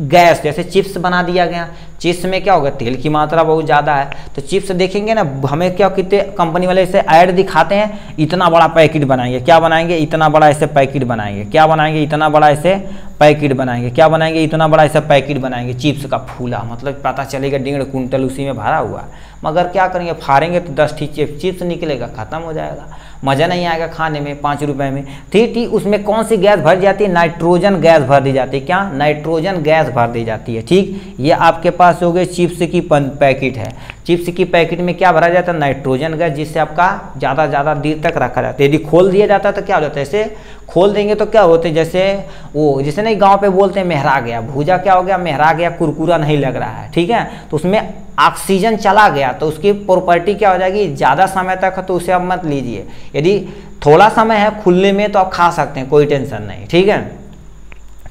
गैस, जैसे चिप्स बना दिया गया, चिप्स में क्या होगा तेल की मात्रा बहुत ज़्यादा है, तो चिप्स देखेंगे ना हमें क्या कितने कंपनी वाले इसे ऐड दिखाते हैं इतना बड़ा पैकेट बनाएंगे, क्या बनाएंगे इतना बड़ा ऐसे पैकेट बनाएंगे, क्या बनाएंगे इतना बड़ा ऐसे पैकेट बनाएंगे, क्या बनाएंगे इतना बड़ा ऐसा पैकेट बनाएंगे चिप्स का फूला, मतलब पता चलेगा 1.5 कुंटल उसी में भरा हुआ। मगर क्या करेंगे फाड़ेंगे तो 10 चिप्स निकलेगा, ख़त्म हो जाएगा, मज़ा नहीं आएगा खाने में 5 रुपए में। ठीक, उसमें कौन सी गैस भर जाती है? नाइट्रोजन गैस भर दी जाती है। क्या? नाइट्रोजन गैस भर दी जाती है। ठीक, ये आपके पास हो गए चिप्स की पैकेट है, चिप्स की पैकेट में क्या भरा जाता है? नाइट्रोजन गैस, जिससे आपका ज़्यादा देर तक रखा जाता है। यदि खोल दिया जाता है तो क्या हो जाता है, ऐसे खोल देंगे तो क्या होते हैं जैसे वो जैसे नहीं गांव पे बोलते हैं मेहरा गया, भूजा क्या हो गया मेहरा गया, कुरकुरा नहीं लग रहा है। ठीक है, तो उसमें ऑक्सीजन चला गया तो उसकी प्रॉपर्टी क्या हो जाएगी, ज़्यादा समय तक है तो उसे आप मत लीजिए, यदि थोड़ा समय है खुलने में तो आप खा सकते हैं, कोई टेंशन नहीं। ठीक है,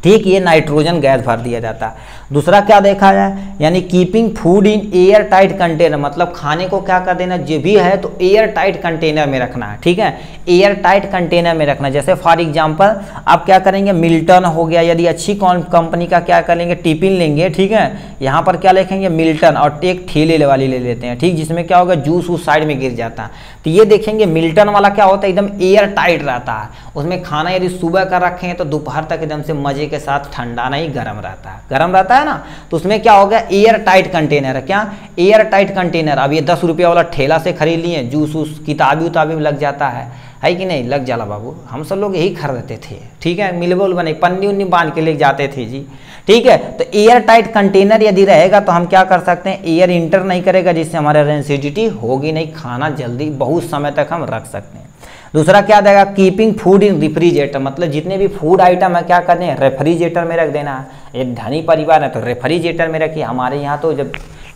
ठीक, ये नाइट्रोजन गैस भर दिया जाता है। दूसरा क्या देखा जाए, यानी keeping food in air tight container, मतलब खाने को क्या कर देना जो भी है तो एयर टाइट कंटेनर में रखना है। ठीक है, एयर टाइट कंटेनर में रखना, जैसे फॉर एग्जांपल आप क्या करेंगे मिल्टन हो गया, यदि अच्छी कंपनी का क्या करेंगे टिफिन लेंगे। ठीक है, यहाँ पर क्या लिखेंगे मिल्टन और एक ठेले वाली ले लेते हैं। ठीक, जिसमें क्या होगा जूस उस साइड में गिर जाता है, तो ये देखेंगे मिल्टन वाला क्या होता है एकदम एयर टाइट रहता है, उसमें खाना यदि सुबह का रखें तो दोपहर तक एकदम से मजे के साथ ठंडा नहीं गर्म रहता है ना, तो उसमें क्या हो गया एयर टाइट कंटेनर है। क्या? Air tight container. अब ये 10 रुपये वाला ठेला से खरीद लिए, जूस उस किताबी में लग जाता है कि नहीं, लग जाला बाबू, हम सब लोग यही खरीदते थे। ठीक है, मिलबोल बने पन्नी उन्नी बांध के ले जाते थे जी। ठीक है, तो एयर टाइट कंटेनर यदि रहेगा तो हम क्या कर सकते हैं, एयर इंटर नहीं करेगा, जिससे हमारे रेंसिडिटी होगी नहीं, खाना जल्दी बहुत समय तक हम रख सकते हैं। दूसरा क्या देगा, कीपिंग फूड इन रेफ्रिजरेटर, मतलब जितने भी फूड आइटम है क्या करने हैं रेफ्रिजरेटर में रख देना है। एक धनी परिवार है तो रेफ्रिजरेटर में रखिए, हमारे यहाँ तो जब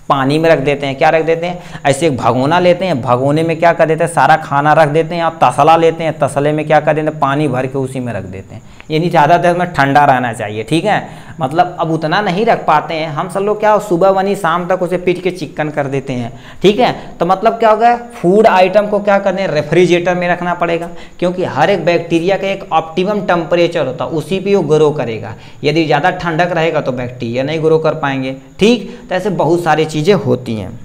पानी में रख देते हैं, क्या रख देते हैं ऐसे एक भगोना लेते हैं, भगोने में क्या कर देते हैं सारा खाना रख देते हैं, और तसला लेते हैं, तसले में क्या कर देते हैं पानी भर के उसी में रख देते हैं, यानी ज़्यादा देर में ठंडा रहना चाहिए। ठीक है, मतलब अब उतना नहीं रख पाते हैं हम सब लोग, क्या सुबह बनी शाम तक उसे पीट के चिकन कर देते हैं। ठीक है, तो मतलब क्या होगा फूड आइटम को क्या करने रेफ्रिजरेटर में रखना पड़ेगा, क्योंकि हर एक बैक्टीरिया का एक ऑप्टिमम टेम्परेचर होता है, उसी पे वो ग्रो करेगा। यदि ज़्यादा ठंडक रहेगा तो बैक्टीरिया नहीं ग्रो कर पाएंगे। ठीक, तो ऐसे बहुत सारी चीज़ें होती हैं।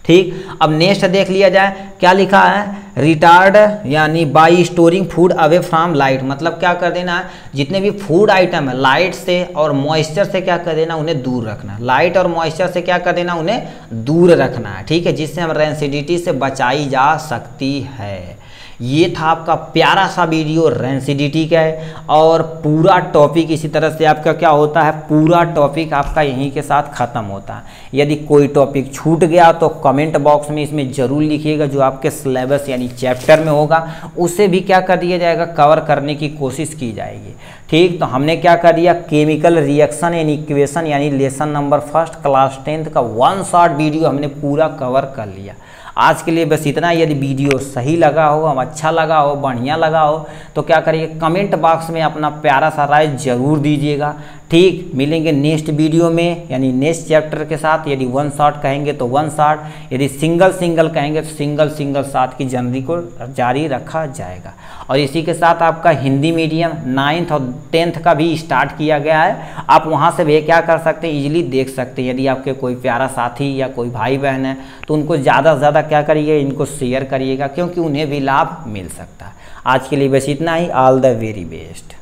ठीक, अब नेक्स्ट देख लिया जाए, क्या लिखा है रिटार्ड यानी by storing food away from light, मतलब क्या कर देना है जितने भी फूड आइटम है लाइट से और मॉइस्चर से क्या कर देना उन्हें दूर रखना, लाइट और मॉइस्चर से क्या कर देना उन्हें दूर रखना है। ठीक है, जिससे हम रेंसिडिटी से बचाई जा सकती है। ये था आपका प्यारा सा वीडियो रेंसिडिटी का है, और पूरा टॉपिक इसी तरह से आपका क्या होता है, पूरा टॉपिक आपका यहीं के साथ ख़त्म होता है। यदि कोई टॉपिक छूट गया तो कमेंट बॉक्स में इसमें ज़रूर लिखिएगा, जो आपके सिलेबस यानी चैप्टर में होगा उसे भी क्या कर दिया जाएगा कवर करने की कोशिश की जाएगी। ठीक, तो हमने क्या कर दिया, केमिकल रिएक्शन एंड इक्वेशन यानी lesson number first class 10th का 1 शॉर्ट वीडियो हमने पूरा कवर कर लिया। आज के लिए बस इतना। यदि वीडियो सही लगा हो, अच्छा लगा हो, बढ़िया लगा हो तो क्या करिए, कमेंट बॉक्स में अपना प्यारा सा राय जरूर दीजिएगा। ठीक, मिलेंगे नेक्स्ट वीडियो में यानी नेक्स्ट चैप्टर के साथ। यदि 1 शॉट कहेंगे तो 1 शॉट, यदि सिंगल कहेंगे तो सिंगल शॉट की जर्नी को जारी रखा जाएगा। और इसी के साथ आपका हिंदी मीडियम 9th और 10th का भी स्टार्ट किया गया है। आप वहाँ से भी क्या कर सकते हैं, इजीली देख सकते हैं। यदि आपके कोई प्यारा साथी या कोई भाई बहन है तो उनको ज़्यादा से ज़्यादा क्या करिए, इनको शेयर करिएगा, क्योंकि उन्हें भी लाभ मिल सकता है। आज के लिए बस इतना ही। All the very best.